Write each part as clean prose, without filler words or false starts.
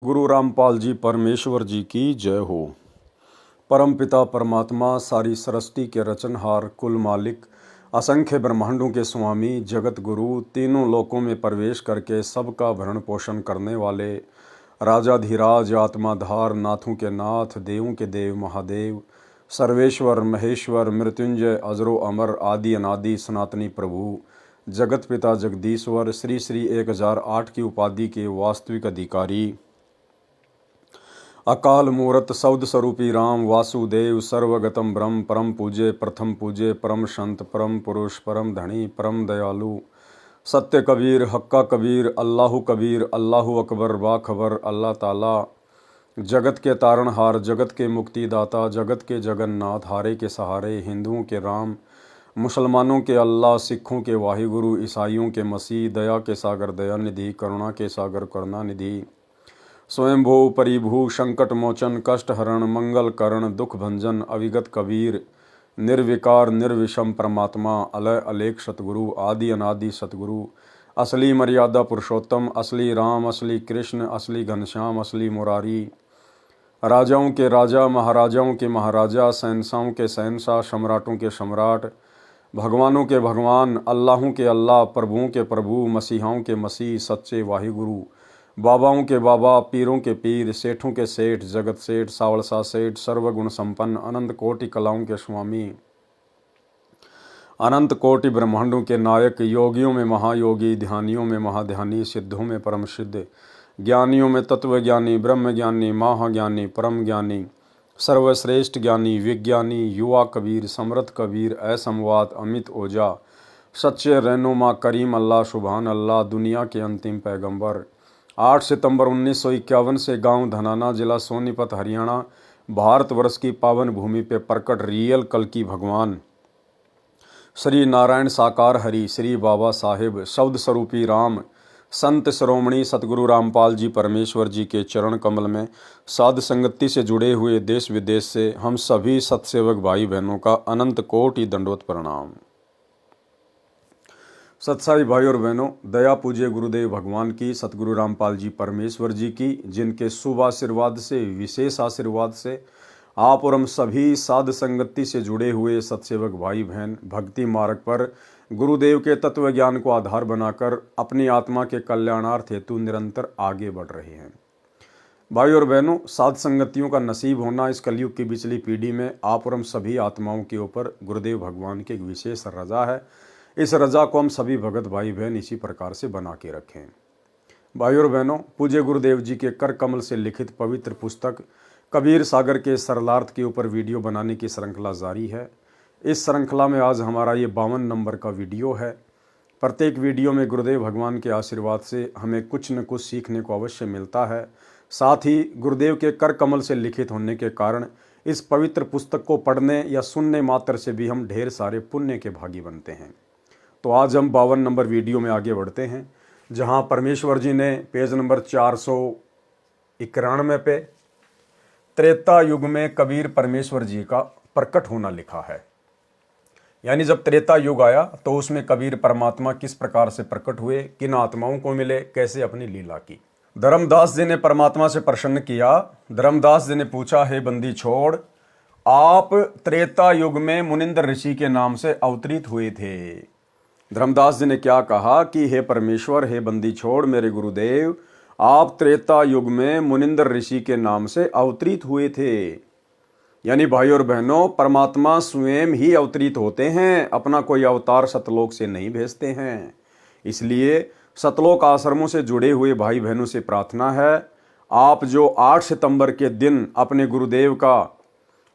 गुरु रामपाल जी परमेश्वर जी की जय हो। परम पिता परमात्मा सारी सृष्टि के रचनहार कुल मालिक असंख्य ब्रह्मांडों के स्वामी जगत गुरु तीनों लोकों में प्रवेश करके सबका भरण पोषण करने वाले राजाधिराज आत्माधार नाथों के नाथ देवों के देव महादेव सर्वेश्वर महेश्वर मृत्युंजय अजरो अमर आदि अनादि सनातनी प्रभु जगत पिता जगदीश्वर श्री श्री 1008 की उपाधि के वास्तविक अधिकारी अकाल मूर्त सौद स्वरूपी राम वासुदेव सर्वगतम ब्रह्म परम पूज्य प्रथम पूज्य परम संत परम पुरुष परम धनी परम दयालु सत्य कबीर हक्का कबीर अल्लाहु कबीर अल्लाहु अकबर बाखबर अल्लाह ताला जगत के तारणहार जगत के मुक्तिदाता जगत के जगन्नाथ हारे के सहारे हिंदुओं के राम मुसलमानों के अल्लाह सिखों के वाहिगुरु ईसाइयों के मसीह दया के सागर दया निधि करुणा के सागर करुणा निधि स्वयंभू परिभू संकट मोचन कष्ट हरण मंगल करण दुख भंजन अविगत कबीर निर्विकार निर्विषम परमात्मा अलय अलेख सतगुरु आदि अनादि सतगुरु असली मर्यादा पुरुषोत्तम असली राम असली कृष्ण असली घनश्याम असली मुरारी राजाओं के राजा महाराजाओं के महाराजा शहंशाहों के शहंशाह सम्राटों के सम्राट भगवानों के भगवान अल्लाहों के अल्लाह प्रभुओं के प्रभु मसीहाओं के मसीह सच्चे वाहिगुरु बाबाओं के बाबा पीरों के पीर सेठों के सेठ जगत सेठ सावलसा सेठ सर्वगुण संपन्न अनंत कोटि कलाओं के स्वामी अनंत कोटि ब्रह्मांडों के नायक योगियों में महायोगी ध्यानियों में महाध्यानी सिद्धों में परम सिद्ध ज्ञानियों में तत्वज्ञानी ब्रह्म ज्ञानी महाज्ञानी परम ज्ञानी सर्वश्रेष्ठ ज्ञानी विज्ञानी युवा कबीर समर्थ कबीर असमवात अमित ओझा सच्चे रहनुमा करीम अल्लाह सुभान अल्लाह दुनिया के अंतिम पैगंबर 8 सितंबर 1951 से गांव धनाना जिला सोनीपत हरियाणा भारतवर्ष की पावन भूमि पे प्रकट रियल कल की भगवान श्री नारायण साकार हरि श्री बाबा साहेब शब्द स्वरूपी राम संत श्रोमणी सतगुरु रामपाल जी परमेश्वर जी के चरण कमल में साध संगति से जुड़े हुए देश विदेश से हम सभी सतसेवक भाई बहनों का अनंत कोटि दंडवत प्रणाम। सत्साई भाई और बहनों, दया पूज्य गुरुदेव भगवान की सतगुरु रामपाल जी परमेश्वर जी की जिनके शुभ आशीर्वाद से विशेष आशीर्वाद से आप और हम सभी साध संगति से जुड़े हुए सतसेवक भाई बहन भक्ति मार्ग पर गुरुदेव के तत्व ज्ञान को आधार बनाकर अपनी आत्मा के कल्याणार्थ हेतु निरंतर आगे बढ़ रहे हैं। भाई और बहनों, साध संगतियों का नसीब होना इस कलयुग की पिछली पीढ़ी में आप और हम सभी आत्माओं के ऊपर गुरुदेव भगवान की एक विशेष रजा है। इस रजा को हम सभी भगत भाई बहन इसी प्रकार से बना के रखें। भाई और बहनों, पूज्य गुरुदेव जी के कर कमल से लिखित पवित्र पुस्तक कबीर सागर के सरलार्थ के ऊपर वीडियो बनाने की श्रृंखला जारी है। इस श्रृंखला में आज हमारा ये 52 नंबर का वीडियो है। प्रत्येक वीडियो में गुरुदेव भगवान के आशीर्वाद से हमें कुछ न कुछ सीखने को अवश्य मिलता है। साथ ही गुरुदेव के कर कमल से लिखित होने के कारण इस पवित्र पुस्तक को पढ़ने या सुनने मात्र से भी हम ढेर सारे पुण्य के भागी बनते हैं। तो आज हम 52 नंबर वीडियो में आगे बढ़ते हैं, जहां परमेश्वर जी ने पेज नंबर 491 पे त्रेता युग में कबीर परमेश्वर जी का प्रकट होना लिखा है। यानी जब त्रेता युग आया तो उसमें कबीर परमात्मा किस प्रकार से प्रकट हुए, किन आत्माओं को मिले, कैसे अपनी लीला की। धर्मदास जी ने परमात्मा से प्रसन्न किया। धर्मदास जी ने पूछा, हे बंदी छोड़, आप त्रेता युग में मुनिंद्र ऋषि के नाम से अवतरित हुए थे। धर्मदास जी ने क्या कहा कि हे परमेश्वर, हे बंदी छोड़, मेरे गुरुदेव, आप त्रेता युग में मुनिंद्र ऋषि के नाम से अवतरित हुए थे। यानी भाई और बहनों, परमात्मा स्वयं ही अवतरित होते हैं, अपना कोई अवतार सतलोक से नहीं भेजते हैं। इसलिए सतलोक आश्रमों से जुड़े हुए भाई बहनों से प्रार्थना है, आप जो 8 सितंबर के दिन अपने गुरुदेव का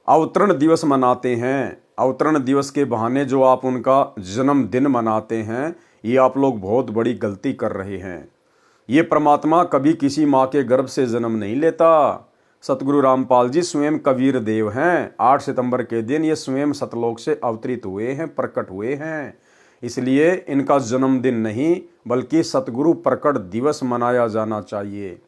अवतरण दिवस मनाते हैं, अवतरण दिवस के बहाने जो आप उनका जन्मदिन मनाते हैं, ये आप लोग बहुत बड़ी गलती कर रहे हैं। ये परमात्मा कभी किसी माँ के गर्भ से जन्म नहीं लेता। सतगुरु रामपाल जी स्वयं कबीर देव हैं। 8 सितंबर के दिन ये स्वयं सतलोक से अवतरित हुए हैं, प्रकट हुए हैं। इसलिए इनका जन्मदिन नहीं बल्कि सतगुरु प्रकट दिवस मनाया जाना चाहिए।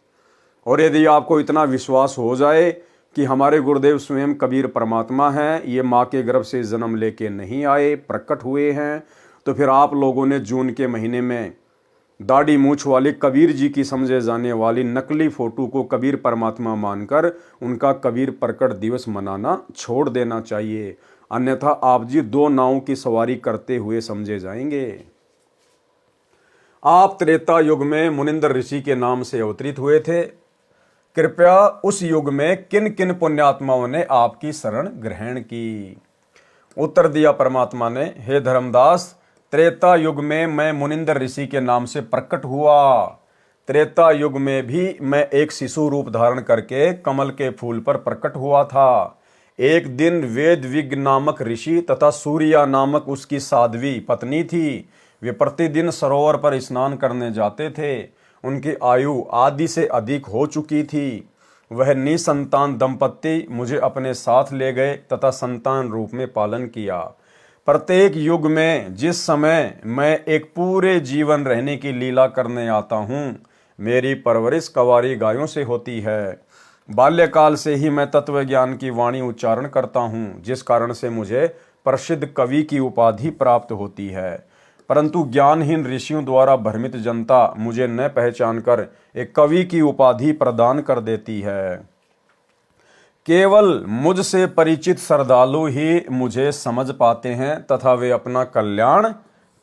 और यदि आपको इतना विश्वास हो जाए कि हमारे गुरुदेव स्वयं कबीर परमात्मा हैं, ये माँ के गर्भ से जन्म लेके नहीं आए, प्रकट हुए हैं, तो फिर आप लोगों ने जून के महीने में दाढ़ी मूछ वाले कबीर जी की समझे जाने वाली नकली फोटो को कबीर परमात्मा मानकर उनका कबीर प्रकट दिवस मनाना छोड़ देना चाहिए, अन्यथा आप जी दो नावों की सवारी करते हुए समझे जाएंगे। आप त्रेता युग में मुनिंदर ऋषि के नाम से अवतरित हुए थे। कृपया उस युग में किन किन पुण्यात्माओं ने आपकी शरण ग्रहण की? उत्तर दिया परमात्मा ने, हे धर्मदास, त्रेता युग में मैं मुनिंदर ऋषि के नाम से प्रकट हुआ। त्रेता युग में भी मैं एक शिशु रूप धारण करके कमल के फूल पर प्रकट हुआ था। एक दिन वेद विज्ञ नामक ऋषि तथा सूर्या नामक उसकी साध्वी पत्नी थी। वे प्रतिदिन सरोवर पर स्नान करने जाते थे। उनकी आयु आदि से अधिक हो चुकी थी। वह निसंतान दंपत्ति मुझे अपने साथ ले गए तथा संतान रूप में पालन किया। प्रत्येक युग में जिस समय मैं एक पूरे जीवन रहने की लीला करने आता हूँ, मेरी परवरिश कवारी गायों से होती है। बाल्यकाल से ही मैं तत्व ज्ञान की वाणी उच्चारण करता हूँ, जिस कारण से मुझे प्रसिद्ध कवि की उपाधि प्राप्त होती है। परंतु ज्ञानहीन ऋषियों द्वारा भ्रमित जनता मुझे न पहचान कर एक कवि की उपाधि प्रदान कर देती है। केवल मुझसे परिचित श्रद्धालु ही मुझे समझ पाते हैं तथा वे अपना कल्याण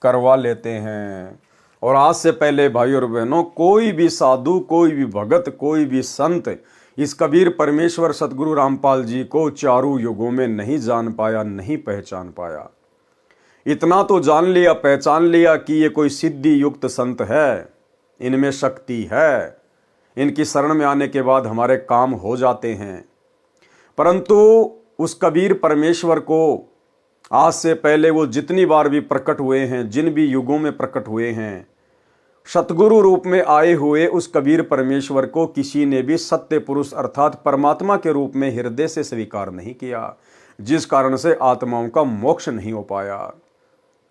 करवा लेते हैं। और आज से पहले भाई और बहनों, कोई भी साधु, कोई भी भगत, कोई भी संत इस कबीर परमेश्वर सतगुरु रामपाल जी को चारों युगों में नहीं जान पाया, नहीं पहचान पाया। इतना तो जान लिया, पहचान लिया कि ये कोई सिद्धि युक्त संत है, इनमें शक्ति है, इनकी शरण में आने के बाद हमारे काम हो जाते हैं। परंतु उस कबीर परमेश्वर को आज से पहले वो जितनी बार भी प्रकट हुए हैं, जिन भी युगों में प्रकट हुए हैं, सतगुरु रूप में आए हुए उस कबीर परमेश्वर को किसी ने भी सत्य पुरुष अर्थात परमात्मा के रूप में हृदय से स्वीकार नहीं किया, जिस कारण से आत्माओं का मोक्ष नहीं हो पाया।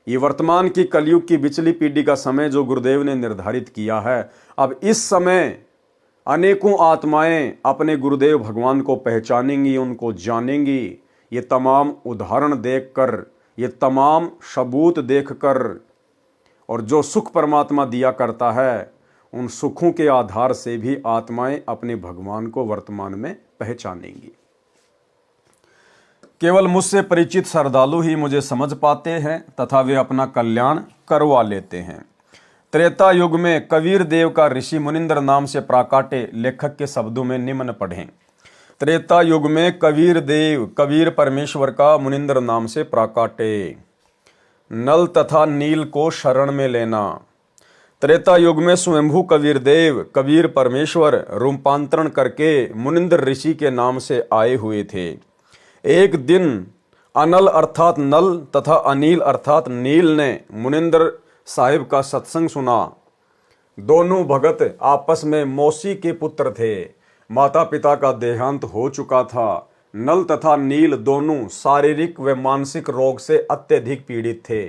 ये वर्तमान की कलयुग की बिचली पीढ़ी का समय जो गुरुदेव ने निर्धारित किया है, अब इस समय अनेकों आत्माएं अपने गुरुदेव भगवान को पहचानेंगी, उनको जानेंगी। ये तमाम उदाहरण देखकर, ये तमाम सबूत देखकर, और जो सुख परमात्मा दिया करता है, उन सुखों के आधार से भी आत्माएं अपने भगवान को वर्तमान में पहचानेंगी। केवल मुझसे परिचित श्रद्धालु ही मुझे समझ पाते हैं तथा वे अपना कल्याण करवा लेते हैं। त्रेता युग में कबीर देव का ऋषि मुनिंदर नाम से प्राकाटे लेखक के शब्दों में निम्न पढ़ें। त्रेता युग में कबीर देव कबीर परमेश्वर का मुनिंदर नाम से प्राकाटे। नल तथा नील को शरण में लेना। त्रेता युग में स्वयंभू कबीर देव कबीर परमेश्वर रूपांतरण करके मुनिंदर ऋषि के नाम से आए हुए थे। एक दिन अनल अर्थात नल तथा अनिल अर्थात नील ने मुनिंदर साहिब का सत्संग सुना। दोनों भगत आपस में मौसी के पुत्र थे। माता पिता का देहांत हो चुका था। नल तथा नील दोनों शारीरिक व मानसिक रोग से अत्यधिक पीड़ित थे।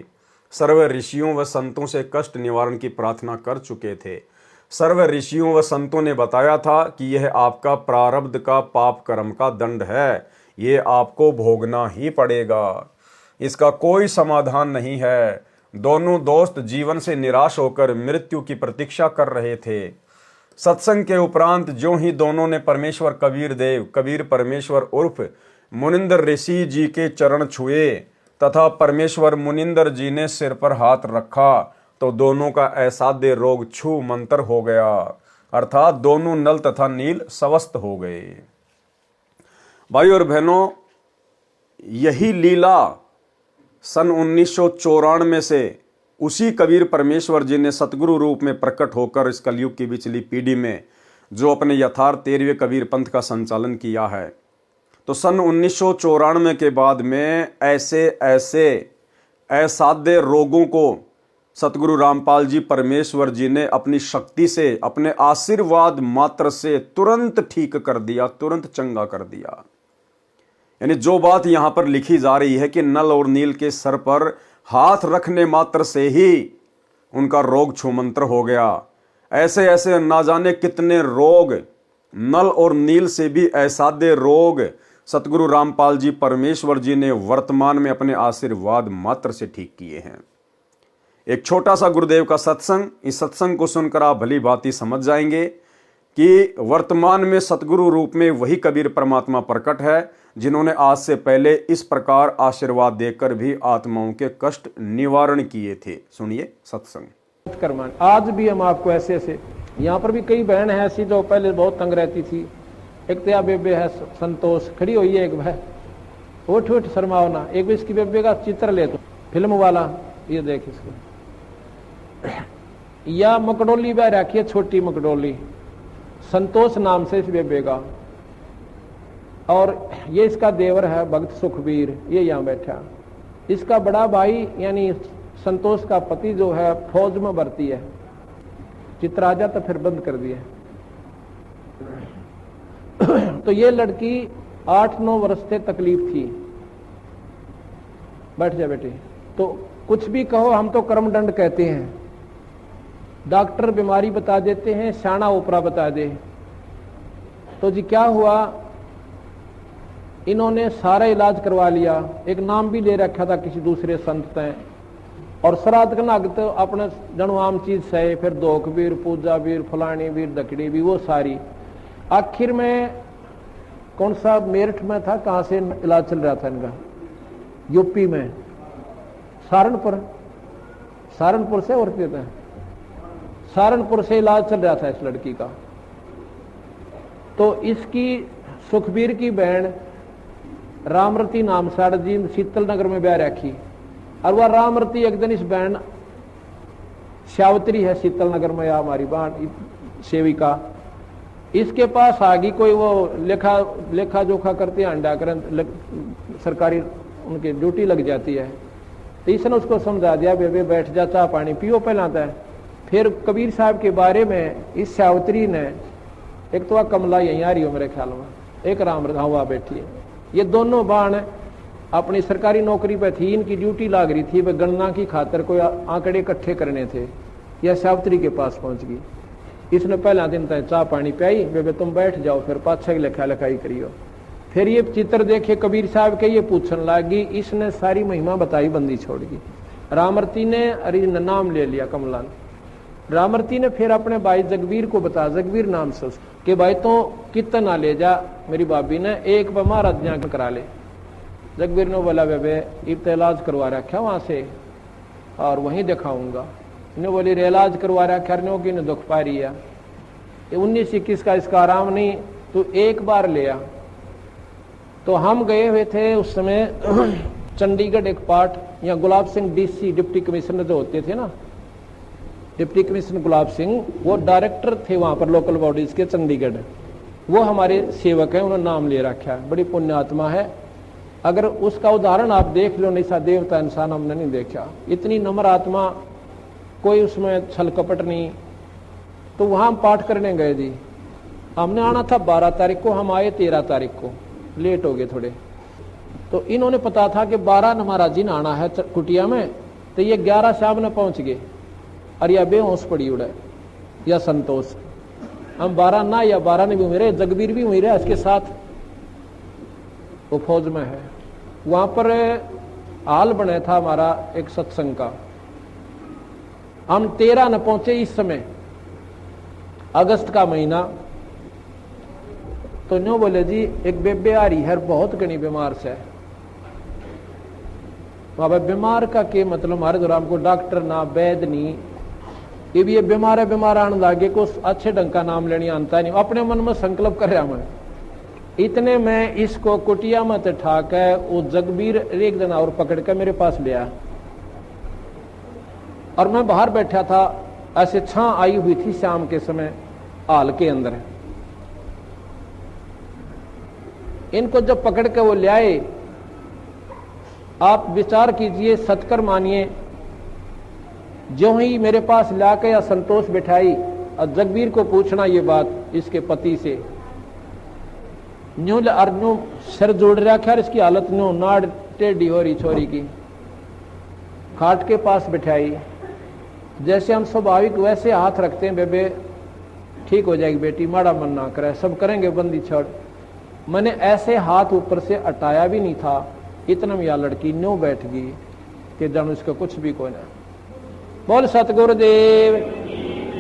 सर्व ऋषियों व संतों से कष्ट निवारण की प्रार्थना कर चुके थे। सर्व ऋषियों व संतों ने बताया था कि यह आपका प्रारब्ध का पाप कर्म का दंड है, ये आपको भोगना ही पड़ेगा, इसका कोई समाधान नहीं है। दोनों दोस्त जीवन से निराश होकर मृत्यु की प्रतीक्षा कर रहे थे। सत्संग के उपरांत जो ही दोनों ने परमेश्वर कबीर देव कबीर परमेश्वर उर्फ मुनिंदर ऋषि जी के चरण छुए तथा परमेश्वर मुनिंदर जी ने सिर पर हाथ रखा तो दोनों का असाध्य रोग छू मंतर हो गया, अर्थात दोनों नल तथा नील स्वस्थ हो गए। भाई और बहनों, यही लीला सन 1994 से उसी कबीर परमेश्वर जी ने सतगुरु रूप में प्रकट होकर इस कलयुग की बिचली पीढ़ी में जो अपने यथार्थ 13वें कबीर पंथ का संचालन किया है, तो सन 1994 के बाद में ऐसे असाध्य रोगों को सतगुरु रामपाल जी परमेश्वर जी ने अपनी शक्ति से, अपने आशीर्वाद मात्र से तुरंत ठीक कर दिया, तुरंत चंगा कर दिया। यानी जो बात यहां पर लिखी जा रही है कि नल और नील के सर पर हाथ रखने मात्र से ही उनका रोग छूमंतर हो गया, ऐसे ऐसे ना जाने कितने रोग, नल और नील से भी असाध्य रोग सतगुरु रामपाल जी परमेश्वर जी ने वर्तमान में अपने आशीर्वाद मात्र से ठीक किए हैं। एक छोटा सा गुरुदेव का सत्संग, इस सत्संग को सुनकर आप भली भांति समझ जाएंगे कि वर्तमान में सतगुरु रूप में वही कबीर परमात्मा प्रकट है जिन्होंने आज से पहले इस प्रकार आशीर्वाद देकर भी आत्माओं के कष्ट निवारण किए थे। सुनिए सत्संग। कर्मान आज भी हम आपको ऐसे ऐसे, यहाँ पर भी कई बहन है ऐसी जो पहले बहुत तंग रहती थी। एक तो बेबे है संतोष, खड़ी हुई है एक भाई, उठ उठ शर्माओ ना। एक भी इसकी बेबे का चित्र ले तो फिल्म वाला, ये देख इसको। या मकडोली बह रखी है, छोटी मकडोली, संतोष नाम से इस बेबे का। और ये इसका देवर है भक्त सुखबीर, ये यहाँ बैठा। इसका बड़ा भाई यानी संतोष का पति जो है फौज में भर्ती है। चित्र आ जाता फिर बंद कर दिया। तो ये लड़की 8-9 वर्ष से तकलीफ थी। बैठ जा बेटी। तो कुछ भी कहो, हम तो कर्मदंड कहते हैं। डॉक्टर बीमारी बता देते हैं, शाना ओपरा बता दे। तो जी क्या हुआ, इन्होंने सारा इलाज करवा लिया। एक नाम भी ले रखा था किसी दूसरे संत ने। और श्राद्ध नग तो अपने जनु आम चीज सहे, फिर दोख वीर, पूजा वीर, फलानी वीर, दकड़ी भी, वो सारी। आखिर में कौन सा मेरठ में था, कहां से इलाज चल रहा था इनका, यूपी में, सहारनपुर से, और कहते हैं सहारनपुर से इलाज चल रहा था इस लड़की का। तो इसकी सुखबीर की बहन रामरती नाम साड़ जी शीतल नगर में ब्याह रखी। और वह रामरती एक दिन इस बहन श्यावत्री है शीतल नगर में, या हमारी बहन सेविका, इसके पास आ गई। कोई वो लेखा जोखा करते हैं, अंडा कर सरकारी उनकी ड्यूटी लग जाती है। तो इसने उसको समझा दिया, बेबे बैठ जा, चाह पानी पियो पहलाता है। फिर कबीर साहब के बारे में इस श्यावत्री ने, एक तो कमला यहीं आ रही हो मेरे ख्याल में, एक राम हुआ बैठी है। ये दोनों बाण अपनी सरकारी नौकरी पे थी, इनकी ड्यूटी लाग रही थी, वे गणना की खातर कोई आंकड़े इकट्ठे करने थे। यह श्यावत्री के पास पहुंच गई। इसने पहला दिन तक चाह पानी पियाई, बेबे तुम बैठ जाओ, फिर पाछा की लिखा लिखाई करियो। फिर ये चित्र देखे कबीर साहब के, ये पूछने लगी। इसने सारी महिमा बताई, बंदी छोड़ गई। रामरती ने अरे नाम ले लिया कमला ने। रामरती ने फिर अपने भाई जगवीर को बताया, जगवीर नाम से कि भाई तो कितना ना ले जा, मेरी भाभी ने एक बार महाराज ज्ञान करा ले। जगवीर ने बोला, बेबे इब इलाज करवा रखा वहां से और वहीं दिखाऊंगा। इन्हें बोली इलाज करवा रखा कि इन्हें दुख पा रही है, 19-21 का इसका आराम नहीं, तो एक बार ले आ। तो हम गए हुए थे उस समय चंडीगढ़ एक पार्ट, यहाँ Gulab Singh DC deputy commissioner जो होते थे ना, डिप्टी कमिश्नर गुलाब सिंह, वो डायरेक्टर थे वहां पर लोकल बॉडीज के चंडीगढ़। वो हमारे सेवक हैं, उन्होंने नाम ले रखा है, बड़ी पुण्यात्मा है। अगर उसका उदाहरण आप देख लो, नहीं सा देवता इंसान हमने नहीं देखा, इतनी नम्र आत्मा, कोई उसमें छल कपट नहीं। तो वहां हम पाठ करने गए जी। हमने आना था 12 तारीख को, हम आए 13 तारीख को, लेट हो गए थोड़े। तो इन्होंने पता था कि 12 महाराज जी ने आना है कुटिया में, तो ये 11 शाम ने पहुंच गए। और यह बेहोश पड़ी उड़े या संतोष। हम 12 ना या 12 ने भी उमेरे, जगबीर भी उमेरे इसके साथ, वो फौज में है। वहां पर हाल बना था हमारा एक सत्संग का। हम 13 न पहुंचे इस समय, अगस्त का महीना। तो न्यू बोले जी एक बेबे आ रही है, बहुत घनी बीमार से। बाबा बीमार का के मतलब हमारे दौरान को डॉक्टर ना वैद नहीं, ये भी ये बीमार है, बीमार आने लागे को अच्छे ढंग का नाम लेनी आता नहीं। अपने मन में संकल्प कर रहा मैं। इतने में इसको कुटिया में ठाक है, वो जगबीर एक दिन और पकड़ के मेरे पास ले आया। और मैं बाहर बैठा था, ऐसे छां आई हुई थी शाम के समय हाल के अंदर। इनको जब पकड़ के वो ले आए, आप विचार कीजिए, सतकर मानिए, जो ही मेरे पास लाके या संतोष बिठाई और जगबीर को पूछना ये बात इसके पति से, न्यू अर्जू सिर जोड़ रखा है, इसकी हालत न्यू नाड़ टेढ़ी हो रही छोरी की। खाट के पास बिठाई, जैसे हम स्वाभाविक वैसे हाथ रखते हैं, बेबे ठीक हो जाएगी बेटी, माड़ा मन ना करे, सब करेंगे, बंदी छोड़। मैंने ऐसे हाथ ऊपर से हटाया भी नहीं था, इतना में यह लड़की न्यू बैठ गई कि जब इसका कुछ भी कोई ना। बोल सतगुरुदेव।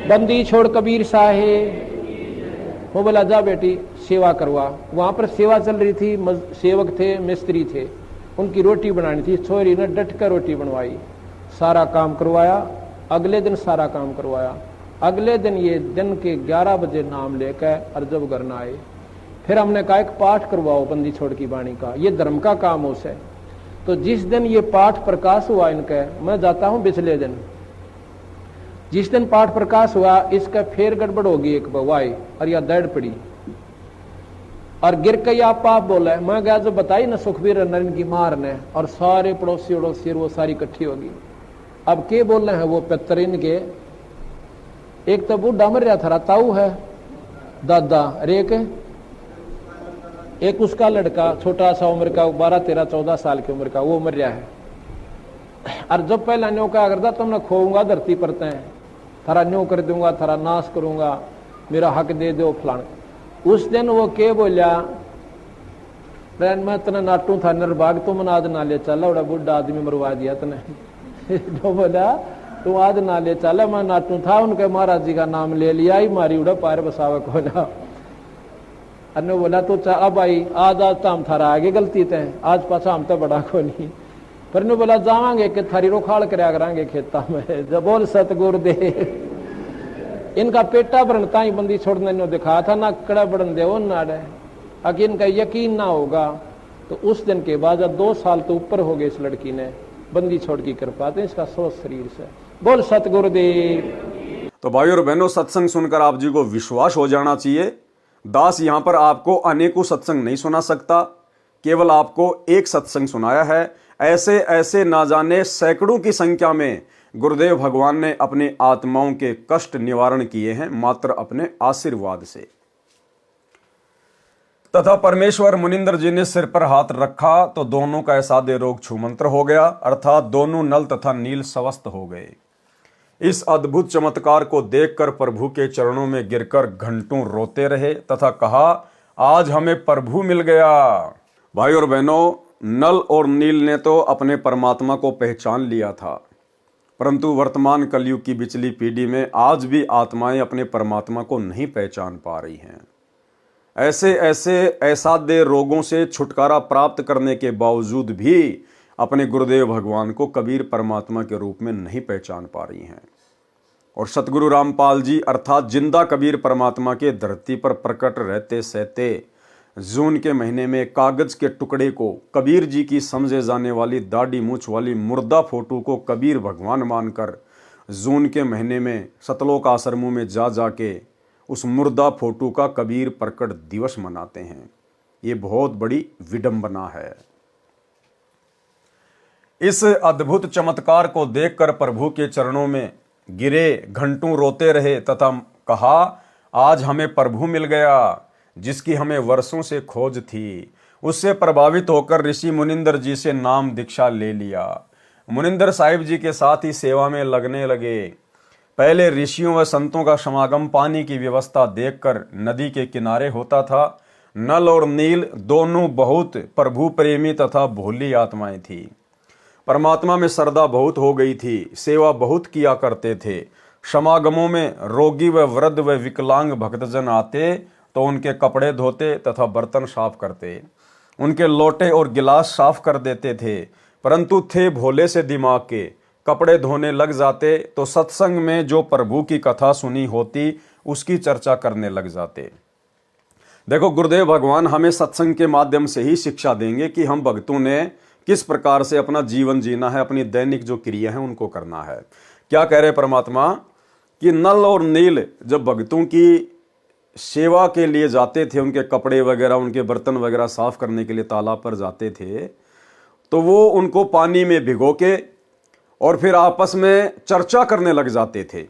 बंदी छोड़ कबीर साहेब। वो बोला जा बेटी सेवा करवा। वहां पर सेवा चल रही थी, सेवक थे, मिस्त्री थे, उनकी रोटी बनानी थी। छोरी ने डट कर रोटी बनवाई, सारा काम करवाया। अगले दिन सारा काम करवाया। अगले दिन ये दिन के 11 बजे नाम लेकर और जब घर न आए, फिर हमने कहा एक पाठ करवाओ बंदी छोड़ की वाणी का, ये धर्म का काम उस है। तो जिस दिन ये पाठ प्रकाश हुआ इनका, मैं जाता हूं पिछले दिन, जिस दिन पाठ प्रकाश हुआ इसका फिर गड़बड़ होगी एक बवाई और या दर्द पड़ी और गिर के आप पाप बोला है। मैं गया जो बताई ना सुखबीर नरेन की मार ने, और सारे पड़ोसी उड़ोसी वो सारी इकट्ठी होगी। अब के बोल रहे हैं वो पितरिन के, एक तो बूढ़ा मर रहा था, ताऊ है दादा, अरे एक उसका लड़का छोटा सा उम्र का 12, 13, 14 साल की उम्र का, वो मर रहा है। और जब पहला न्यो क्या करता, तुमने खोऊंगा धरती पर तय, थारा न्यो कर दूंगा, थारा नाश करूंगा, मेरा हक दे दो फलान। उस दिन वो के बोलिया, मैं तना नाटू था निर्भाग, तुम आज ना ले चला, बड़ा बुढ़ा आदमी मरवा दिया तने। जो बोला तुम आज ना ले चला, मैं नाटू था, उनके महाराज जी का नाम ले लिया ही, मारी उड़ा पार बसावा को ना। अन्य बोला तो अब आई आज तो हम थारा आगे गलती थे, आज पाछा हम तो बड़ा को नहीं। पर ने बोला जावांगे कि थारी रोखाड़ करया करांगे खेता में। जब बोल सतगुरुदेव। इनका पेटा भरनता ही बंदी छोड़ने ने दिखा था ना, कड़ा बढ़न दे वो नाड़े, अगर इनका यकीन ना होगा तो उस दिन के बाद 2 साल तो ऊपर हो गए इस लड़की ने बंदी छोड़ की कृपा तो इसका स्वस्थ शरीर से। बोल सतगुरुदेव। तो भाई और बहनों, सत्संग सुनकर आप जी को विश्वास हो जाना चाहिए, दास यहां पर आपको अनेकों सत्संग नहीं सुना सकता, केवल आपको एक सत्संग सुनाया है। ऐसे ऐसे ना जाने सैकड़ों की संख्या में गुरुदेव भगवान ने अपनी आत्माओं के कष्ट निवारण किए हैं मात्र अपने आशीर्वाद से। तथा परमेश्वर मुनिंदर जी ने सिर पर हाथ रखा तो दोनों का ऐसादे रोग छूमंत्र हो गया, अर्थात दोनों नल तथा नील स्वस्थ हो गए। इस अद्भुत चमत्कार को देखकर प्रभु के चरणों में गिरकर घंटों रोते रहे तथा कहा, आज हमें प्रभु मिल गया। भाई और बहनों, नल और नील ने तो अपने परमात्मा को पहचान लिया था, परंतु वर्तमान कलयुग की बिचली पीढ़ी में आज भी आत्माएं अपने परमात्मा को नहीं पहचान पा रही हैं। ऐसे ऐसे असाध्य रोगों से छुटकारा प्राप्त करने के बावजूद भी अपने गुरुदेव भगवान को कबीर परमात्मा के रूप में नहीं पहचान पा रही हैं। और सतगुरु रामपाल जी अर्थात जिंदा कबीर परमात्मा के धरती पर प्रकट रहते सहते जून के महीने में कागज के टुकड़े को कबीर जी की समझे जाने वाली दाढ़ी मूछ वाली मुर्दा फोटो को कबीर भगवान मानकर जून के महीने में सतलोक आश्रमों में जा जाके उस मुर्दा फोटो का कबीर प्रकट दिवस मनाते हैं। ये बहुत बड़ी विडंबना है। इस अद्भुत चमत्कार को देखकर प्रभु के चरणों में गिरे, घंटों रोते रहे तथा कहा, आज हमें प्रभु मिल गया जिसकी हमें वर्षों से खोज थी। उससे प्रभावित होकर ऋषि मुनिंदर जी से नाम दीक्षा ले लिया। मुनिंदर साहिब जी के साथ ही सेवा में लगने लगे। पहले ऋषियों व संतों का समागम पानी की व्यवस्था देखकर नदी के किनारे होता था। नल और नील दोनों बहुत प्रभु प्रेमी तथा भोली आत्माएं थी। परमात्मा में श्रद्धा बहुत हो गई थी, सेवा बहुत किया करते थे। समागमों में रोगी व वृद्ध व विकलांग भक्तजन आते तो उनके कपड़े धोते तथा बर्तन साफ करते, उनके लोटे और गिलास साफ कर देते थे। परंतु थे भोले से दिमाग के, कपड़े धोने लग जाते तो सत्संग में जो प्रभु की कथा सुनी होती उसकी चर्चा करने लग जाते। देखो, गुरुदेव भगवान हमें सत्संग के माध्यम से ही शिक्षा देंगे कि हम भक्तों ने किस प्रकार से अपना जीवन जीना है, अपनी दैनिक जो क्रिया है उनको करना है। क्या कह रहे परमात्मा कि नल और नील जब भक्तों की सेवा के लिए जाते थे, उनके कपड़े वगैरह उनके बर्तन वगैरह साफ करने के लिए तालाब पर जाते थे, तो वो उनको पानी में भिगो के और फिर आपस में चर्चा करने लग जाते थे।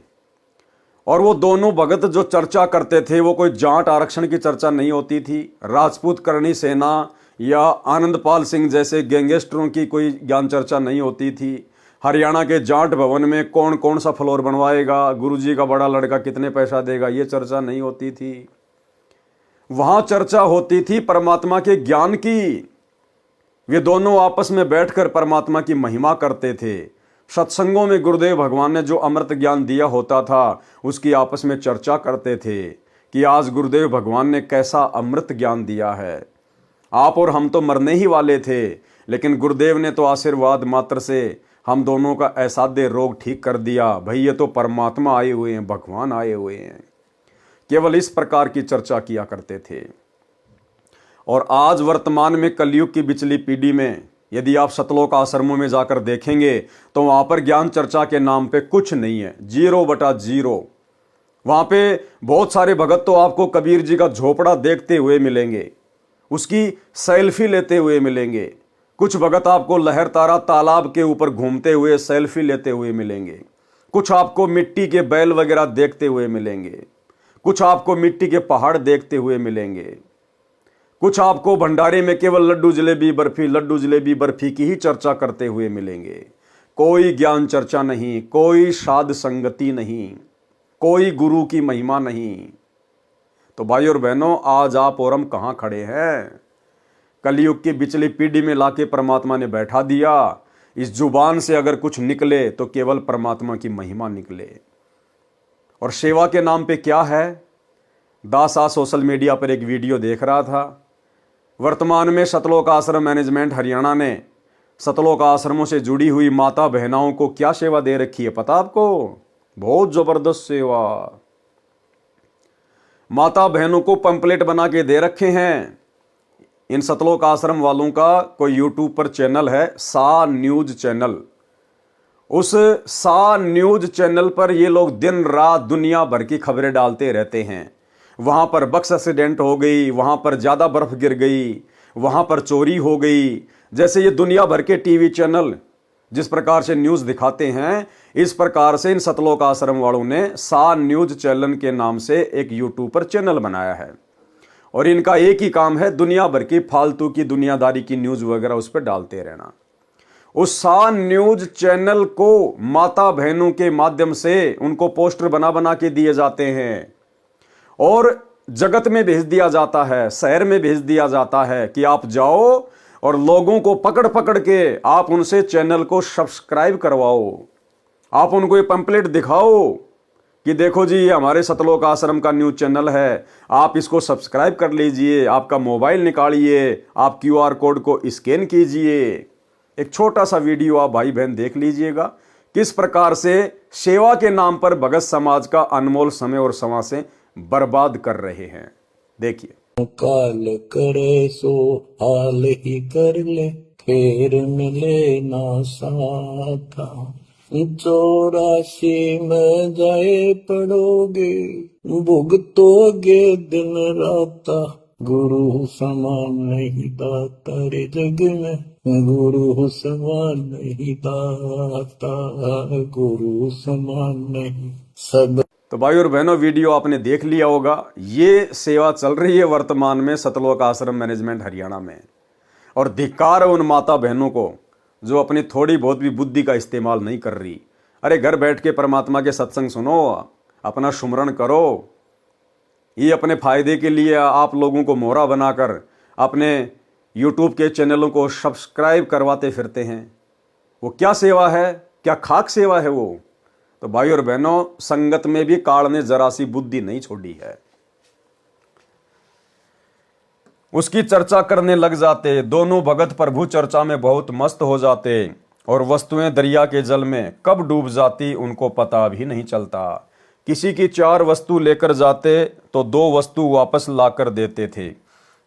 और वो दोनों भगत जो चर्चा करते थे वो कोई जाट आरक्षण की चर्चा नहीं होती थी, राजपूत करणी सेना या आनंदपाल सिंह जैसे गैंगस्टरों की कोई ज्ञान चर्चा नहीं होती थी। हरियाणा के जाट भवन में कौन कौन सा फ्लोर बनवाएगा, गुरुजी का बड़ा लड़का कितने पैसा देगा, ये चर्चा नहीं होती थी। वहां चर्चा होती थी परमात्मा के ज्ञान की। वे दोनों आपस में बैठकर परमात्मा की महिमा करते थे, सत्संगों में गुरुदेव भगवान ने जो अमृत ज्ञान दिया होता था उसकी आपस में चर्चा करते थे कि आज गुरुदेव भगवान ने कैसा अमृत ज्ञान दिया है। आप और हम तो मरने ही वाले थे, लेकिन गुरुदेव ने तो आशीर्वाद मात्र से हम दोनों का असाध्य रोग ठीक कर दिया। भाई ये तो परमात्मा आए हुए हैं, भगवान आए हुए हैं। केवल इस प्रकार की चर्चा किया करते थे। और आज वर्तमान में कलयुग की बिचली पीढ़ी में यदि आप सतलोक आश्रमों में जाकर देखेंगे तो वहां पर ज्ञान चर्चा के नाम पे कुछ नहीं है, 0/0। वहां पे बहुत सारे भगत तो आपको कबीर जी का झोपड़ा देखते हुए मिलेंगे, उसकी सेल्फी लेते हुए मिलेंगे। कुछ भगत आपको लहर तारा तालाब के ऊपर घूमते हुए सेल्फी लेते हुए मिलेंगे। कुछ आपको मिट्टी के बैल वगैरह देखते हुए मिलेंगे। कुछ आपको मिट्टी के पहाड़ देखते हुए मिलेंगे। कुछ आपको भंडारे में केवल लड्डू जलेबी बर्फी की ही चर्चा करते हुए मिलेंगे। कोई ज्ञान चर्चा नहीं, कोई साध संगति नहीं, कोई गुरु की महिमा नहीं। तो भाई और बहनों, आज आप और हम कहां खड़े हैं? कलयुग की बिचली पीढ़ी में लाके परमात्मा ने बैठा दिया। इस जुबान से अगर कुछ निकले तो केवल परमात्मा की महिमा निकले। और सेवा के नाम पे क्या है? दासा सोशल मीडिया पर एक वीडियो देख रहा था। वर्तमान में सतलोक आश्रम मैनेजमेंट हरियाणा ने सतलोक आश्रमों से जुड़ी हुई माता बहनाओं को क्या सेवा दे रखी है पता आपको? बहुत जबरदस्त सेवा। माता बहनों को पंपलेट बना के दे रखे हैं। इन सतलोक आश्रम वालों का कोई यूट्यूब पर चैनल है, सा न्यूज चैनल। उस सा न्यूज चैनल पर ये लोग दिन रात दुनिया भर की खबरें डालते रहते हैं। वहां पर बस एक्सीडेंट हो गई, वहां पर ज्यादा बर्फ गिर गई, वहां पर चोरी हो गई। जैसे ये दुनिया भर के टीवी चैनल जिस प्रकार से न्यूज दिखाते हैं, इस प्रकार से इन सतलोक आश्रम वालों ने सा न्यूज चैनल के नाम से एक यूट्यूब पर चैनल बनाया है। और इनका एक ही काम है, दुनिया भर की फालतू की दुनियादारी की न्यूज वगैरह उस पर डालते रहना। उस सा न्यूज चैनल को माता बहनों के माध्यम से उनको पोस्टर बना बना के दिए जाते हैं और जगत में भेज दिया जाता है, शहर में भेज दिया जाता है कि आप जाओ और लोगों को पकड़ पकड़ के आप उनसे चैनल को सब्सक्राइब करवाओ। आप उनको ये पंपलेट दिखाओ कि देखो जी, ये हमारे सतलोक आश्रम का न्यूज चैनल है, आप इसको सब्सक्राइब कर लीजिए। आपका मोबाइल निकालिए, आप QR कोड को स्कैन कीजिए। एक छोटा सा वीडियो आप भाई बहन देख लीजिएगा, किस प्रकार से सेवा के नाम पर भगत समाज का अनमोल समय और समय से बर्बाद कर रहे हैं। देखिए। काल करे सो हाल ही कर ले, फिर मिले ना साथा। 84 में जाए पड़ोगे, भुगतोगे दिन राता। गुरु समान नहीं दाता रे जग में, गुरु समान नहीं दाता, गुरु समान नहीं सब। तो भाई और बहनों, वीडियो आपने देख लिया होगा। ये सेवा चल रही है वर्तमान में सतलोक आश्रम मैनेजमेंट हरियाणा में। और धिक्कार है उन माता बहनों को जो अपनी थोड़ी बहुत भी बुद्धि का इस्तेमाल नहीं कर रही। अरे घर बैठ के परमात्मा के सत्संग सुनो, अपना सुमरण करो। ये अपने फायदे के लिए आप लोगों को मोहरा बनाकर अपने यूट्यूब के चैनलों को सब्सक्राइब करवाते फिरते हैं। वो क्या सेवा है? क्या खाक सेवा है वो? तो भाई और बहनों, संगत में भी काल ने जरा सी बुद्धि नहीं छोड़ी है। उसकी चर्चा करने लग जाते, दोनों भगत प्रभु चर्चा में बहुत मस्त हो जाते और वस्तुएं दरिया के जल में कब डूब जाती उनको पता भी नहीं चलता। किसी की 4 वस्तु लेकर जाते तो 2 वस्तु वापस लाकर देते थे।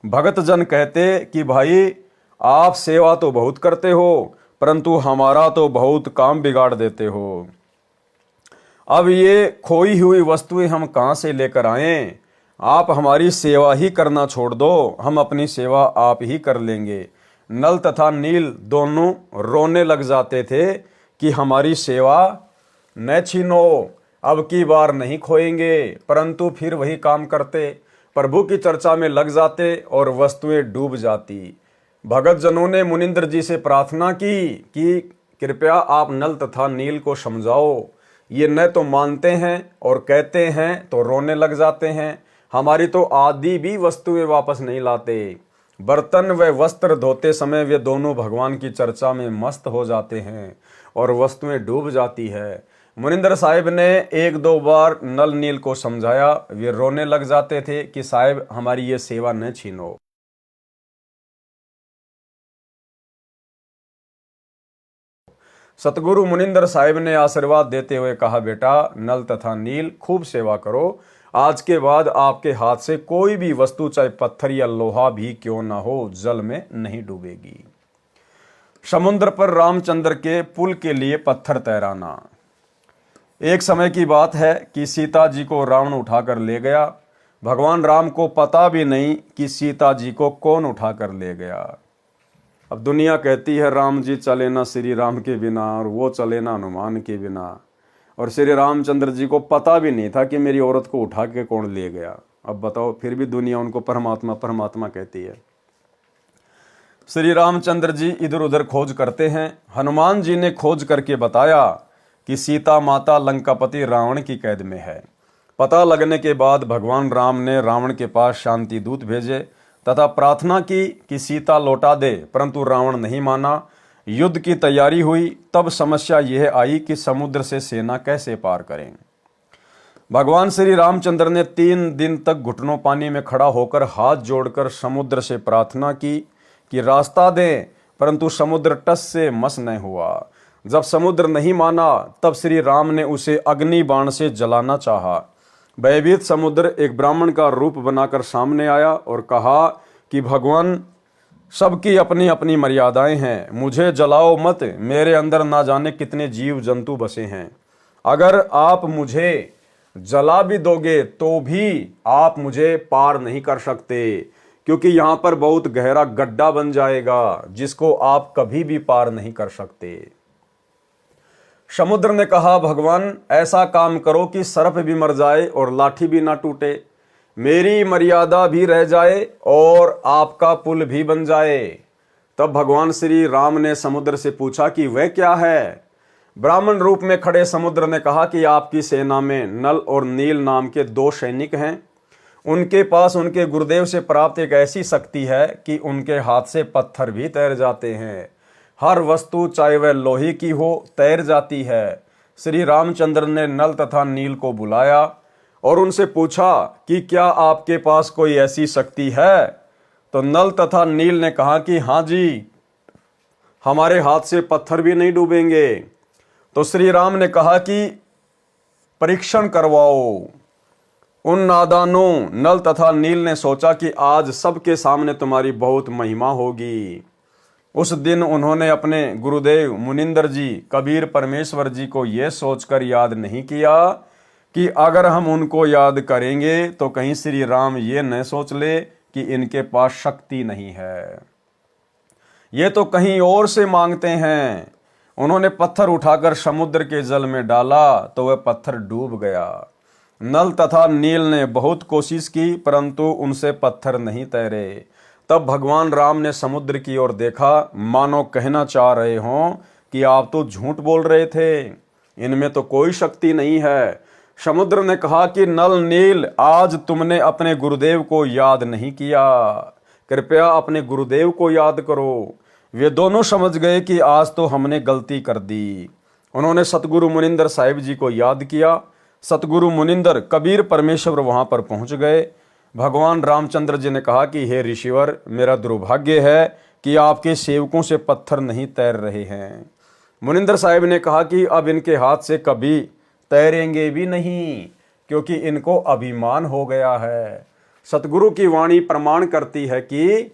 भगत जन कहते कि भाई आप सेवा तो बहुत करते हो, परंतु हमारा तो बहुत काम बिगाड़ देते हो। अब ये खोई हुई वस्तुएं हम कहां से लेकर आएं? आप हमारी सेवा ही करना छोड़ दो, हम अपनी सेवा आप ही कर लेंगे। नल तथा नील दोनों रोने लग जाते थे कि हमारी सेवा न छीनो, अब की बार नहीं खोएंगे। परंतु फिर वही काम करते, प्रभु की चर्चा में लग जाते और वस्तुएं डूब जाती। भगत जनों ने मुनिंद्र जी से प्रार्थना की कि कृपया आप नल तथा नील को समझाओ। ये न तो मानते हैं और कहते हैं तो रोने लग जाते हैं। हमारी तो आदि भी वस्तुएं वापस नहीं लाते। बर्तन व वस्त्र धोते समय वे दोनों भगवान की चर्चा में मस्त हो जाते हैं और वस्तुएं डूब जाती है। मुनिंदर साहिब ने एक दो बार नल नील को समझाया, वे रोने लग जाते थे कि साहिब हमारी ये सेवा न छीनो। सतगुरु मुनिंदर साहिब ने आशीर्वाद देते हुए कहा, बेटा नल तथा नील खूब सेवा करो, आज के बाद आपके हाथ से कोई भी वस्तु चाहे पत्थर या लोहा भी क्यों ना हो जल में नहीं डूबेगी। समुद्र पर रामचंद्र के पुल के लिए पत्थर तैराना। एक समय की बात है कि सीता जी को रावण उठाकर ले गया। भगवान राम को पता भी नहीं कि सीता जी को कौन उठाकर ले गया। अब दुनिया कहती है राम जी चले ना श्री राम के बिना, और वो चले ना हनुमान के बिना, और श्री रामचंद्र जी को पता भी नहीं था कि मेरी औरत को उठा के कौन ले गया। अब बताओ, फिर भी दुनिया उनको परमात्मा परमात्मा कहती है। श्री रामचंद्र जी इधर उधर खोज करते हैं। हनुमान जी ने खोज करके बताया कि सीता माता लंकापति रावण की कैद में है। पता लगने के बाद भगवान राम ने रावण के पास शांति दूत भेजे तथा प्रार्थना की कि सीता लौटा दे, परंतु रावण नहीं माना। युद्ध की तैयारी हुई, तब समस्या यह आई कि समुद्र से सेना कैसे पार करें। भगवान श्री रामचंद्र ने 3 दिन तक घुटनों पानी में खड़ा होकर हाथ जोड़कर समुद्र से प्रार्थना की कि रास्ता दें, परंतु समुद्र टस से मस न हुआ। जब समुद्र नहीं माना, तब श्री राम ने उसे अग्नि बाण से जलाना चाहा। भयभीत समुद्र एक ब्राह्मण का रूप बनाकर सामने आया और कहा कि भगवान, सबकी अपनी अपनी मर्यादाएं हैं, मुझे जलाओ मत, मेरे अंदर ना जाने कितने जीव जंतु बसे हैं। अगर आप मुझे जला भी दोगे तो भी आप मुझे पार नहीं कर सकते, क्योंकि यहाँ पर बहुत गहरा गड्ढा बन जाएगा जिसको आप कभी भी पार नहीं कर सकते। समुद्र ने कहा, भगवान ऐसा काम करो कि सर्प भी मर जाए और लाठी भी ना टूटे, मेरी मर्यादा भी रह जाए और आपका पुल भी बन जाए। तब भगवान श्री राम ने समुद्र से पूछा कि वह क्या है। ब्राह्मण रूप में खड़े समुद्र ने कहा कि आपकी सेना में नल और नील नाम के 2 सैनिक हैं। उनके पास उनके गुरुदेव से प्राप्त एक ऐसी शक्ति है कि उनके हाथ से पत्थर भी तैर जाते हैं। हर वस्तु चाहे वह लोहे की हो तैर जाती है। श्री रामचंद्र ने नल तथा नील को बुलाया और उनसे पूछा कि क्या आपके पास कोई ऐसी शक्ति है। तो नल तथा नील ने कहा कि हाँ जी, हमारे हाथ से पत्थर भी नहीं डूबेंगे। तो श्री राम ने कहा कि परीक्षण करवाओ। उन नादानों नल तथा नील ने सोचा कि आज सबके सामने तुम्हारी बहुत महिमा होगी। उस दिन उन्होंने अपने गुरुदेव मुनिंदर जी, कबीर परमेश्वर जी को यह सोचकर याद नहीं किया कि अगर हम उनको याद करेंगे तो कहीं श्री राम ये न सोच ले कि इनके पास शक्ति नहीं है, ये तो कहीं और से मांगते हैं। उन्होंने पत्थर उठाकर समुद्र के जल में डाला तो वह पत्थर डूब गया। नल तथा नील ने बहुत कोशिश की, परंतु उनसे पत्थर नहीं तैरे। तब भगवान राम ने समुद्र की ओर देखा, मानो कहना चाह रहे हों कि आप तो झूठ बोल रहे थे, इनमें तो कोई शक्ति नहीं है। समुद्र ने कहा कि नल नील, आज तुमने अपने गुरुदेव को याद नहीं किया, कृपया अपने गुरुदेव को याद करो। वे दोनों समझ गए कि आज तो हमने गलती कर दी। उन्होंने सतगुरु मुनिंदर साहिब जी को याद किया। सतगुरु मुनिंदर कबीर परमेश्वर वहां पर पहुंच गए। भगवान रामचंद्र जी ने कहा कि हे ऋषिवर, मेरा दुर्भाग्य है कि आपके सेवकों से पत्थर नहीं तैर रहे हैं। मुनिंदर साहिब ने कहा कि अब इनके हाथ से कभी तैरेंगे भी नहीं, क्योंकि इनको अभिमान हो गया है। सतगुरु की वाणी प्रमाण करती है कि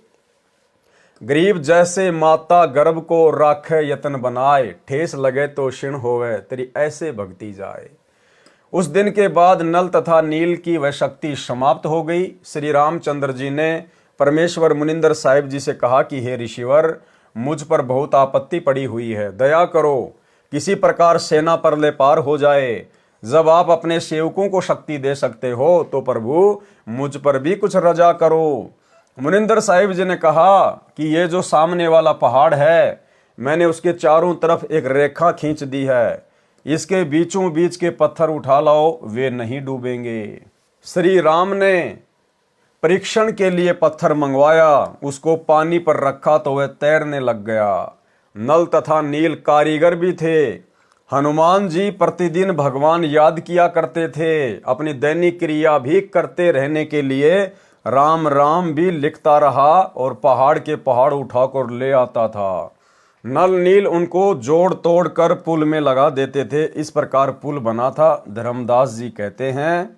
गरीब जैसे माता गर्भ को राखे यतन बनाए, ठेस लगे तो क्षीण होवे, तेरी ऐसे भक्ति जाए। उस दिन के बाद नल तथा नील की वह शक्ति समाप्त हो गई। श्री रामचंद्र जी ने परमेश्वर मुनिंदर साहिब जी से कहा कि हे ऋषिवर, मुझ पर बहुत आपत्ति पड़ी हुई है, दया करो, किसी प्रकार सेना पर ले पार हो जाए। जब आप अपने सेवकों को शक्ति दे सकते हो तो प्रभु मुझ पर भी कुछ रजा करो। मुनिंदर साहिब जी ने कहा कि ये जो सामने वाला पहाड़ है, मैंने उसके चारों तरफ एक रेखा खींच दी है, इसके बीचों बीच के पत्थर उठा लाओ, वे नहीं डूबेंगे। श्री राम ने परीक्षण के लिए पत्थर मंगवाया, उसको पानी पर रखा तो वह तैरने लग गया। नल तथा नील कारीगर भी थे। हनुमान जी प्रतिदिन भगवान याद किया करते थे। अपनी दैनिक क्रिया भी करते रहने के लिए राम राम भी लिखता रहा और पहाड़ के पहाड़ उठाकर ले आता था। नल नील उनको जोड़ तोड़ कर पुल में लगा देते थे। इस प्रकार पुल बना था। धर्मदास जी कहते हैं,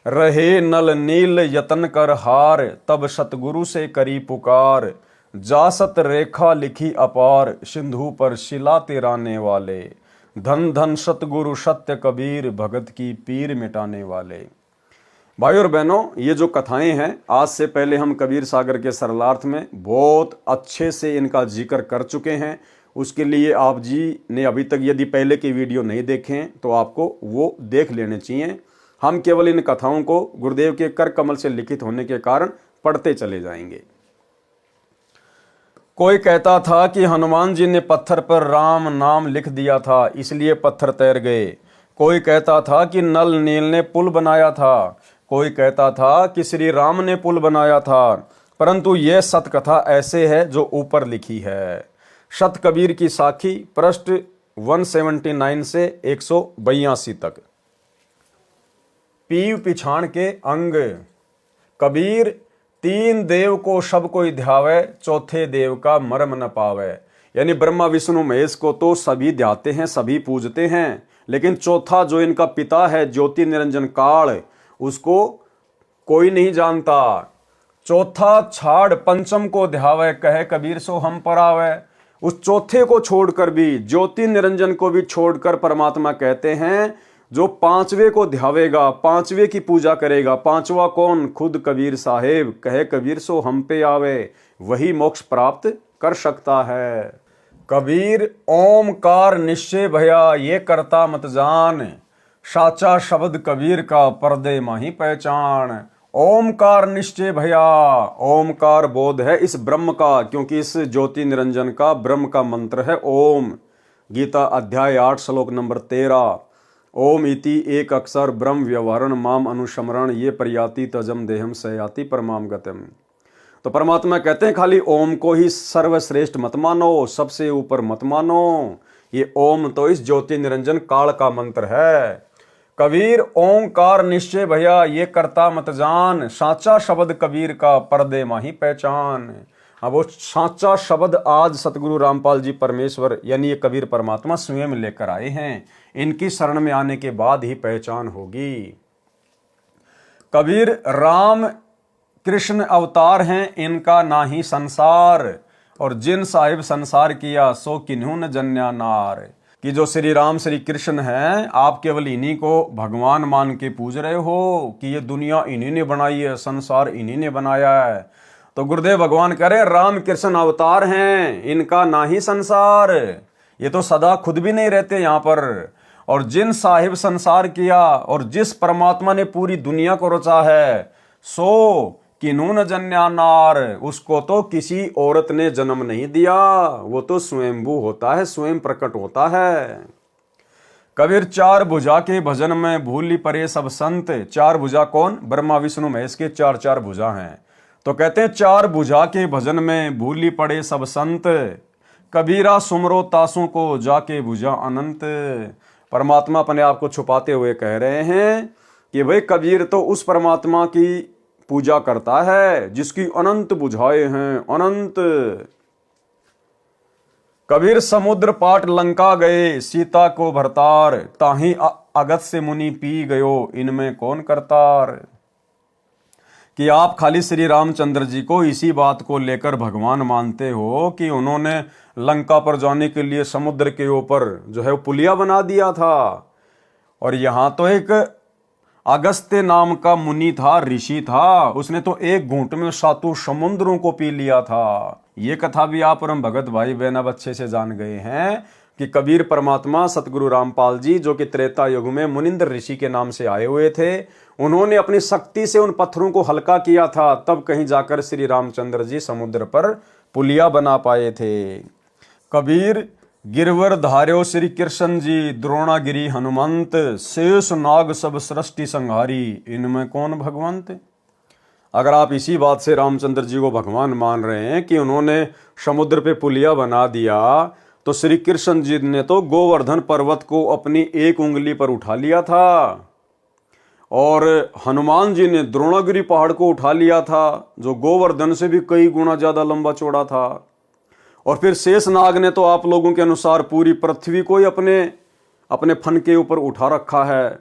रहे नल नील यतन कर हार, तब सतगुरु से करी पुकार, जासत रेखा लिखी अपार, सिंधु पर शिला तिराने वाले, धन धन सतगुरु सत्य कबीर, भगत की पीर मिटाने वाले। भाई और बहनों, ये जो कथाएं हैं, आज से पहले हम कबीर सागर के सरलार्थ में बहुत अच्छे से इनका जिक्र कर चुके हैं। उसके लिए आप जी ने अभी तक यदि पहले की वीडियो नहीं देखे हैं तो आपको वो देख लेने चाहिए। हम केवल इन कथाओं को गुरुदेव के कर कमल से लिखित होने के कारण पढ़ते चले जाएंगे। कोई कहता था कि हनुमान जी ने पत्थर पर राम नाम लिख दिया था, इसलिए पत्थर तैर गए। कोई कहता था कि नल नील ने पुल बनाया था। कोई कहता था कि श्री राम ने पुल बनाया था। परंतु यह सत कथा ऐसे है जो ऊपर लिखी है। सत कबीर की साखी, पृष्ठ 179 से 182 तक। पीव पिछाण के अंग। कबीर, तीन देव को सब कोई ध्यावे, चौथे देव का मर्म न पावे। यानी ब्रह्मा विष्णु महेश को तो सभी ध्याते हैं, सभी पूजते हैं, लेकिन चौथा जो इनका पिता है ज्योति निरंजन काल, उसको कोई नहीं जानता। चौथा छाड़ पंचम को ध्यावे, कहे कबीर सो हम पर आवे। उस चौथे को छोड़कर भी, ज्योति निरंजन को भी छोड़कर परमात्मा कहते हैं जो पांचवे को ध्यावेगा, पांचवे की पूजा करेगा। पांचवा कौन? खुद कबीर साहेब, कहे कबीर सो हम पे आवे, वही मोक्ष प्राप्त कर सकता है। कबीर, ओमकार निश्चय भया ये करता मत जान, साचा शब्द कबीर का पर्दे माही पहचान। ओमकार निश्चय भया, ओमकार बोध है इस ब्रह्म का, क्योंकि इस ज्योति निरंजन का ब्रह्म का मंत्र है ओम। गीता अध्याय 8 श्लोक नंबर 13। ओम इति एक अक्षर ब्रह्म व्यवहारण माम अनुस्मरण ये प्रयाति तजम देहम सयाति परमाम गतम। तो परमात्मा कहते हैं खाली ओम को ही सर्वश्रेष्ठ मत मानो, सबसे ऊपर मत मानो। ये ओम तो इस ज्योति निरंजन काल का मंत्र है। कबीर, ओंकार निश्चय भैया ये करता मत जान, साचा शब्द कबीर का पर्दे माही पहचान। अब वो साचा शब्द आज सतगुरु रामपाल जी परमेश्वर यानी ये कबीर परमात्मा स्वयं लेकर आए हैं। इनकी शरण में आने के बाद ही पहचान होगी। कबीर, राम कृष्ण अवतार हैं, इनका ना ही संसार, और जिन साहिब संसार किया सो किन्हू न जन्या नार। कि जो श्री राम श्री कृष्ण हैं, आप केवल इन्हीं को भगवान मान के पूज रहे हो कि ये दुनिया इन्हीं ने बनाई है, संसार इन्हीं ने बनाया है। तो गुरुदेव भगवान कह रहे हैं राम कृष्ण अवतार हैं, इनका ना ही संसार, ये तो सदा खुद भी नहीं रहते यहाँ पर। और जिन साहिब संसार किया, और जिस परमात्मा ने पूरी दुनिया को रचा है, सो किन्हू न जन्या नार, उसको तो किसी औरत ने जन्म नहीं दिया, वो तो स्वयंभू होता है, स्वयं प्रकट होता है। कबीर, चार भुजा के भजन में भूली परे सब संत। चार भुजा कौन? ब्रह्मा विष्णु महेश के चार चार भुजा हैं। तो कहते हैं चार भुजा के भजन में भूली पड़े सब संत, कबीरा सुमरो तासों को जाके भुजा अनंत। परमात्मा अपने आप को छुपाते हुए कह रहे हैं कि भाई कबीर तो उस परमात्मा की पूजा करता है जिसकी अनंत बुझाएं हैं, अनंत। कबीर, समुद्र पाट लंका गए, सीता को भरतार, ताही अगत से मुनि पी गयो, इनमें कौन करतार। कि आप खाली श्री रामचंद्र जी को इसी बात को लेकर भगवान मानते हो कि उन्होंने लंका पर जाने के लिए समुद्र के ऊपर जो है वो पुलिया बना दिया था। और यहाँ तो एक अगस्त्य नाम का मुनि था, ऋषि था, उसने तो एक घूंट में 7 समुद्रों को पी लिया था। ये कथा भी आप परम भगत भाई बहन अब अच्छे से जान गए हैं कि कबीर परमात्मा सतगुरु रामपाल जी जो कि त्रेता युग में मुनिंद्र ऋषि के नाम से आए हुए थे, उन्होंने अपनी शक्ति से उन पत्थरों को हल्का किया था, तब कहीं जाकर श्री रामचंद्र जी समुद्र पर पुलिया बना पाए थे। कबीर, गिरवर धार्यो श्री कृष्ण जी, द्रोणागिरी हनुमंत, शेष नाग सब सृष्टि संहारी, इनमें कौन भगवंत। अगर आप इसी बात से रामचंद्र जी को भगवान मान रहे हैं कि उन्होंने समुद्र पे पुलिया बना दिया, तो श्री कृष्ण जी ने तो गोवर्धन पर्वत को अपनी एक उंगली पर उठा लिया था, और हनुमान जी ने द्रोणागिरी पहाड़ को उठा लिया था, जो गोवर्धन से भी कई गुना ज्यादा लंबा चौड़ा था। और फिर शेषनाग ने तो आप लोगों के अनुसार पूरी पृथ्वी को ही अपने अपने फन के ऊपर उठा रखा है।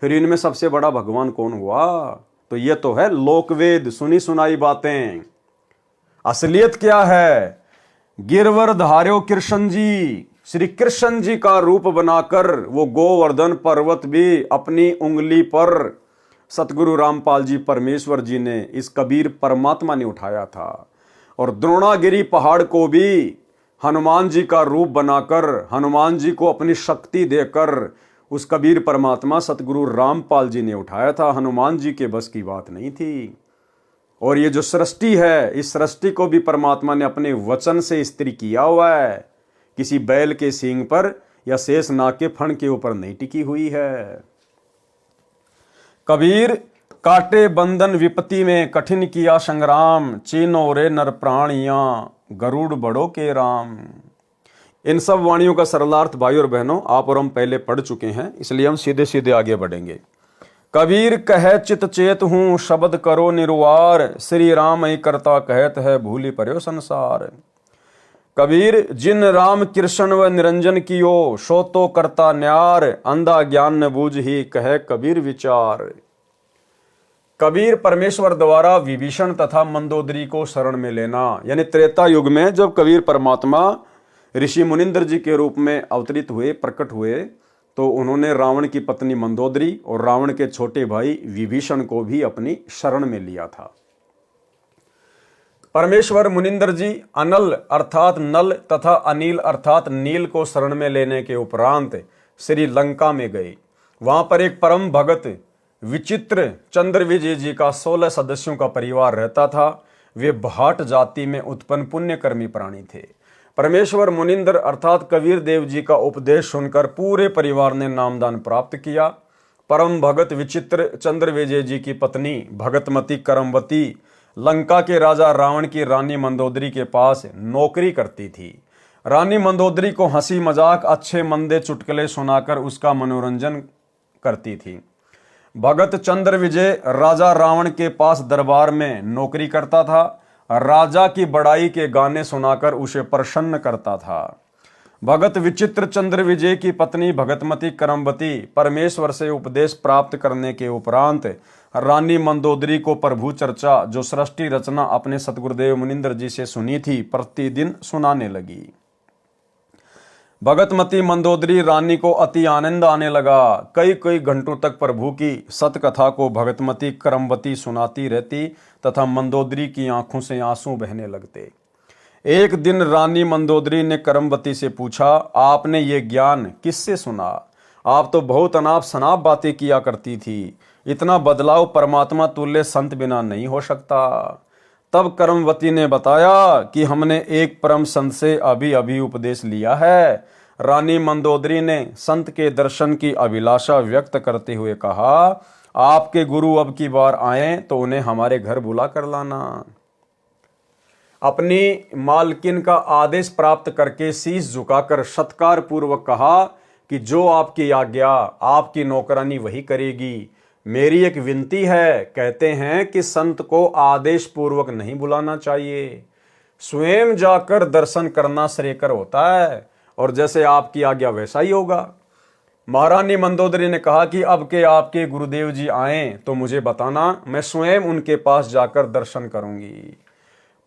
फिर इनमें सबसे बड़ा भगवान कौन हुआ? तो ये तो है लोकवेद, सुनी सुनाई बातें। असलियत क्या है? गिरवर धार्यो कृष्ण जी, श्री कृष्ण जी का रूप बनाकर वो गोवर्धन पर्वत भी अपनी उंगली पर सतगुरु रामपाल जी परमेश्वर जी ने, इस कबीर परमात्मा ने उठाया था। और द्रोणागिरी पहाड़ को भी हनुमान जी का रूप बनाकर, हनुमान जी को अपनी शक्ति देकर उस कबीर परमात्मा सतगुरु रामपाल जी ने उठाया था। हनुमान जी के बस की बात नहीं थी। और ये जो सृष्टि है, इस सृष्टि को भी परमात्मा ने अपने वचन से स्थिर किया हुआ है, किसी बैल के सींग पर या शेषनाग के फण के ऊपर नहीं टिकी हुई है। कबीर काटे बंधन विपत्ति में कठिन किया संग्राम, चीनो रे नर प्राणियां गरुड़ बड़ो के राम। इन सब वाणियों का सरलार्थ भाई और बहनों आप और हम पहले पढ़ चुके हैं, इसलिए हम सीधे सीधे आगे बढ़ेंगे। कबीर कहे चित चेत हूं शब्द करो निर्वार, श्री राम ही करता कहत है भूली पर्यो संसार। कबीर जिन राम कृष्ण व निरंजन कियो, सो तो करता न्यार, अंधा ज्ञान न बूझ ही कहे कबीर विचार। कबीर परमेश्वर द्वारा विभीषण तथा मंदोदरी को शरण में लेना, यानी त्रेता युग में जब कबीर परमात्मा ऋषि मुनिंदर जी के रूप में अवतरित हुए, प्रकट हुए, तो उन्होंने रावण की पत्नी मंदोदरी और रावण के छोटे भाई विभीषण को भी अपनी शरण में लिया था। परमेश्वर मुनिंदर जी अनल अर्थात नल तथा अनिल अर्थात नील को शरण में लेने के उपरांत श्री लंका में गए। वहां पर एक परम भगत विचित्र चंद्र विजय जी का 16 सदस्यों का परिवार रहता था। वे भाट जाति में उत्पन्न पुण्यकर्मी प्राणी थे। परमेश्वर मुनिंदर अर्थात कबीर देव जी का उपदेश सुनकर पूरे परिवार ने नामदान प्राप्त किया। परम भगत विचित्र चंद्र विजय जी की पत्नी भगतमती करमवती लंका के राजा रावण की रानी मंदोदरी के पास नौकरी करती थी। रानी मंदोदरी को हंसी मजाक अच्छे मंदे चुटकुले सुनाकर उसका मनोरंजन करती थी। भगत चंद्र विजय राजा रावण के पास दरबार में नौकरी करता था। राजा की बड़ाई के गाने सुनाकर उसे प्रसन्न करता था। भगत विचित्र चंद्र विजय की पत्नी भगतमती करमवती परमेश्वर से उपदेश प्राप्त करने के उपरांत रानी मंदोदरी को प्रभु चर्चा जो सृष्टि रचना अपने सतगुरुदेव मुनिंदर जी से सुनी थी प्रतिदिन सुनाने लगी। भगतमती मंदोदरी रानी को अति आनंद आने लगा। कई कई घंटों तक प्रभु की सतकथा को भगतमती करमवती सुनाती रहती तथा मंदोदरी की आंखों से आंसू बहने लगते। एक दिन रानी मंदोदरी ने करमवती से पूछा, आपने ये ज्ञान किससे सुना? आप तो बहुत अनाप शनाप बातें किया करती थी। इतना बदलाव परमात्मा तुल्य संत बिना नहीं हो सकता। तब करमवती ने बताया कि हमने एक परम संत से अभी अभी उपदेश लिया है। रानी मंदोदरी ने संत के दर्शन की अभिलाषा व्यक्त करते हुए कहा, आपके गुरु अब की बार आए तो उन्हें हमारे घर बुला कर लाना। अपनी मालकिन का आदेश प्राप्त करके शीश झुकाकर सत्कार पूर्वक कहा कि जो आपकी आज्ञा आपकी नौकरानी वही करेगी। मेरी एक विनती है, कहते हैं कि संत को आदेश पूर्वक नहीं बुलाना चाहिए, स्वयं जाकर दर्शन करना श्रेयकर होता है, और जैसे आपकी आज्ञा वैसा ही होगा। महारानी मंदोदरी ने कहा कि अब के आपके गुरुदेव जी आए तो मुझे बताना, मैं स्वयं उनके पास जाकर दर्शन करूंगी।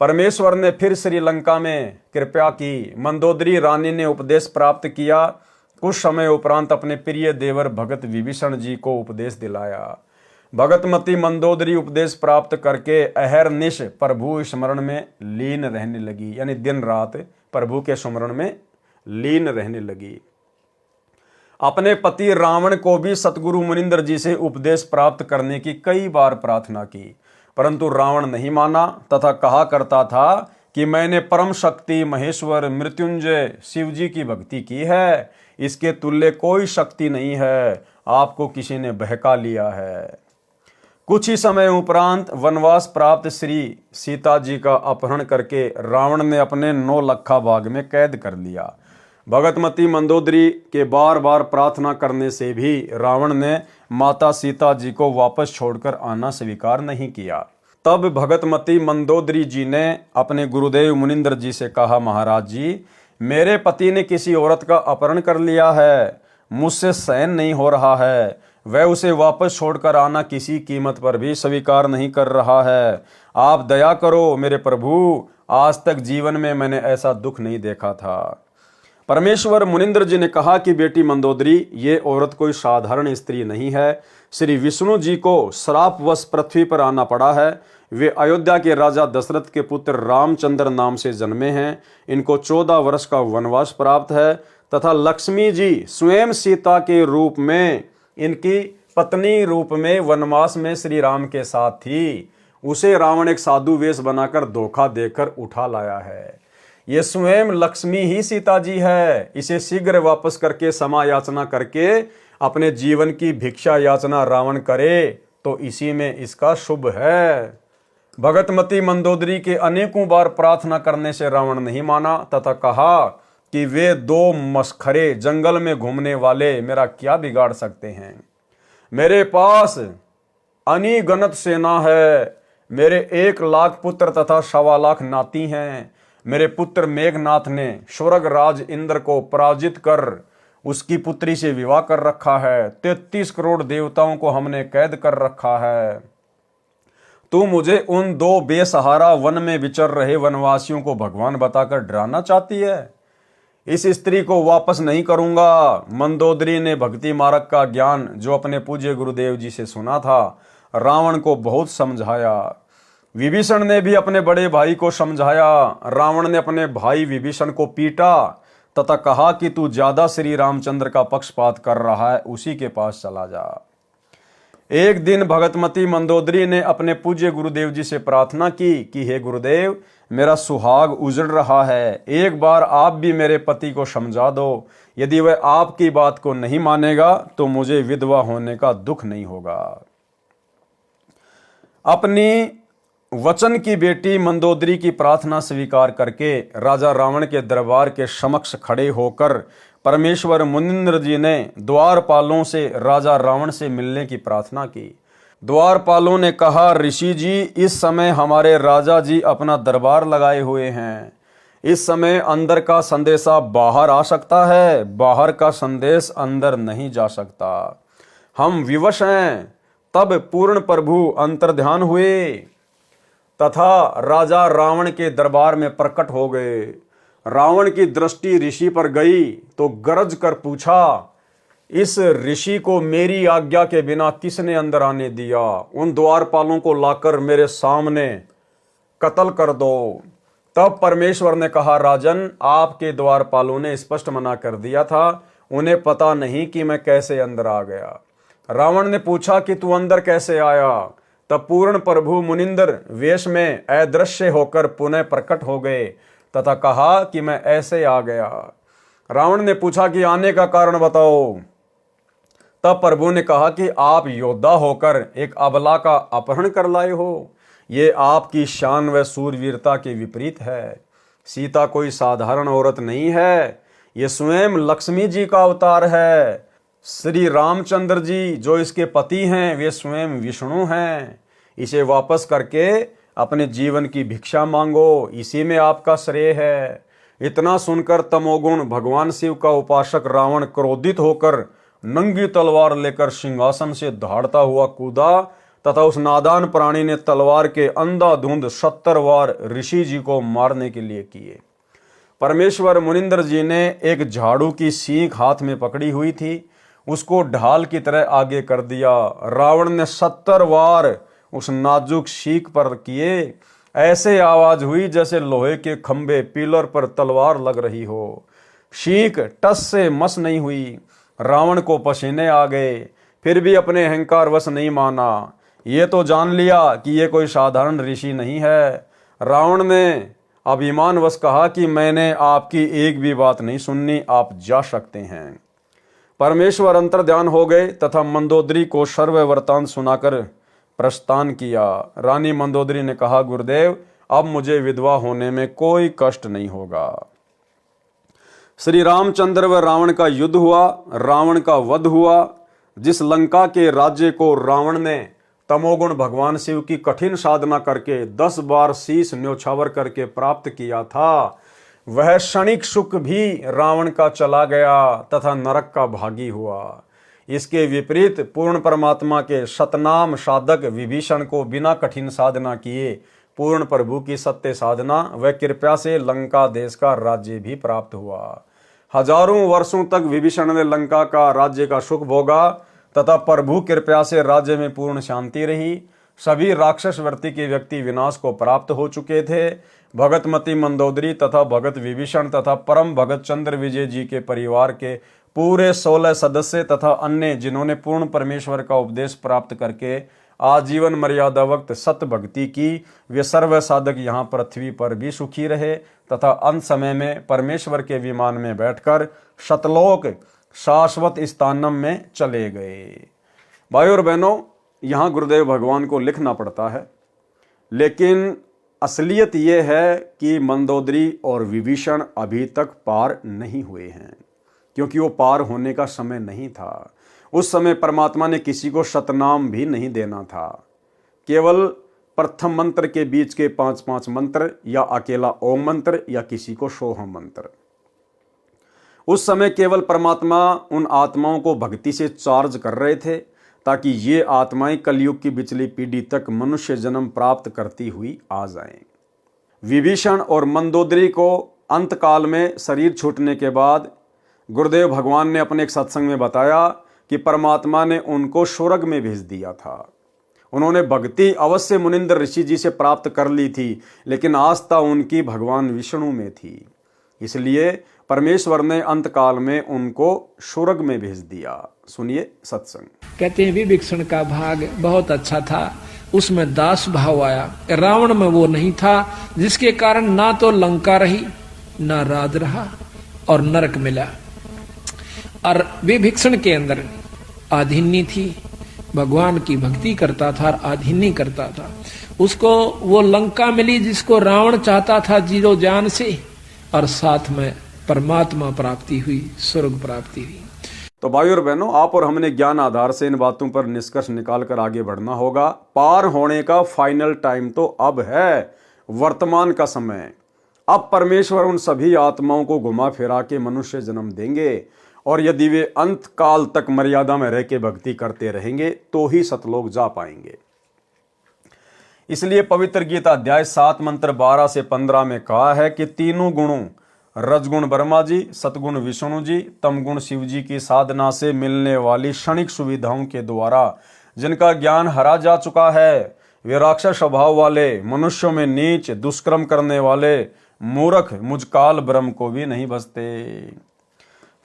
परमेश्वर ने फिर श्रीलंका में कृपा की। मंदोदरी रानी ने उपदेश प्राप्त किया। कुछ समय उपरांत अपने प्रिय देवर भगत विभीषण जी को उपदेश दिलाया। भगतमती मंदोदरी उपदेश प्राप्त करके अहरनिश प्रभु स्मरण में लीन रहने लगी, यानी दिन रात प्रभु के स्मरण में लीन रहने लगी। अपने पति रावण को भी सतगुरु मुनिंदर जी से उपदेश प्राप्त करने की कई बार प्रार्थना की, परंतु रावण नहीं माना तथा कहा करता था कि मैंने परम शक्ति महेश्वर मृत्युंजय शिव जी की भक्ति की है, इसके तुल्य कोई शक्ति नहीं है, आपको किसी ने बहका लिया है। कुछ ही समय उपरांत वनवास प्राप्त श्री सीता जी का अपहरण करके रावण ने अपने 9 लखा बाग में कैद कर लिया। भगतमती मंदोदरी के बार बार प्रार्थना करने से भी रावण ने माता सीता जी को वापस छोड़कर आना स्वीकार नहीं किया। तब भगतमती मंदोदरी जी ने अपने गुरुदेव मुनिंद्र जी से कहा, महाराज जी, मेरे पति ने किसी औरत का अपहरण कर लिया है, मुझसे सहन नहीं हो रहा है, वह उसे वापस छोड़कर आना किसी कीमत पर भी स्वीकार नहीं कर रहा है। आप दया करो मेरे प्रभु, आज तक जीवन में मैंने ऐसा दुख नहीं देखा था। परमेश्वर मुनिंद्र जी ने कहा कि बेटी मंदोदरी, ये औरत कोई साधारण स्त्री नहीं है। श्री विष्णु जी को श्रापवश पृथ्वी पर आना पड़ा है। वे अयोध्या के राजा दशरथ के पुत्र रामचंद्र नाम से जन्मे हैं। इनको 14 वर्ष का वनवास प्राप्त है तथा लक्ष्मी जी स्वयं सीता के रूप में, इनकी पत्नी रूप में वनवास में श्री राम के साथ थी। उसे रावण एक साधु वेश बनाकर धोखा देकर उठा लाया है। ये स्वयं लक्ष्मी ही सीता जी है। इसे शीघ्र वापस करके क्षमा याचना करके अपने जीवन की भिक्षा याचना रावण करे तो इसी में इसका शुभ है। भगतमती मंदोदरी के अनेकों बार प्रार्थना करने से रावण नहीं माना तथा कहा कि वे 2 मस्खरे जंगल में घूमने वाले मेरा क्या बिगाड़ सकते हैं। मेरे पास अनिगनत सेना है। मेरे 1 लाख पुत्र तथा 1.25 लाख नाती हैं। मेरे पुत्र मेघनाथ ने स्वर्ग राज इंद्र को पराजित कर उसकी पुत्री से विवाह कर रखा है। 33 करोड़ देवताओं को हमने कैद कर रखा है। तू मुझे उन 2 बेसहारा वन में विचर रहे वनवासियों को भगवान बताकर डराना चाहती है। इस स्त्री को वापस नहीं करूंगा। मंदोदरी ने भक्ति मार्ग का ज्ञान जो अपने पूज्य गुरुदेव जी से सुना था, रावण को बहुत समझाया। विभीषण ने भी अपने बड़े भाई को समझाया। रावण ने अपने भाई विभीषण को पीटा तथा कहा कि तू ज्यादा श्री रामचंद्र का पक्षपात कर रहा है, उसी के पास चला जा। एक दिन भगतमती मंदोदरी ने अपने पूज्य गुरुदेव जी से प्रार्थना की कि हे गुरुदेव, मेरा सुहाग उजड़ रहा है, एक बार आप भी मेरे पति को समझा दो। यदि वह आपकी बात को नहीं मानेगा तो मुझे विधवा होने का दुख नहीं होगा। अपनी वचन की बेटी मंदोदरी की प्रार्थना स्वीकार करके राजा रावण के दरबार के समक्ष खड़े होकर परमेश्वर मुनिंद्र जी ने द्वारपालों से राजा रावण से मिलने की प्रार्थना की। द्वारपालों ने कहा, ऋषि जी, इस समय हमारे राजा जी अपना दरबार लगाए हुए हैं। इस समय अंदर का संदेशा बाहर आ सकता है, बाहर का संदेश अंदर नहीं जा सकता। हम विवश हैं। तब पूर्ण प्रभु अंतर्ध्यान हुए तथा राजा रावण के दरबार में प्रकट हो गए। रावण की दृष्टि ऋषि पर गई तो गरज कर पूछा, इस ऋषि को मेरी आज्ञा के बिना किसने अंदर आने दिया? उन द्वारपालों को लाकर मेरे सामने कत्ल कर दो। तब परमेश्वर ने कहा, राजन, आपके द्वारपालों ने स्पष्ट मना कर दिया था, उन्हें पता नहीं कि मैं कैसे अंदर आ गया। रावण ने पूछा कि तू अंदर कैसे आया? तब पूर्ण प्रभु मुनिंदर वेश में अदृश्य होकर पुनः प्रकट हो गए तथा कहा कि मैं ऐसे आ गया। रावण ने पूछा कि आने का कारण बताओ। तब प्रभु ने कहा कि आप योद्धा होकर एक अबला का अपहरण कर लाए हो। ये आपकी शान व सूरवीरता के विपरीत है। सीता कोई साधारण औरत नहीं है, ये स्वयं लक्ष्मी जी का अवतार है। श्री रामचंद्र जी जो इसके पति हैं, वे स्वयं विष्णु हैं। इसे वापस करके अपने जीवन की भिक्षा मांगो, इसी में आपका श्रेय है। इतना सुनकर तमोगुण भगवान शिव का उपासक रावण क्रोधित होकर नंगी तलवार लेकर सिंहासन से दहाड़ता हुआ कूदा तथा उस नादान प्राणी ने तलवार के अंधाधुंध 70 वार ऋषि जी को मारने के लिए किए। परमेश्वर मुनिंद्र जी ने एक झाड़ू की सीख हाथ में पकड़ी हुई थी, उसको ढाल की तरह आगे कर दिया। रावण ने 70 वार उस नाजुक सीख पर किए। ऐसे आवाज हुई जैसे लोहे के खंभे पिलर पर तलवार लग रही हो। सीख टस से मस नहीं हुई। रावण को पसीने आ गए, फिर भी अपने अहंकार वश नहीं माना। ये तो जान लिया कि ये कोई साधारण ऋषि नहीं है। रावण ने अभिमान वश कहा कि मैंने आपकी एक भी बात नहीं सुननी, आप जा सकते हैं। परमेश्वर अंतर्ध्यान हो गए तथा मंदोदरी को सर्व वृत्तांत सुनाकर प्रस्थान किया। रानी मंदोदरी ने कहा, गुरुदेव अब मुझे विधवा होने में कोई कष्ट नहीं होगा। श्री रामचंद्र व रावण का युद्ध हुआ, रावण का वध हुआ। जिस लंका के राज्य को रावण ने तमोगुण भगवान शिव की कठिन साधना करके 10 बार शीश न्योछावर करके प्राप्त किया था, वह क्षणिक सुख भी रावण का चला गया तथा नरक का भागी हुआ। इसके विपरीत पूर्ण परमात्मा के सतनाम साधक विभीषण को बिना कठिन साधना किए पूर्ण प्रभु की सत्य साधना व कृपा से लंका देश का राज्य भी प्राप्त हुआ। हजारों वर्षों तक विभीषण ने लंका का राज्य का सुख भोगा तथा प्रभु कृपा से राज्य में पूर्ण शांति रही। सभी राक्षस वर्ती के व्यक्ति विनाश को प्राप्त हो चुके थे। भगतमती मंदोदरी तथा भगत विभीषण तथा परम भगत चंद्र विजय जी के परिवार के पूरे 16 सदस्य तथा अन्य जिन्होंने पूर्ण परमेश्वर का उपदेश प्राप्त करके आजीवन मर्यादा वक्त सत्य भक्ति की, वे सर्व साधक यहाँ पृथ्वी पर भी सुखी रहे तथा अंत समय में परमेश्वर के विमान में बैठकर शतलोक शाश्वत स्थानम में चले गए। भाई और बहनों, यहाँ गुरुदेव भगवान को लिखना पड़ता है, लेकिन असलियत ये है कि मंदोदरी और विभीषण अभी तक पार नहीं हुए हैं, क्योंकि वो पार होने का समय नहीं था। उस समय परमात्मा ने किसी को शतनाम भी नहीं देना था। केवल प्रथम मंत्र के बीच के 5-5 मंत्र या अकेला ओम मंत्र या किसी को सोहम मंत्र। उस समय केवल परमात्मा उन आत्माओं को भक्ति से चार्ज कर रहे थे ताकि ये आत्माएं कलयुग की पिछली पीढ़ी तक मनुष्य जन्म प्राप्त करती हुई आ जाएं। विभीषण और मंदोदरी को अंतकाल में शरीर छूटने के बाद गुरुदेव भगवान ने अपने एक सत्संग में बताया कि परमात्मा ने उनको स्वर्ग में भेज दिया था। उन्होंने भक्ति अवश्य मुनिंद्र ऋषि जी से प्राप्त कर ली थी, लेकिन आस्था उनकी भगवान विष्णु में थी। इसलिए परमेश्वर ने अंतकाल में उनको स्वर्ग में भेज दिया। सुनिए सत्संग। कहते हैं विभीषण का भाग बहुत अच्छा था, उसमें दास भाव आया। रावण में वो नहीं था, जिसके कारण ना तो लंका रही, ना राज रहा और नरक मिला। और विभीषण के अंदर आधीनी थी, भगवान की भक्ति करता था और आधीनी करता था। उसको वो लंका मिली जिसको रावण चाहता था जीरो जान से, और साथ में परमात्मा प्राप्ति हुई, स्वर्ग प्राप्ति हुई। तो भाई और बहनों, आप और हमने ज्ञान आधार से इन बातों पर निष्कर्ष निकाल कर आगे बढ़ना होगा। पार होने का फाइनल टाइम तो अब है, वर्तमान का समय। अब परमेश्वर उन सभी आत्माओं को घुमा फिरा के मनुष्य जन्म देंगे, और यदि वे अंत काल तक मर्यादा में रह के भक्ति करते रहेंगे तो ही सतलोक जा पाएंगे। इसलिए पवित्र गीता अध्याय 7 मंत्र 12 से 15 में कहा है कि तीनों गुणों रजगुण ब्रह्मा जी, सतगुण विष्णु जी, तमगुण शिव जी की साधना से मिलने वाली क्षणिक सुविधाओं के द्वारा जिनका ज्ञान हरा जा चुका है, वे राक्षस स्वभाव वाले, मनुष्यों में नीच दुष्कर्म करने वाले मूर्ख मुझकाल ब्रह्म को भी नहीं बचते।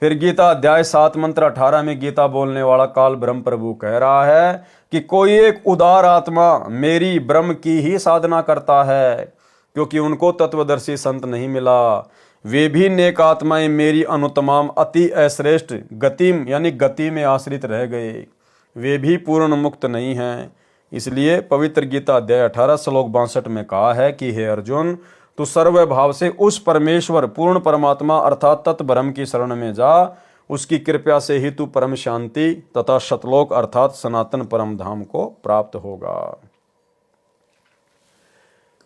फिर गीता अध्याय 7 मंत्र 18 में गीता बोलने वाला काल ब्रह्म प्रभु कह रहा है कि कोई एक उदार आत्मा मेरी ब्रह्म की ही साधना करता है, क्योंकि उनको तत्वदर्शी संत नहीं मिला। वे भी नेक आत्माएं मेरी अनुतमाम अति अश्रेष्ठ गतिम यानी गति में आश्रित रह गए, वे भी पूर्ण मुक्त नहीं हैं। इसलिए पवित्र गीता अध्याय 18 श्लोक 62 में कहा है कि हे अर्जुन, तू सर्व भाव से उस परमेश्वर पूर्ण परमात्मा अर्थात तत् ब्रह्म की शरण में जा। उसकी कृपा से ही तू परम शांति तथा शतलोक अर्थात सनातन परम धाम को प्राप्त होगा।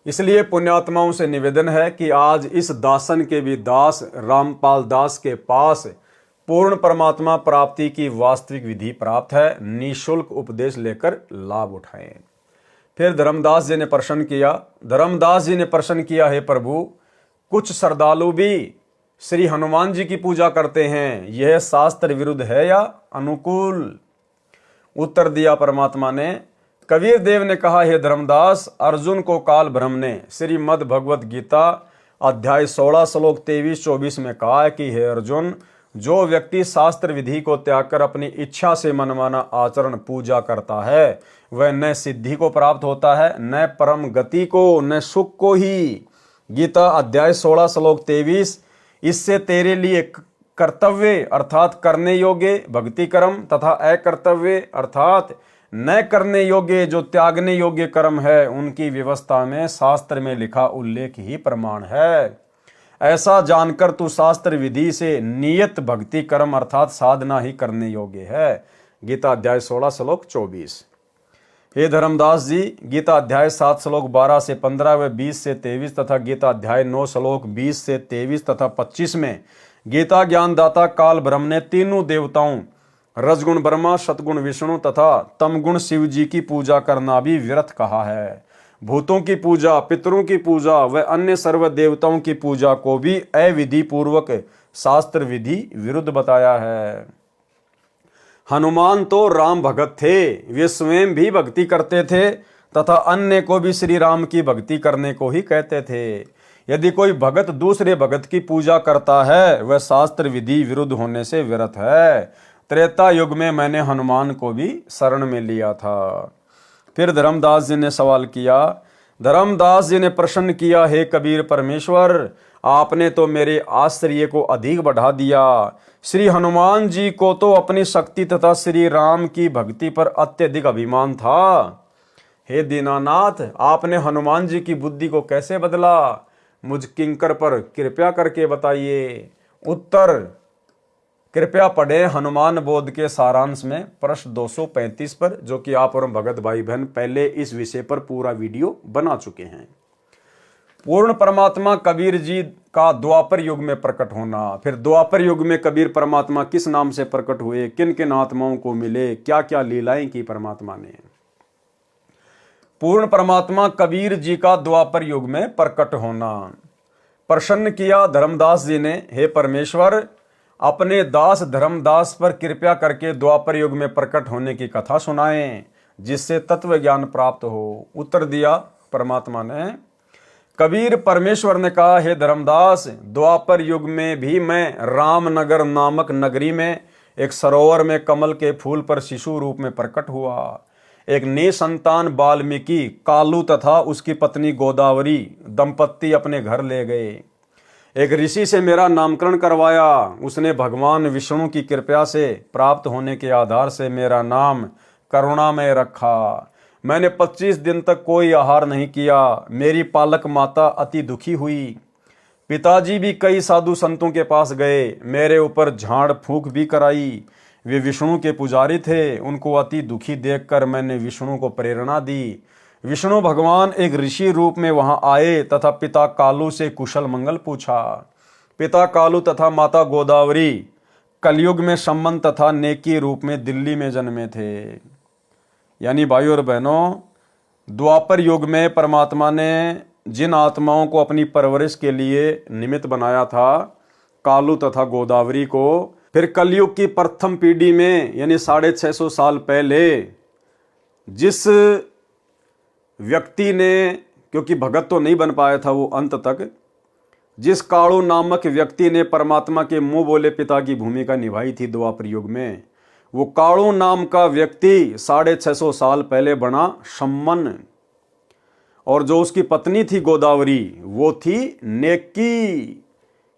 इसलिए पुण्यात्माओं से निवेदन है कि आज इस दासन के भी दास रामपाल दास के पास पूर्ण परमात्मा प्राप्ति की वास्तविक विधि प्राप्त है। निःशुल्क उपदेश लेकर लाभ उठाएं। फिर धर्मदास जी ने प्रश्न किया, धर्मदास जी ने प्रश्न किया, हे प्रभु, कुछ श्रद्धालु भी श्री हनुमान जी की पूजा करते हैं, यह शास्त्र विरुद्ध है या अनुकूल? उत्तर दिया परमात्मा ने, कबीर देव ने कहा, हे धर्मदास, अर्जुन को काल ब्रह्म ने श्रीमद् भगवत गीता अध्याय 16 श्लोक 23-24 में कहा है कि हे अर्जुन, जो व्यक्ति शास्त्र विधि को त्याग कर अपनी इच्छा से मनमाना आचरण पूजा करता है, वह न सिद्धि को प्राप्त होता है, न परम गति को, न सुख को ही। गीता अध्याय 16 श्लोक 23, इससे तेरे लिए कर्तव्य अर्थात करने योग्य भक्ति कर्म तथा अकर्तव्य अर्थात न करने योग्य जो त्यागने योग्य कर्म है उनकी व्यवस्था में शास्त्र में लिखा उल्लेख ही प्रमाण है। ऐसा जानकर तू शास्त्र विधि से नियत भक्ति कर्म अर्थात साधना ही करने योग्य है। गीता अध्याय 16 श्लोक 24। हे धर्मदास जी, गीता अध्याय 7 श्लोक 12 से 15 व 20 से 23 तथा गीता अध्याय 9 श्लोक 20 से 23 तथा 25 में गीता ज्ञानदाता काल ब्रह्म ने तीनों देवताओं रजगुण ब्रह्मा, सतगुण विष्णु तथा तमगुण शिव जी की पूजा करना भी व्यर्थ कहा है। भूतों की पूजा, पितरों की पूजा व अन्य सर्व देवताओं की पूजा को भी अविधि पूर्वक शास्त्र विधि विरुद्ध बताया है। हनुमान तो राम भगत थे, वे स्वयं भी भक्ति करते थे तथा अन्य को भी श्री राम की भक्ति करने को ही कहते थे। यदि कोई भगत दूसरे भगत की पूजा करता है वह शास्त्र विधि विरुद्ध होने से व्यर्थ है। त्रेता युग में मैंने हनुमान को भी शरण में लिया था। फिर धर्मदास जी ने सवाल किया। धर्मदास जी ने प्रश्न किया, हे कबीर परमेश्वर, आपने तो मेरे आश्चर्य को अधिक बढ़ा दिया। श्री हनुमान जी को तो अपनी शक्ति तथा श्री राम की भक्ति पर अत्यधिक अभिमान था। हे दीनानाथ, आपने हनुमान जी की बुद्धि को कैसे बदला? मुझ किंकर पर कृपा करके बताइए। उत्तर कृपया पढ़े हनुमान बोध के सारांश में प्रश्न 235 पर, जो कि आप और भगत भाई बहन पहले इस विषय पर पूरा वीडियो बना चुके हैं। पूर्ण परमात्मा कबीर जी का द्वापर युग में प्रकट होना। फिर द्वापर युग में कबीर परमात्मा किस नाम से प्रकट हुए, किन किन आत्माओं को मिले, क्या क्या लीलाएं की परमात्मा ने। पूर्ण परमात्मा कबीर जी का द्वापर युग में प्रकट होना। प्रसन्न किया धर्मदास जी ने, हे परमेश्वर, अपने दास धर्मदास पर कृपया करके द्वापर युग में प्रकट होने की कथा सुनाएं जिससे तत्व ज्ञान प्राप्त हो। उत्तर दिया परमात्मा ने। कबीर परमेश्वर ने कहा, हे धर्मदास, द्वापर युग में भी मैं रामनगर नामक नगरी में एक सरोवर में कमल के फूल पर शिशु रूप में प्रकट हुआ। एक निसंतान वाल्मीकि कालू तथा उसकी पत्नी गोदावरी दंपत्ति अपने घर ले गए। एक ऋषि से मेरा नामकरण करवाया। उसने भगवान विष्णु की कृपा से प्राप्त होने के आधार से मेरा नाम करुणामय रखा। मैंने 25 दिन तक कोई आहार नहीं किया। मेरी पालक माता अति दुखी हुई। पिताजी भी कई साधु संतों के पास गए, मेरे ऊपर झाड़ फूंक भी कराई। वे विष्णु के पुजारी थे। उनको अति दुखी देखकर मैंने विष्णु को प्रेरणा दी। विष्णु भगवान एक ऋषि रूप में वहां आए तथा पिता कालू से कुशल मंगल पूछा। पिता कालू तथा माता गोदावरी कलयुग में सम्मन तथा नेकी रूप में दिल्ली में जन्मे थे। यानी भाइयों और बहनों, द्वापर युग में परमात्मा ने जिन आत्माओं को अपनी परवरिश के लिए निमित्त बनाया था, कालू तथा गोदावरी को, फिर कलयुग की प्रथम पीढ़ी में यानी 650 साल पहले जिस व्यक्ति ने, क्योंकि भगत तो नहीं बन पाया था वो अंत तक, जिस कालू नामक व्यक्ति ने परमात्मा के मुंह बोले पिता की भूमिका निभाई थी द्वापर युग में, वो कालू नाम का व्यक्ति 650 साल पहले बना सम्मन। और जो उसकी पत्नी थी गोदावरी, वो थी नेकी।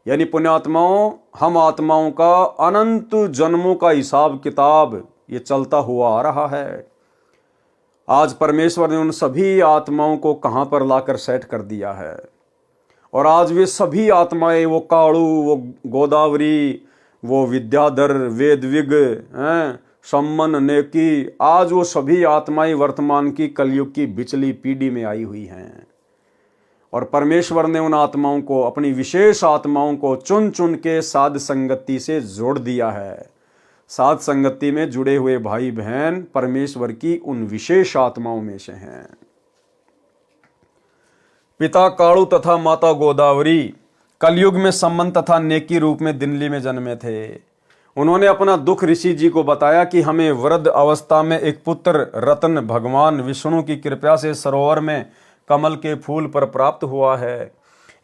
यानी पुण्यात्माओं, हम आत्माओं का अनंत जन्मों का हिसाब किताब ये चलता हुआ आ रहा है। आज परमेश्वर ने उन सभी आत्माओं को कहां पर लाकर सेट कर दिया है। और आज वे सभी आत्माएं, वो कालू, वो गोदावरी, वो विद्याधर, वेदविग, सम्मन, नेकी, आज वो सभी आत्माएं वर्तमान की कलयुग की बिचली पीढ़ी में आई हुई हैं। और परमेश्वर ने उन आत्माओं को, अपनी विशेष आत्माओं को चुन चुन के साध संगति से जोड़ दिया है। साध संगति में जुड़े हुए भाई बहन परमेश्वर की उन विशेष आत्माओं में से हैं। पिता कालू तथा माता गोदावरी कलयुग में सम्मन तथा नेकी रूप में दिल्ली में जन्मे थे। उन्होंने अपना दुख ऋषि जी को बताया कि हमें वृद्ध अवस्था में एक पुत्र रत्न भगवान विष्णु की कृपा से सरोवर में कमल के फूल पर प्राप्त हुआ है।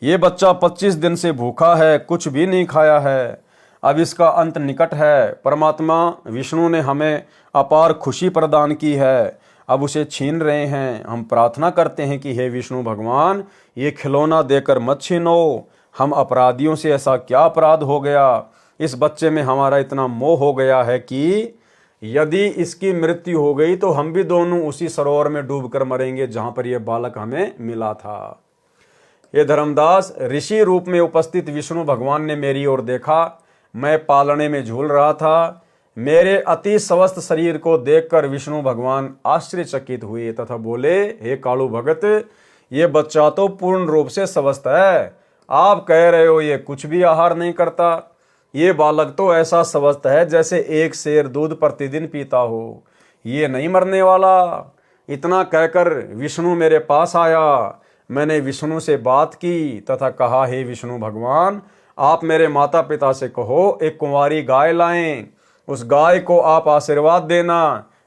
ये बच्चा 25 दिन से भूखा है, कुछ भी नहीं खाया है। अब इसका अंत निकट है। परमात्मा विष्णु ने हमें अपार खुशी प्रदान की है, अब उसे छीन रहे हैं। हम प्रार्थना करते हैं कि हे विष्णु भगवान, ये खिलौना देकर मत छीनो। हम अपराधियों से ऐसा क्या अपराध हो गया, इस बच्चे में हमारा इतना मोह हो गया है कि यदि इसकी मृत्यु हो गई तो हम भी दोनों उसी सरोवर में डूबकर मरेंगे जहां पर यह बालक हमें मिला था। ये धर्मदास, ऋषि रूप में उपस्थित विष्णु भगवान ने मेरी ओर देखा। मैं पालने में झूल रहा था। मेरे अति स्वस्थ शरीर को देखकर विष्णु भगवान आश्चर्यचकित हुए तथा बोले, हे कालू भगत, ये बच्चा तो पूर्ण रूप से स्वस्थ है। आप कह रहे हो ये कुछ भी आहार नहीं करता। ये बालक तो ऐसा स्वस्थ है जैसे एक शेर दूध प्रतिदिन पीता हो। ये नहीं मरने वाला। इतना कहकर विष्णु मेरे पास आया। मैंने विष्णु से बात की तथा कहा, हे विष्णु भगवान, आप मेरे माता पिता से कहो एक कुंवारी गाय लाएं। उस गाय को आप आशीर्वाद देना।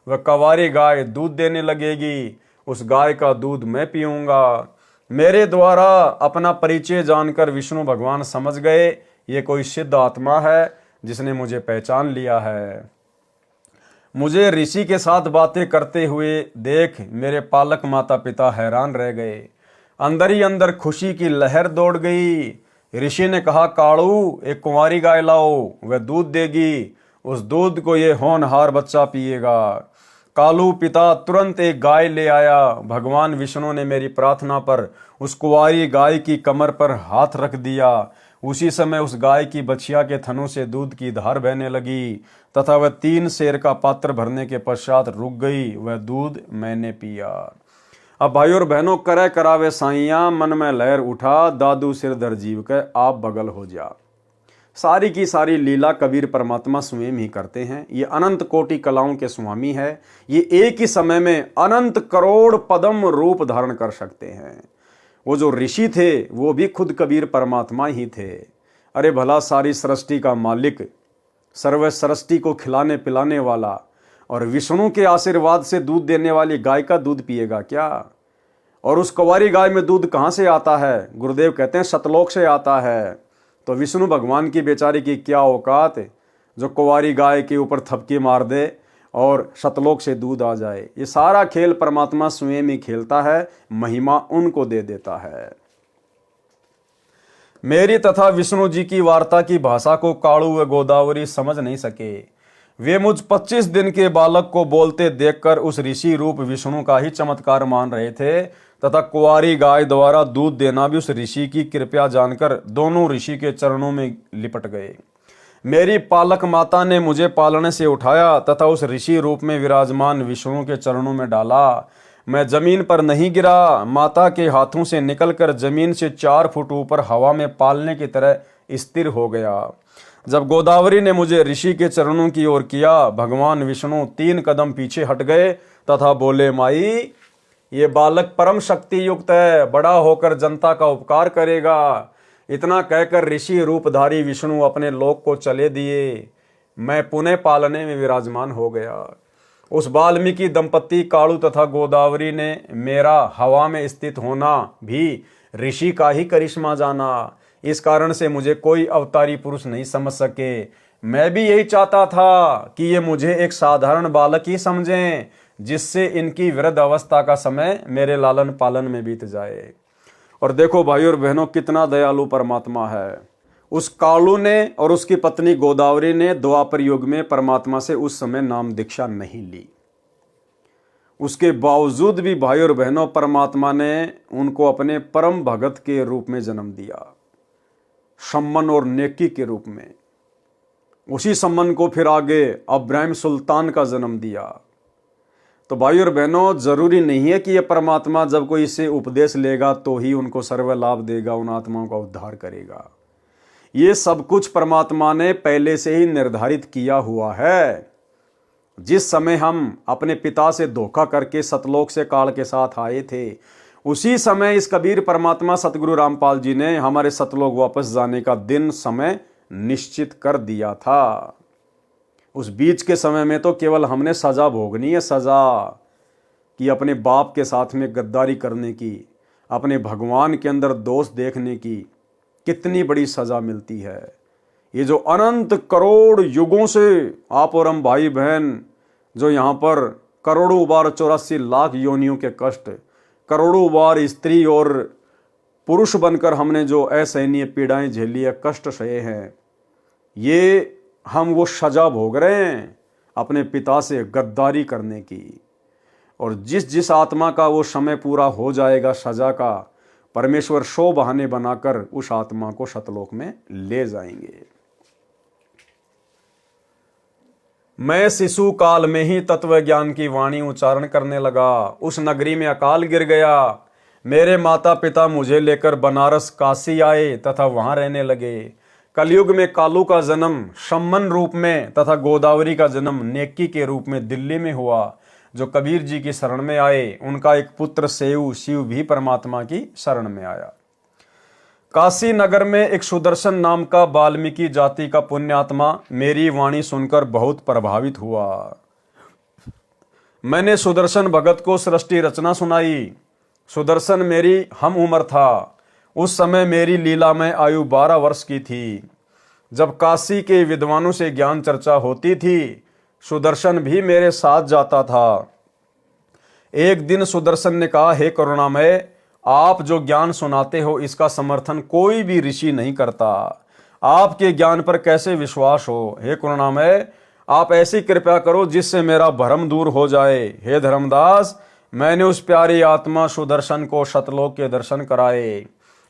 वह कुंवारी गाय दूध देने लगेगी। उस गाय का दूध मैं पीऊंगा। मेरे द्वारा अपना परिचय जानकर विष्णु भगवान समझ गए ये कोई सिद्ध आत्मा है जिसने मुझे पहचान लिया है। मुझे ऋषि के साथ बातें करते हुए देख मेरे पालक माता पिता हैरान रह गए। अंदर ही अंदर खुशी की लहर दौड़ गई। ऋषि ने कहा, कालू, एक कुंवारी गाय लाओ, वह दूध देगी। उस दूध को ये होनहार बच्चा पिएगा। कालू पिता तुरंत एक गाय ले आया। भगवान विष्णु ने मेरी प्रार्थना पर उस कुंवारी गाय की कमर पर हाथ रख दिया। उसी समय उस गाय की बछिया के थनों से दूध की धार बहने लगी तथा वह 3 सेर का पात्र भरने के पश्चात रुक गई। वह दूध मैंने पिया। अब भाई और बहनों, करे करावे साइया, मन में लहर उठा, दादू सिर धर जीव के आप बगल हो जा। सारी की सारी लीला कबीर परमात्मा स्वयं ही करते हैं। ये अनंत कोटि कलाओं के स्वामी है। ये एक ही समय में अनंत करोड़ पदम रूप धारण कर सकते हैं। वो जो ऋषि थे वो भी खुद कबीर परमात्मा ही थे। अरे भला, सारी सृष्टि का मालिक, सर्व सृष्टि को खिलाने पिलाने वाला और विष्णु के आशीर्वाद से दूध देने वाली गाय का दूध पिएगा क्या? और उस कुंवारी गाय में दूध कहाँ से आता है? गुरुदेव कहते हैं सतलोक से आता है। तो विष्णु भगवान की बेचारी की क्या औकात जो कुंवारी गाय के ऊपर थपकी मार दे और सतलोक से दूध आ जाए। ये सारा खेल परमात्मा स्वयं ही खेलता है, महिमा उनको दे देता है। मेरी तथा विष्णु जी की वार्ता की भाषा को कालू व गोदावरी समझ नहीं सके। वे मुझ 25 दिन के बालक को बोलते देखकर उस ऋषि रूप विष्णु का ही चमत्कार मान रहे थे तथा कुंवारी गाय द्वारा दूध देना भी उस ऋषि की कृपा जानकर दोनों ऋषि के चरणों में लिपट गए। मेरी पालक माता ने मुझे पालने से उठाया तथा उस ऋषि रूप में विराजमान विष्णु के चरणों में डाला। मैं जमीन पर नहीं गिरा। माता के हाथों से निकलकर जमीन से 4 फुट ऊपर हवा में पालने की तरह स्थिर हो गया। जब गोदावरी ने मुझे ऋषि के चरणों की ओर किया, भगवान विष्णु 3 कदम पीछे हट गए तथा बोले, माई, ये बालक परम शक्ति युक्त है, बड़ा होकर जनता का उपकार करेगा। इतना कहकर ऋषि रूपधारी विष्णु अपने लोक को चले दिए। मैं पुनः पालने में विराजमान हो गया। उस वाल्मीकि दंपत्ति कालू तथा गोदावरी ने मेरा हवा में स्थित होना भी ऋषि का ही करिश्मा जाना। इस कारण से मुझे कोई अवतारी पुरुष नहीं समझ सके। मैं भी यही चाहता था कि ये मुझे एक साधारण बालक ही समझें, जिससे इनकी वृद्ध अवस्था का समय मेरे लालन पालन में बीत जाए। और देखो भाई और बहनों, कितना दयालु परमात्मा है। उस कालू ने और उसकी पत्नी गोदावरी ने द्वापर युग में परमात्मा से उस समय नाम दीक्षा नहीं ली। उसके बावजूद भी भाई और बहनों, परमात्मा ने उनको अपने परम भगत के रूप में जन्म दिया, सम्मन और नेकी के रूप में। उसी सम्मन को फिर आगे अब्राहिम सुल्तान का जन्म दिया। तो भाई और बहनों, जरूरी नहीं है कि यह परमात्मा जब कोई इससे उपदेश लेगा तो ही उनको सर्व लाभ देगा, उन आत्माओं का उद्धार करेगा। ये सब कुछ परमात्मा ने पहले से ही निर्धारित किया हुआ है। जिस समय हम अपने पिता से धोखा करके सतलोक से काल के साथ आए थे, उसी समय इस कबीर परमात्मा सतगुरु रामपाल जी ने हमारे सतलोक वापस जाने का दिन समय निश्चित कर दिया था। उस बीच के समय में तो केवल हमने सजा भोगनी है, सजा कि अपने बाप के साथ में गद्दारी करने की, अपने भगवान के अंदर दोष देखने की कितनी बड़ी सजा मिलती है। ये जो अनंत करोड़ युगों से आप और हम भाई बहन जो यहाँ पर करोड़ों बार 84 लाख योनियों के कष्ट, करोड़ों बार स्त्री और पुरुष बनकर हमने जो असहनीय पीड़ाएं झेली है, कष्ट सहे हैं, ये हम वो सजा भोग रहे हैं। अपने पिता से गद्दारी करने की। और जिस जिस आत्मा का वो समय पूरा हो जाएगा सजा का, परमेश्वर 100 बहाने बनाकर उस आत्मा को सतलोक में ले जाएंगे। मैं शिशु काल में ही तत्व ज्ञान की वाणी उच्चारण करने लगा। उस नगरी में अकाल गिर गया। मेरे माता पिता मुझे लेकर बनारस काशी आए तथा वहां रहने लगे। कलयुग में कालू का जन्म सम्मन रूप में तथा गोदावरी का जन्म नेकी के रूप में दिल्ली में हुआ। जो कबीर जी की शरण में आए, उनका एक पुत्र शिव भी परमात्मा की शरण में आया। काशी नगर में एक सुदर्शन नाम का वाल्मीकि जाति का पुण्यात्मा मेरी वाणी सुनकर बहुत प्रभावित हुआ। मैंने सुदर्शन भगत को सृष्टि रचना सुनाई। सुदर्शन मेरी हम उम्र था। उस समय मेरी लीला में आयु 12 वर्ष की थी। जब काशी के विद्वानों से ज्ञान चर्चा होती थी, सुदर्शन भी मेरे साथ जाता था। एक दिन सुदर्शन ने कहा, हे करुणामय, आप जो ज्ञान सुनाते हो इसका समर्थन कोई भी ऋषि नहीं करता। आपके ज्ञान पर कैसे विश्वास हो? हे करुणामय, आप ऐसी कृपा करो जिससे मेरा भ्रम दूर हो जाए। हे धर्मदास, मैंने उस प्यारी आत्मा सुदर्शन को सतलोक के दर्शन कराए।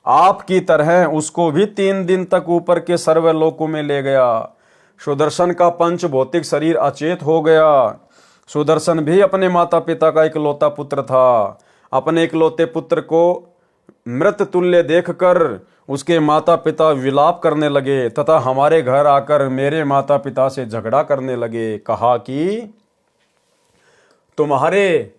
आपकी तरह उसको भी 3 दिन तक ऊपर के सर्वलोकों में ले गया। सुदर्शन का पंच भौतिक शरीर अचेत हो गया। सुदर्शन भी अपने माता पिता का इकलौता पुत्र था। अपने इकलौते पुत्र को मृत तुल्य देखकर उसके माता पिता विलाप करने लगे तथा हमारे घर आकर मेरे माता पिता से झगड़ा करने लगे। कहा कि तुम्हारे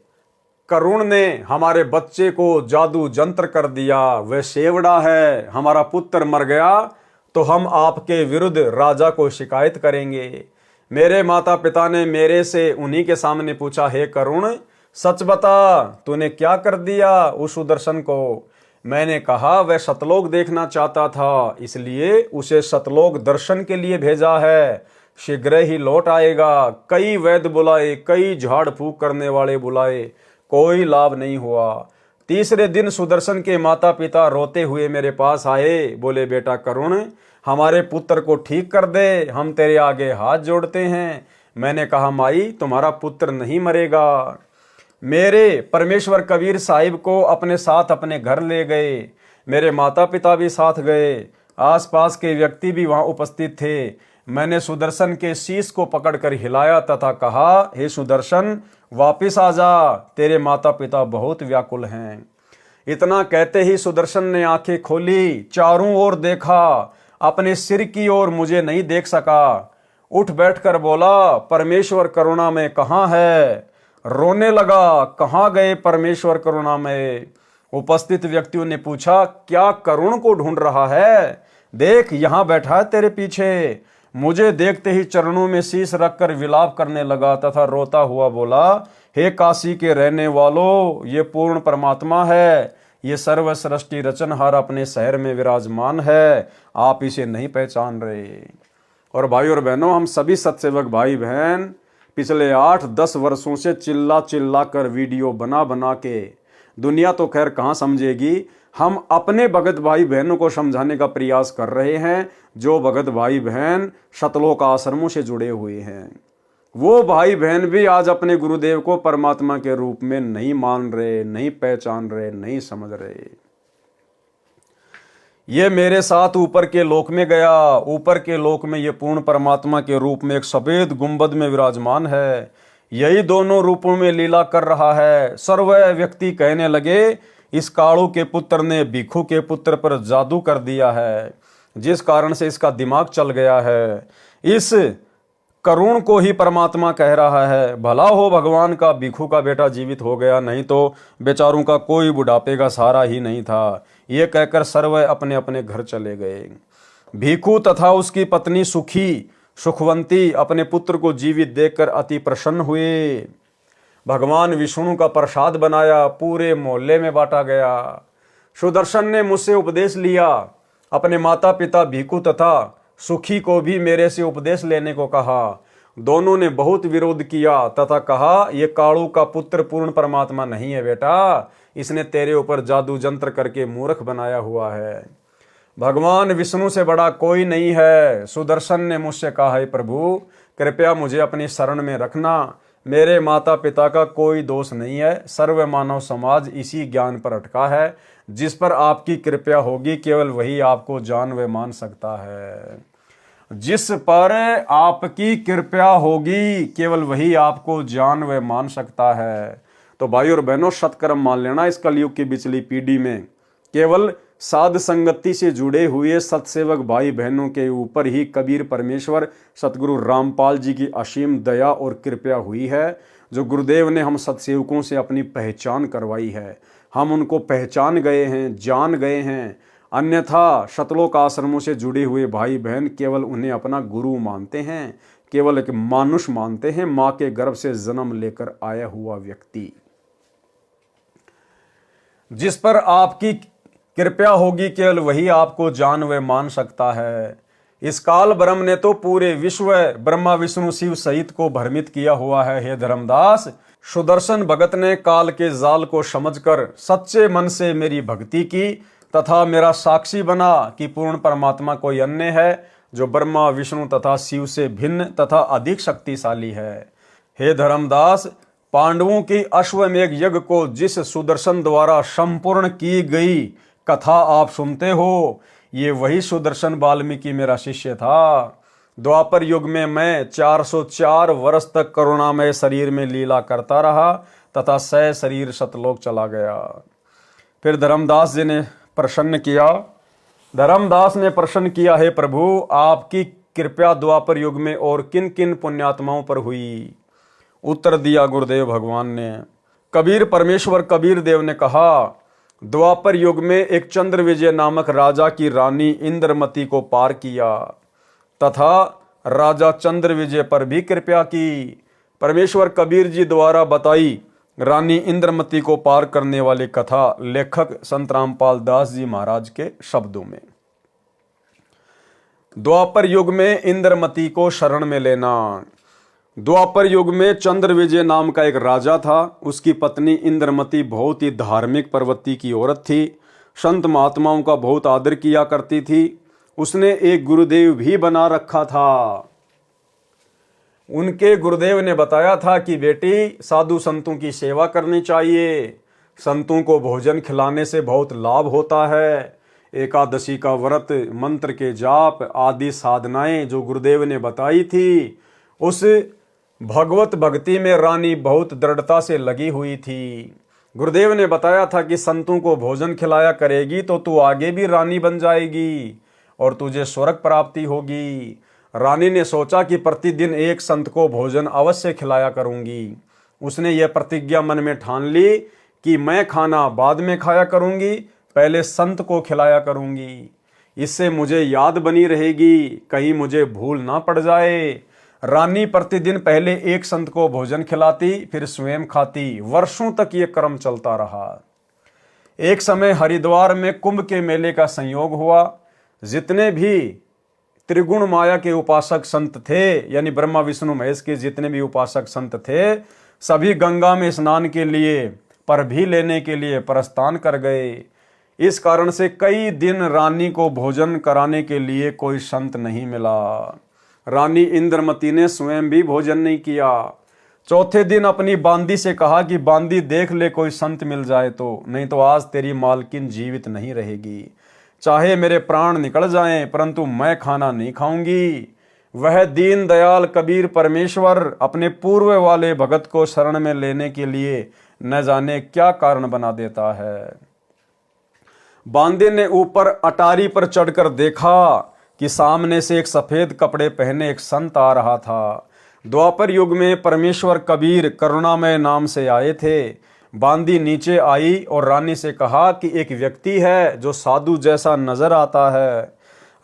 करुण ने हमारे बच्चे को जादू जंत्र कर दिया, वह सेवड़ा है, हमारा पुत्र मर गया तो हम आपके विरुद्ध राजा को शिकायत करेंगे। मेरे माता पिता ने मेरे से उन्हीं के सामने पूछा, हे करुण, सच बता, तूने क्या कर दिया उस सुदर्शन को? मैंने कहा, वह सतलोक देखना चाहता था, इसलिए उसे सतलोक दर्शन के लिए भेजा है। शीघ्र ही लौट आएगा। कई वैद्य बुलाए, कई झाड़ फूक करने वाले बुलाए, कोई लाभ नहीं हुआ। तीसरे दिन सुदर्शन के माता पिता रोते हुए मेरे पास आए। बोले, बेटा करुण, हमारे पुत्र को ठीक कर दे, हम तेरे आगे हाथ जोड़ते हैं। मैंने कहा, माई, तुम्हारा पुत्र नहीं मरेगा। मेरे परमेश्वर कबीर साहिब को अपने साथ अपने घर ले गए। मेरे माता पिता भी साथ गए। आसपास के व्यक्ति भी वहां उपस्थित थे। मैंने सुदर्शन के शीश को पकड़कर हिलाया तथा कहा, हे सुदर्शन, वापिस आ जा, तेरे माता पिता बहुत व्याकुल हैं। इतना कहते ही सुदर्शन ने आंखें खोली, चारों ओर देखा, अपने सिर की ओर मुझे नहीं देख सका। उठ बैठकर बोला, परमेश्वर करुणा में कहाँ है? रोने लगा, कहाँ गए परमेश्वर करुणा में? उपस्थित व्यक्तियों ने पूछा, क्या करुण को ढूंढ रहा है? देख, यहां बैठा है तेरे पीछे। मुझे देखते ही चरणों में शीश रखकर विलाप करने लगा तथा रोता हुआ बोला, हे काशी के रहने वालों, ये पूर्ण परमात्मा है। ये सर्व सृष्टि रचनहार अपने शहर में विराजमान है। आप इसे नहीं पहचान रहे। और भाई और बहनों, हम सभी सत्सेवक भाई बहन पिछले 8-10 वर्षों से चिल्ला चिल्ला कर वीडियो बना बना के, दुनिया तो खैर कहाँ समझेगी, हम अपने भगत भाई बहनों को समझाने का प्रयास कर रहे हैं। जो भगत भाई बहन सतलोक आश्रमों से जुड़े हुए हैं, वो भाई बहन भी आज अपने गुरुदेव को परमात्मा के रूप में नहीं मान रहे, नहीं पहचान रहे, नहीं समझ रहे। ये मेरे साथ ऊपर के लोक में गया। ऊपर के लोक में ये पूर्ण परमात्मा के रूप में एक सफेद गुंबद में विराजमान है। यही दोनों रूपों में लीला कर रहा है। सर्व व्यक्ति कहने लगे, इस कालू के पुत्र ने भिखू के पुत्र पर जादू कर दिया है, जिस कारण से इसका दिमाग चल गया है। इस करुण को ही परमात्मा कह रहा है। भला हो भगवान का भिखू का बेटा जीवित हो गया, नहीं तो बेचारों का कोई बुढ़ापे का सहारा ही नहीं था। ये कहकर सर्व अपने अपने घर चले गए। भिखू तथा उसकी पत्नी सुखवंती अपने पुत्र को जीवित देखकर अति प्रसन्न हुए। भगवान विष्णु का प्रसाद बनाया, पूरे मोहल्ले में बांटा गया। सुदर्शन ने मुझसे उपदेश लिया। अपने माता पिता भिखू तथा सुखी को भी मेरे से उपदेश लेने को कहा। दोनों ने बहुत विरोध किया तथा कहा, ये कालू का पुत्र पूर्ण परमात्मा नहीं है बेटा, इसने तेरे ऊपर जादू जंत्र करके मूर्ख बनाया हुआ है। भगवान विष्णु से बड़ा कोई नहीं है। सुदर्शन ने मुझसे कहा, है प्रभु, कृपया मुझे अपनी शरण में रखना। मेरे माता पिता का कोई दोष नहीं है, सर्व मानव समाज इसी ज्ञान पर अटका है। जिस पर आपकी कृपया होगी केवल वही आपको जान व मान सकता है। जिस पर आपकी कृपया होगी केवल वही आपको जान व मान सकता है। तो भाई और बहनों, सत्कर्म मान लेना। इस कलयुग की बिचली पीढ़ी में केवल साध संगति से जुड़े हुए सत्सेवक भाई बहनों के ऊपर ही कबीर परमेश्वर सतगुरु रामपाल जी की असीम दया और कृपया हुई है, जो गुरुदेव ने हम सत्सेवकों से अपनी पहचान करवाई है। हम उनको पहचान गए हैं, जान गए हैं। अन्यथा शतलोक आश्रमों से जुड़े हुए भाई बहन केवल उन्हें अपना गुरु मानते हैं, केवल एक मानुष मानते हैं, माँ के गर्भ से जन्म लेकर आया हुआ व्यक्ति। जिस पर आपकी कृपया होगी केवल वही आपको जान व मान सकता है। इस काल ब्रह्म ने तो पूरे विश्व ब्रह्मा विष्णु शिव सहित को भ्रमित किया हुआ है। हे धर्मदास, सुदर्शन भगत ने काल के जाल को समझकर सच्चे मन से मेरी भक्ति की तथा मेरा साक्षी बना कि पूर्ण परमात्मा कोई अन्य है जो ब्रह्मा विष्णु तथा शिव से भिन्न तथा अधिक शक्तिशाली है। हे धर्मदास, पांडवों की अश्वमेध यज्ञ को जिस सुदर्शन द्वारा संपूर्ण की गई कथा आप सुनते हो, ये वही सुदर्शन वाल्मीकि मेरा शिष्य था। द्वापर युग में मैं 404 वर्ष तक करुणामय शरीर में लीला करता रहा तथा 100 शरीर सतलोक चला गया। फिर धर्मदास जी ने प्रसन्न किया। धर्मदास ने प्रश्न किया, हे प्रभु, आपकी कृपया द्वापर युग में और किन किन पुण्यात्माओं पर हुई? उत्तर दिया गुरुदेव भगवान ने। कबीर परमेश्वर कबीर देव ने कहा, द्वापर युग में एक चंद्र विजय नामक राजा की रानी इंद्रमती को पार किया तथा राजा चंद्र विजय पर भी कृपया की। परमेश्वर कबीर जी द्वारा बताई रानी इंद्रमती को पार करने वाली कथा लेखक संत रामपाल दास जी महाराज के शब्दों में। द्वापर युग में इंद्रमती को शरण में लेना। द्वापर युग में चंद्र विजय नाम का एक राजा था। उसकी पत्नी इंद्रमती बहुत ही धार्मिक प्रवृत्ति की औरत थी। संत महात्माओं का बहुत आदर किया करती थी। उसने एक गुरुदेव भी बना रखा था। उनके गुरुदेव ने बताया था कि बेटी, साधु संतों की सेवा करनी चाहिए, संतों को भोजन खिलाने से बहुत लाभ होता है। एकादशी का व्रत, मंत्र के जाप आदि साधनाएं जो गुरुदेव ने बताई थी, उस भगवत भक्ति में रानी बहुत दृढ़ता से लगी हुई थी। गुरुदेव ने बताया था कि संतों को भोजन खिलाया करेगी तो तू आगे भी रानी बन जाएगी और तुझे स्वर्ग प्राप्ति होगी। रानी ने सोचा कि प्रतिदिन एक संत को भोजन अवश्य खिलाया करूंगी। उसने यह प्रतिज्ञा मन में ठान ली कि मैं खाना बाद में खाया करूंगी, पहले संत को खिलाया करूंगी। इससे मुझे याद बनी रहेगी, कहीं मुझे भूल ना पड़ जाए। रानी प्रतिदिन पहले एक संत को भोजन खिलाती, फिर स्वयं खाती। वर्षों तक ये क्रम चलता रहा। एक समय हरिद्वार में कुंभ के मेले का संयोग हुआ। जितने भी त्रिगुण माया के उपासक संत थे, यानी ब्रह्मा विष्णु महेश के जितने भी उपासक संत थे, सभी गंगा में स्नान के लिए पर भी लेने के लिए प्रस्थान कर गए। इस कारण से कई दिन रानी को भोजन कराने के लिए कोई संत नहीं मिला। रानी इंद्रमती ने स्वयं भी भोजन नहीं किया। चौथे दिन अपनी बांदी से कहा कि बांदी, देख ले कोई संत मिल जाए तो, नहीं तो आज तेरी मालकिन जीवित नहीं रहेगी। चाहे मेरे प्राण निकल जाएं, परंतु मैं खाना नहीं खाऊंगी। वह दीन दयाल कबीर परमेश्वर अपने पूर्व वाले भगत को शरण में लेने के लिए न जाने क्या कारण बना देता है। बांदे ने ऊपर अटारी पर चढ़कर देखा कि सामने से एक सफेद कपड़े पहने एक संत आ रहा था। द्वापर युग में परमेश्वर कबीर करुणामय नाम से आए थे। बांदी नीचे आई और रानी से कहा कि एक व्यक्ति है जो साधु जैसा नजर आता है।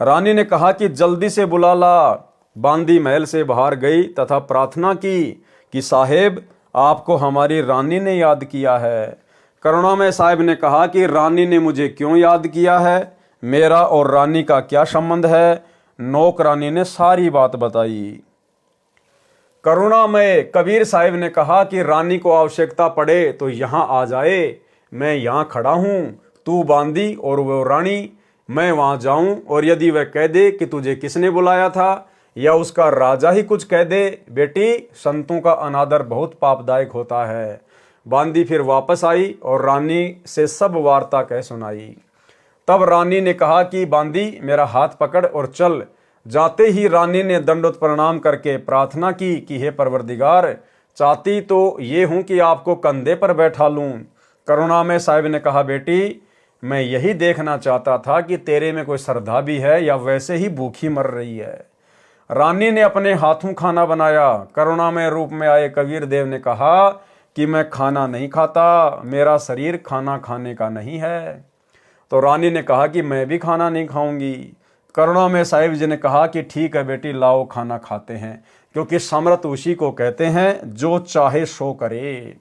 रानी ने कहा कि जल्दी से बुला ला। बांदी महल से बाहर गई तथा प्रार्थना की कि साहेब, आपको हमारी रानी ने याद किया है। करुणामय साहब ने कहा कि रानी ने मुझे क्यों याद किया है, मेरा और रानी का क्या संबंध है। नौकरानी ने सारी बात बताई। करुणामय कबीर साहिब ने कहा कि रानी को आवश्यकता पड़े तो यहाँ आ जाए, मैं यहाँ खड़ा हूँ, तू बांदी और वो रानी। मैं वहाँ जाऊँ और यदि वह कह दे कि तुझे किसने बुलाया था या उसका राजा ही कुछ कह दे, बेटी संतों का अनादर बहुत पापदायक होता है। बांदी फिर वापस आई और रानी से सब वार्ता कह सुनाई। तब रानी ने कहा कि बांदी मेरा हाथ पकड़ और चल। जाते ही रानी ने दंडोत प्रणाम करके प्रार्थना की कि हे परवरदिगार, चाहती तो ये हूं कि आपको कंधे पर बैठा लूं। करुणामय साहिब ने कहा, बेटी मैं यही देखना चाहता था कि तेरे में कोई श्रद्धा भी है या वैसे ही भूखी मर रही है। रानी ने अपने हाथों खाना बनाया। करुणामय रूप में आए कबीर देव ने कहा कि मैं खाना नहीं खाता, मेरा शरीर खाना खाने का नहीं है। तो रानी ने कहा कि मैं भी खाना नहीं खाऊंगी। करुणामय साहिब जी ने कहा कि ठीक है बेटी, लाओ खाना खाते हैं, क्योंकि समर्थ उसी को कहते हैं जो चाहे सो करे।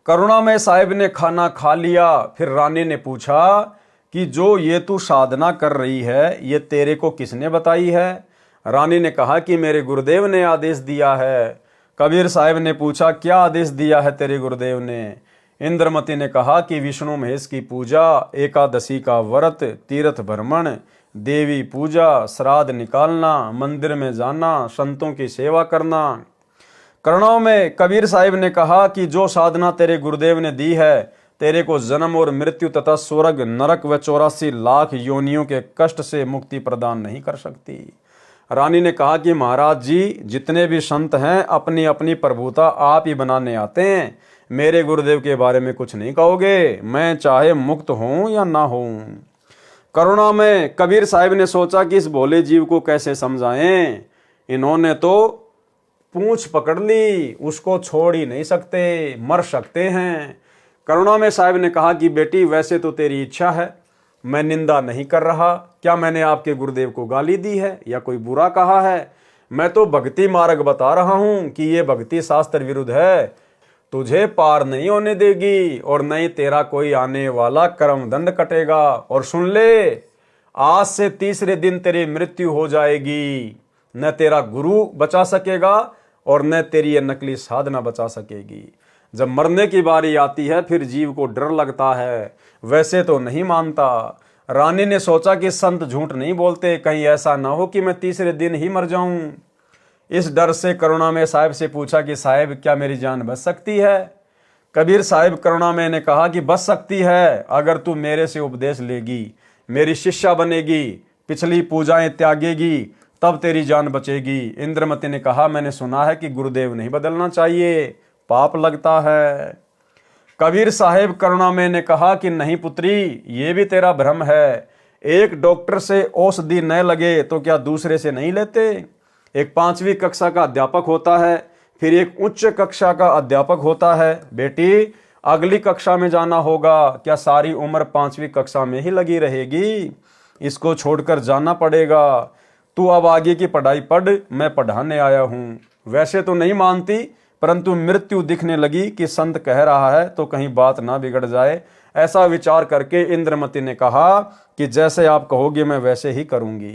करुणामय साहिब ने खाना खा लिया। फिर रानी ने पूछा कि जो ये तू साधना कर रही है ये तेरे को किसने बताई है? रानी ने कहा कि मेरे गुरुदेव ने आदेश दिया है। कबीर साहिब ने पूछा, क्या आदेश दिया है तेरे गुरुदेव ने? इंद्रमती ने कहा कि विष्णु महेश की पूजा, एकादशी का व्रत, तीर्थ भ्रमण, देवी पूजा, श्राद्ध निकालना, मंदिर में जाना, संतों की सेवा करना। करुणाओं में कबीर साहिब ने कहा कि जो साधना तेरे गुरुदेव ने दी है तेरे को जन्म और मृत्यु तथा स्वर्ग, नरक व 84 लाख योनियों के कष्ट से मुक्ति प्रदान नहीं कर सकती। रानी ने कहा कि महाराज जी, जितने भी संत हैं अपनी अपनी प्रभुता आप ही बनाने आते हैं, मेरे गुरुदेव के बारे में कुछ नहीं कहोगे, मैं चाहे मुक्त हूं या ना हूं। करुणा में कबीर साहिब ने सोचा कि इस भोले जीव को कैसे समझाएं। इन्होंने तो पूंछ पकड़ ली, उसको छोड़ ही नहीं सकते, मर सकते हैं। करुणा में साहिब ने कहा कि बेटी वैसे तो तेरी इच्छा है, मैं निंदा नहीं कर रहा। क्या मैंने आपके गुरुदेव को गाली दी है या कोई बुरा कहा है? मैं तो भक्ति मार्ग बता रहा हूं कि ये भक्ति शास्त्र विरुद्ध है, तुझे पार नहीं होने देगी और नहीं तेरा कोई आने वाला कर्म दंड कटेगा। और सुन ले, आज से तीसरे दिन तेरी मृत्यु हो जाएगी। न तेरा गुरु बचा सकेगा और न तेरी ये नकली साधना बचा सकेगी। जब मरने की बारी आती है फिर जीव को डर लगता है, वैसे तो नहीं मानता। रानी ने सोचा कि संत झूठ नहीं बोलते, कहीं ऐसा ना हो कि मैं तीसरे दिन ही मर जाऊं। इस डर से करुणामय साहिब से पूछा कि साहिब क्या मेरी जान बच सकती है? कबीर साहिब करुणामय ने कहा कि बच सकती है, अगर तू मेरे से उपदेश लेगी, मेरी शिष्या बनेगी, पिछली पूजाएं त्यागेगी, तब तेरी जान बचेगी। इंद्रमती ने कहा, मैंने सुना है कि गुरुदेव नहीं बदलना चाहिए, पाप लगता है। कबीर साहिब करुणामय ने कहा कि नहीं पुत्री, ये भी तेरा भ्रम है। एक डॉक्टर से औषधि न लगे तो क्या दूसरे से नहीं लेते? एक 5वीं कक्षा का अध्यापक होता है, फिर एक उच्च कक्षा का अध्यापक होता है। बेटी अगली कक्षा में जाना होगा, क्या सारी उम्र 5वीं कक्षा में ही लगी रहेगी? इसको छोड़कर जाना पड़ेगा। तू अब आगे की पढ़ाई पढ़, मैं पढ़ाने आया हूँ। वैसे तो नहीं मानती, परंतु मृत्यु दिखने लगी कि संत कह रहा है तो कहीं बात ना बिगड़ जाए। ऐसा विचार करके इंद्रमती ने कहा कि जैसे आप कहोगे मैं वैसे ही करूंगी।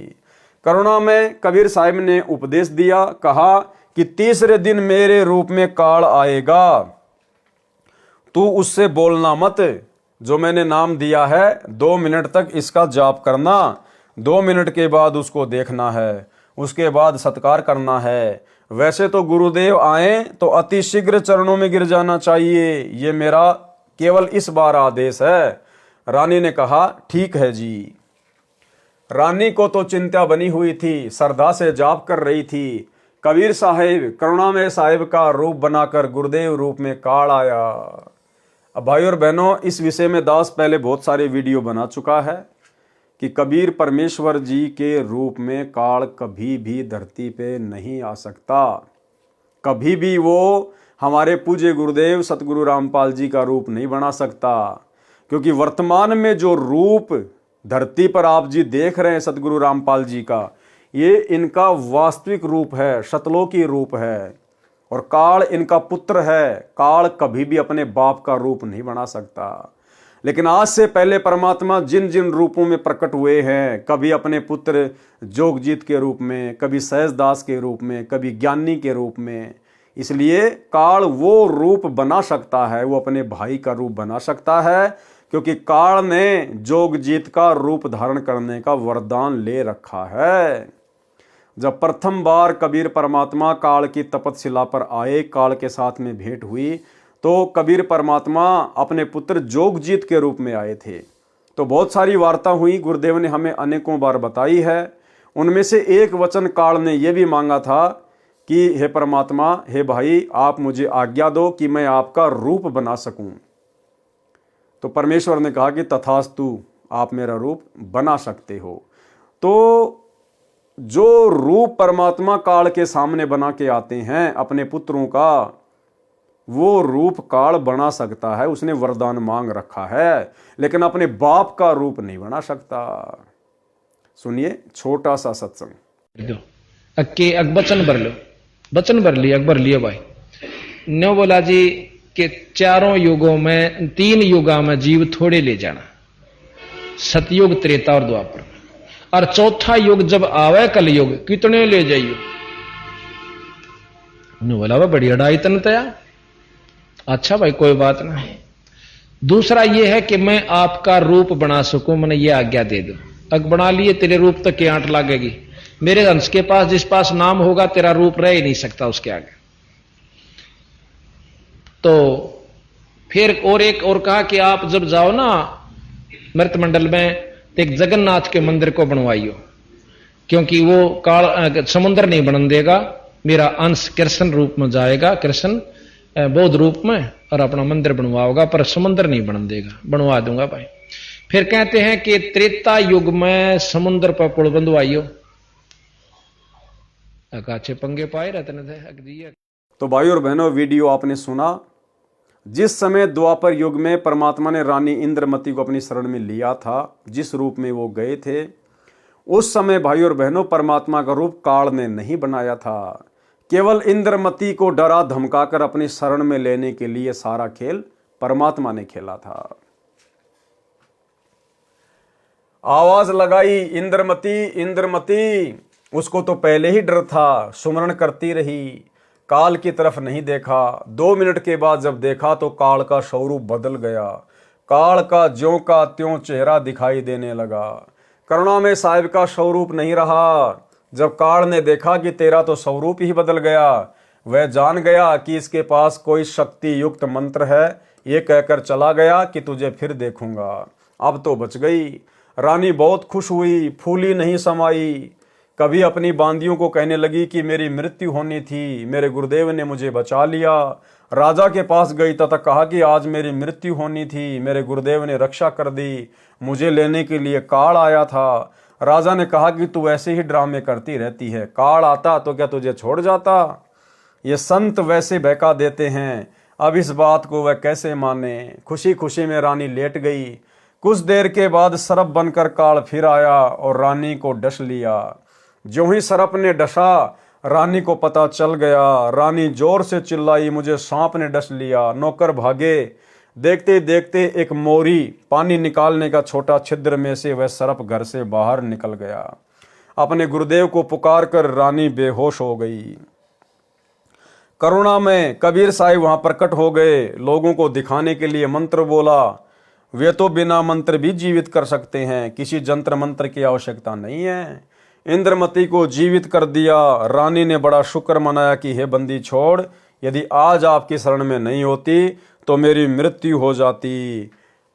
करुणा में कबीर साहिब ने उपदेश दिया, कहा कि तीसरे दिन मेरे रूप में काल आएगा, तू उससे बोलना मत। जो मैंने नाम दिया है 2 मिनट तक इसका जाप करना, 2 मिनट के बाद उसको देखना है, उसके बाद सत्कार करना है। वैसे तो गुरुदेव आए तो अति शीघ्र चरणों में गिर जाना चाहिए, ये मेरा केवल इस बार आदेश है। रानी ने कहा ठीक है जी। रानी को तो चिंता बनी हुई थी, श्रद्धा से जाप कर रही थी। कबीर साहिब करुणामय साहिब का रूप बनाकर गुरुदेव रूप में काल आया। अब भाई और बहनों, इस विषय में दास पहले बहुत सारे वीडियो बना चुका है कि कबीर परमेश्वर जी के रूप में काल कभी भी धरती पे नहीं आ सकता। कभी भी वो हमारे पूज्य गुरुदेव सतगुरु रामपाल जी का रूप नहीं बना सकता, क्योंकि वर्तमान में जो रूप धरती पर आप जी देख रहे हैं सतगुरु रामपाल जी का, ये इनका वास्तविक रूप है, शतलोकी रूप है, और काल इनका पुत्र है। काल कभी भी अपने बाप का रूप नहीं बना सकता। लेकिन आज से पहले परमात्मा जिन जिन रूपों में प्रकट हुए हैं, कभी अपने पुत्र जोगजीत के रूप में, कभी सहजदास के रूप में, कभी ज्ञानी के रूप में, इसलिए काल वो रूप बना सकता है, वो अपने भाई का रूप बना सकता है, क्योंकि काल ने जोगजीत का रूप धारण करने का वरदान ले रखा है। जब प्रथम बार कबीर परमात्मा काल की तपतशिला पर आए, काल के साथ में भेंट हुई, तो कबीर परमात्मा अपने पुत्र जोगजीत के रूप में आए थे। तो बहुत सारी वार्ता हुई, गुरुदेव ने हमें अनेकों बार बताई है। उनमें से एक वचन काल ने यह भी मांगा था कि हे परमात्मा, हे भाई, आप मुझे आज्ञा दो कि मैं आपका रूप बना सकूं। तो परमेश्वर ने कहा कि तथास्तु, आप मेरा रूप बना सकते हो। तो जो रूप परमात्मा काल के सामने बना के आते हैं अपने पुत्रों का, वो रूप काल बना सकता है, उसने वरदान मांग रखा है, लेकिन अपने बाप का रूप नहीं बना सकता। सुनिए छोटा सा सत्संग। दो अक्के अक बचन भर लो, बचन भर लिया, अकबर लिया भाई। न्यो बोला जी कि चारों युगों में, 3 युगा में जीव थोड़े ले जाना, सतयुग, त्रेता और द्वापर, और चौथा युग जब आवे कलयुग, कितने ले जाइयो। न्यो बोला वह बड़ी अड़ाई तन तया। अच्छा भाई कोई बात नहीं। दूसरा यह है कि मैं आपका रूप बना सकूं, मैंने ये आज्ञा दे दो। अग बना लिए, तेरे रूप तक की आंट लागेगी। मेरे हंस के पास जिस पास नाम होगा, तेरा रूप रह ही नहीं सकता उसके आगे। तो फिर और एक और कहा कि आप जब जाओ ना मृत मंडल में, तो एक जगन्नाथ के मंदिर को बनवाइयो, क्योंकि वो काल समुद्र नहीं बन देगा, मेरा अंश कृष्ण रूप में जाएगा, कृष्ण बौद्ध रूप में, और अपना मंदिर बनवाओगा, पर समुद्र नहीं बन देगा। बनवा दूंगा भाई। फिर कहते हैं कि त्रेता युग में समुद्र पर पुल बंधवाइयो। अच्छे पंगे पाए रहते थे। तो भाइयों और बहनों, वीडियो आपने सुना। जिस समय द्वापर युग में परमात्मा ने रानी इंद्रमती को अपनी शरण में लिया था, जिस रूप में वो गए थे, उस समय भाइयों और बहनों परमात्मा का रूप काल ने नहीं बनाया था। केवल इंद्रमती को डरा धमकाकर अपनी शरण में लेने के लिए सारा खेल परमात्मा ने खेला था। आवाज लगाई इंद्रमती, इंद्रमती। उसको तो पहले ही डर था, सुमरण करती रही, काल की तरफ नहीं देखा। 2 मिनट के बाद जब देखा तो काल का स्वरूप बदल गया। काल का ज्यों का त्यों चेहरा दिखाई देने लगा। करुणा में साहिब का स्वरूप नहीं रहा। जब काल ने देखा कि तेरा तो स्वरूप ही बदल गया, वह जान गया कि इसके पास कोई शक्ति युक्त मंत्र है। ये कहकर चला गया कि तुझे फिर देखूंगा। अब तो बच गई। रानी बहुत खुश हुई, फूली नहीं समाई। कभी अपनी बांदियों को कहने लगी कि मेरी मृत्यु होनी थी, मेरे गुरुदेव ने मुझे बचा लिया। राजा के पास गई तथा कहा कि आज मेरी मृत्यु होनी थी, मेरे गुरुदेव ने रक्षा कर दी, मुझे लेने के लिए काल आया था। राजा ने कहा कि तू ऐसे ही ड्रामे करती रहती है, काल आता तो क्या तुझे छोड़ जाता? ये संत वैसे बहका देते हैं, अब इस बात को वह कैसे माने। खुशी खुशी में रानी लेट गई। कुछ देर के बाद सर्प बनकर काल फिर आया और रानी को डस लिया। ज्यों ही सर्प ने डसा, रानी को पता चल गया। रानी जोर से चिल्लाई, मुझे सांप ने डस लिया। नौकर भागे। देखते देखते एक मोरी पानी निकालने का छोटा छिद्र में से वह सर्प घर से बाहर निकल गया। अपने गुरुदेव को पुकार कर रानी बेहोश हो गई। करुणा में कबीर साहिब वहां प्रकट हो गए। लोगों को दिखाने के लिए मंत्र बोला। वे तो बिना मंत्र भी जीवित कर सकते हैं, किसी जंत्र मंत्र की आवश्यकता नहीं है। इंद्रमती को जीवित कर दिया। रानी ने बड़ा शुक्र मनाया कि हे बंदी छोड़, यदि आज आपकी शरण में नहीं होती तो मेरी मृत्यु हो जाती।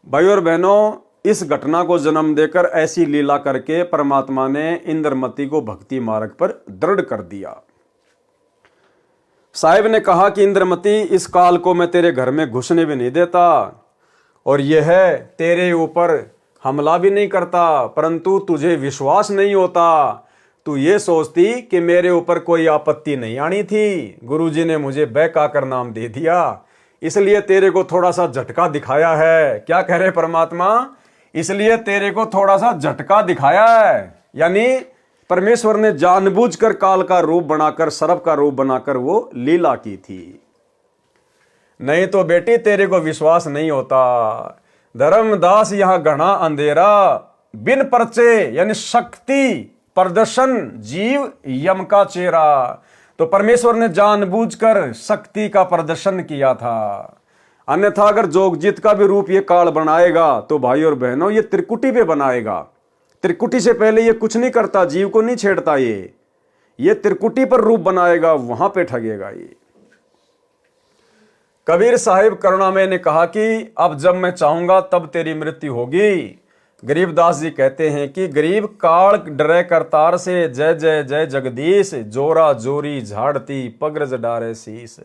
भाइयों और बहनों, इस घटना को जन्म देकर ऐसी लीला करके परमात्मा ने इंद्रमती को भक्ति मार्ग पर दृढ़ कर दिया। साहिब ने कहा कि इंद्रमती, इस काल को मैं तेरे घर में घुसने भी नहीं देता और यह तेरे ऊपर हमला भी नहीं करता, परंतु तुझे विश्वास नहीं होता। तू ये सोचती कि मेरे ऊपर कोई आपत्ति नहीं आनी थी, गुरुजी ने मुझे बहकाकर नाम दे दिया, इसलिए तेरे को थोड़ा सा झटका दिखाया है। क्या कह रहे परमात्मा? इसलिए तेरे को थोड़ा सा झटका दिखाया है। यानी परमेश्वर ने जानबूझकर काल का रूप बनाकर, सर्प का रूप बनाकर वो लीला की थी। नहीं तो बेटी तेरे को विश्वास नहीं होता। धर्मदास यहां घना अंधेरा, बिन परचे यानी शक्ति प्रदर्शन, जीव यम का चेहरा। तो परमेश्वर ने जानबूझकर शक्ति का प्रदर्शन किया था। अन्यथा अगर जोगजीत का भी रूप ये काल बनाएगा तो भाइयों और बहनों ये त्रिकुटी पे बनाएगा। त्रिकुटी से पहले ये कुछ नहीं करता, जीव को नहीं छेड़ता। ये त्रिकुटी पर रूप बनाएगा, वहां पे ठगेगा ये। कबीर साहिब करुणामय ने कहा कि अब जब मैं चाहूंगा तब तेरी मृत्यु होगी। गरीबदास जी कहते हैं कि गरीब काल डरे करतार से, जय जय जय जगदीश, जोरा जोरी झाड़ती पगरज डारे शीस।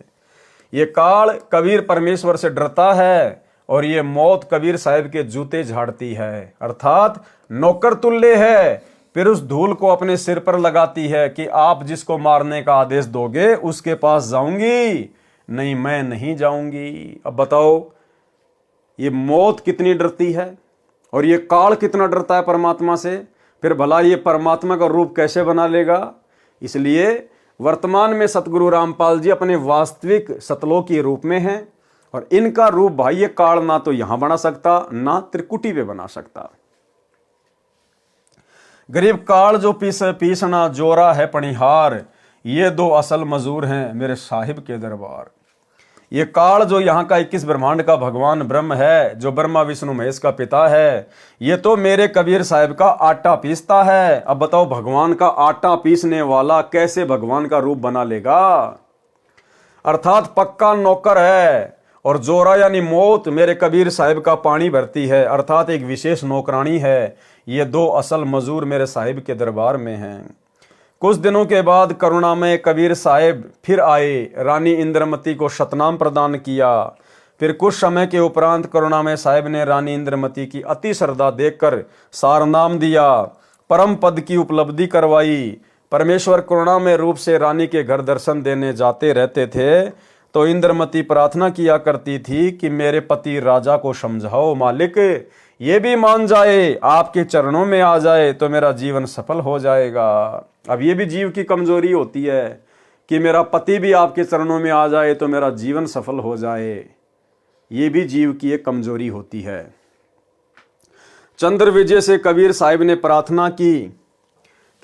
ये काल कबीर परमेश्वर से डरता है और ये मौत कबीर साहिब के जूते झाड़ती है, अर्थात नौकर तुल्य है। फिर उस धूल को अपने सिर पर लगाती है कि आप जिसको मारने का आदेश दोगे उसके पास जाऊंगी, नहीं मैं नहीं जाऊंगी। अब बताओ ये मौत कितनी डरती है और ये काल कितना डरता है परमात्मा से, फिर भला ये परमात्मा का रूप कैसे बना लेगा। इसलिए वर्तमान में सतगुरु रामपाल जी अपने वास्तविक सतलोकी रूप में हैं और इनका रूप भाई ये काल ना तो यहां बना सकता ना त्रिकुटी पे बना सकता। गरीब काल जो पीसना जोरा है पणिहार, ये दो असल मजूर हैं मेरे साहिब के दरबार। ये काल जो यहाँ का 21 ब्रह्मांड का भगवान ब्रह्म है, जो ब्रह्मा विष्णु महेश का पिता है, ये तो मेरे कबीर साहिब का आटा पीसता है। अब बताओ भगवान का आटा पीसने वाला कैसे भगवान का रूप बना लेगा। अर्थात पक्का नौकर है और जोरा यानी मौत मेरे कबीर साहिब का पानी भरती है, अर्थात एक विशेष नौकरानी है। ये दो असल मजूर मेरे साहिब के दरबार में हैं। कुछ दिनों के बाद करुणामय कबीर साहिब फिर आए, रानी इंद्रमती को शतनाम प्रदान किया। फिर कुछ समय के उपरांत करुणामय साहिब ने रानी इंद्रमती की अति श्रद्धा देखकर सारनाम दिया, परम पद की उपलब्धि करवाई। परमेश्वर करुणामय रूप से रानी के घर दर्शन देने जाते रहते थे तो इंद्रमती प्रार्थना किया करती थी कि मेरे पति राजा को समझाओ मालिक, ये भी मान जाए आपके चरणों में आ जाए तो मेरा जीवन सफल हो जाएगा। अब ये भी जीव की कमजोरी होती है कि मेरा पति भी आपके चरणों में आ जाए तो मेरा जीवन सफल हो जाए, ये भी जीव की एक कमजोरी होती है। चंद्र विजय से कबीर साहिब ने प्रार्थना की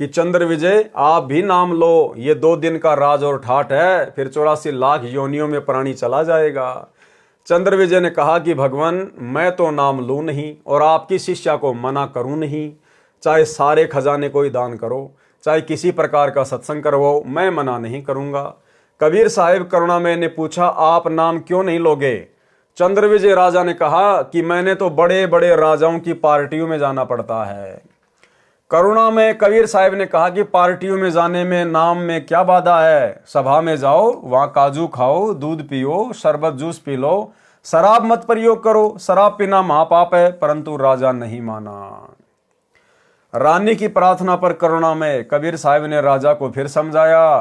कि चंद्र विजय आप भी नाम लो, ये 2 दिन का राज और ठाट है, फिर 84 लाख योनियों में प्राणी चला जाएगा। चंद्र विजय ने कहा कि भगवान मैं तो नाम लूं नहीं और आपकी शिष्या को मना करूं नहीं, चाहे सारे खजाने को ही दान करो, चाहे किसी प्रकार का सत्संग करवाओ, मैं मना नहीं करूंगा। कबीर साहिब करुणामय ने पूछा आप नाम क्यों नहीं लोगे। चंद्र विजय राजा ने कहा कि मैंने तो बड़े बड़े राजाओं की पार्टियों में जाना पड़ता है। करुणामय कबीर साहिब ने कहा कि पार्टियों में जाने में नाम में क्या बाधा है, सभा में जाओ, वहां काजू खाओ, दूध पियो, शरबत जूस पी लो, शराब मत प्रयोग करो, शराब पीना महापाप है। परंतु राजा नहीं माना। रानी की प्रार्थना पर करुणामय कबीर साहिब ने राजा को फिर समझाया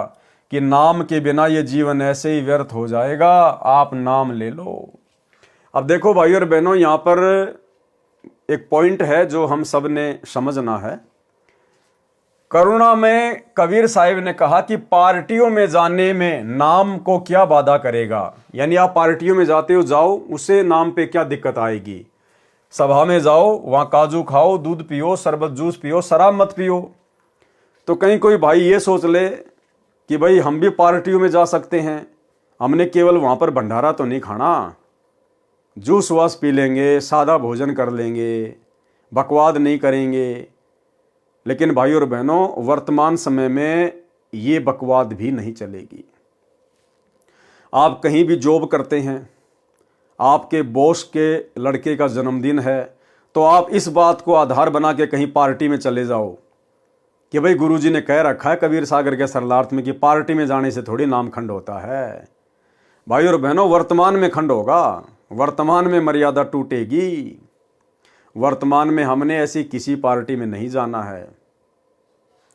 कि नाम के बिना ये जीवन ऐसे ही व्यर्थ हो जाएगा, आप नाम ले लो। अब देखो भाई और बहनों, यहाँ पर एक पॉइंट है जो हम सब ने समझना है। करुणामय कबीर साहिब ने कहा कि पार्टियों में जाने में नाम को क्या बाधा करेगा, यानी आप पार्टियों में जाते हो जाओ, उससे नाम पे क्या दिक्कत आएगी। सभा में जाओ, वहां काजू खाओ, दूध पियो, शरबत जूस पियो, शराब मत पियो। तो कहीं कोई भाई ये सोच ले कि भाई हम भी पार्टियों में जा सकते हैं, हमने केवल वहां पर भंडारा तो नहीं खाना, जूस वास पी लेंगे, सादा भोजन कर लेंगे, बकवाद नहीं करेंगे। लेकिन भाई और बहनों, वर्तमान समय में ये बकवाद भी नहीं चलेगी। आप कहीं भी जॉब करते हैं, आपके बॉस के लड़के का जन्मदिन है, तो आप इस बात को आधार बना के कहीं पार्टी में चले जाओ कि भाई गुरुजी ने कह रखा है कबीर सागर के सरलार्थ में कि पार्टी में जाने से थोड़ी नाम खंड होता है। भाई और बहनों, वर्तमान में खंड होगा, वर्तमान में मर्यादा टूटेगी। वर्तमान में हमने ऐसी किसी पार्टी में नहीं जाना है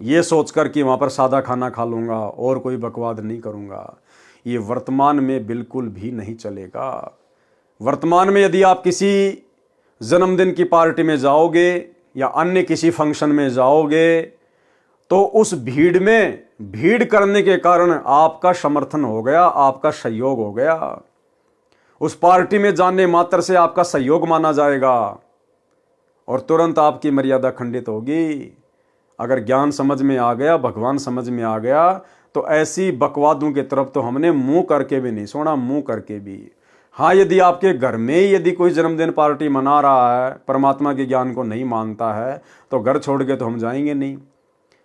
ये सोचकर कि वहाँ पर सादा खाना खा लूँगा और कोई बकवाद नहीं करूँगा। ये वर्तमान में बिल्कुल भी नहीं चलेगा। वर्तमान में यदि आप किसी जन्मदिन की पार्टी में जाओगे या अन्य किसी फंक्शन में जाओगे तो उस भीड़ में भीड़ करने के कारण आपका समर्थन हो गया, आपका सहयोग हो गया। उस पार्टी में जाने मात्र से आपका सहयोग माना जाएगा और तुरंत आपकी मर्यादा खंडित होगी। अगर ज्ञान समझ में आ गया, भगवान समझ में आ गया, तो ऐसी बकवादों की तरफ तो हमने मुंह करके भी नहीं सोना, मुंह करके भी। हाँ, यदि आपके घर में ही यदि कोई जन्मदिन पार्टी मना रहा है, परमात्मा के ज्ञान को नहीं मानता है, तो घर छोड़ के तो हम जाएंगे नहीं।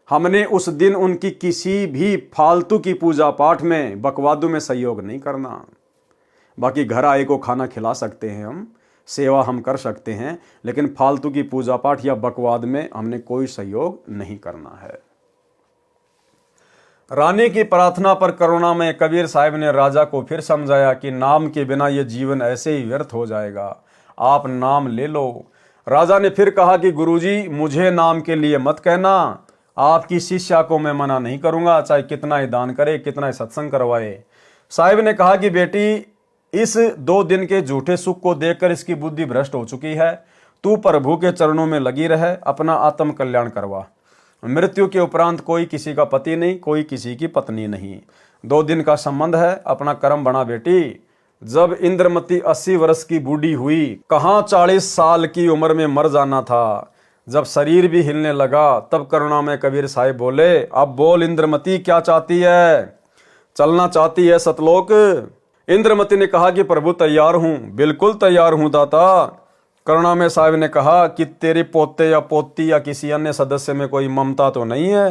हमने उस दिन उनकी किसी भी फालतू की पूजा पाठ में, बकवादों में सहयोग नहीं करना। बाकी घर आए को खाना खिला सकते हैं, हम सेवा हम कर सकते हैं, लेकिन फालतू की पूजा पाठ या बकवाद में हमने कोई सहयोग नहीं करना है। रानी की प्रार्थना पर करुणामय कबीर साहब ने राजा को फिर समझाया कि नाम के बिना ये जीवन ऐसे ही व्यर्थ हो जाएगा, आप नाम ले लो। राजा ने फिर कहा कि गुरुजी, मुझे नाम के लिए मत कहना, आपकी शिष्या को मैं मना नहीं करूंगा, चाहे कितना ही दान करे, कितना ही सत्संग करवाए। साहिब ने कहा कि बेटी, इस 2 दिन के झूठे सुख को देखकर इसकी बुद्धि भ्रष्ट हो चुकी है। तू प्रभु के चरणों में लगी रहे, अपना आत्म कल्याण करवा। मृत्यु के उपरांत कोई किसी का पति नहीं, कोई किसी की पत्नी नहीं। 2 दिन का संबंध है, अपना कर्म बना बेटी। जब इंद्रमती 80 वर्ष की बूढ़ी हुई, कहाँ 40 साल की उम्र में मर जाना था। जब शरीर भी हिलने लगा, तब करुणामय कबीर साहिब बोले, अब बोल इंद्रमती, क्या चाहती है? चलना चाहती है सतलोक? इंद्रमती ने कहा कि प्रभु तैयार हूं, बिल्कुल तैयार हूं दाता। करुणामय साहिब ने कहा कि तेरे पोते या पोती या किसी अन्य सदस्य में कोई ममता तो नहीं है?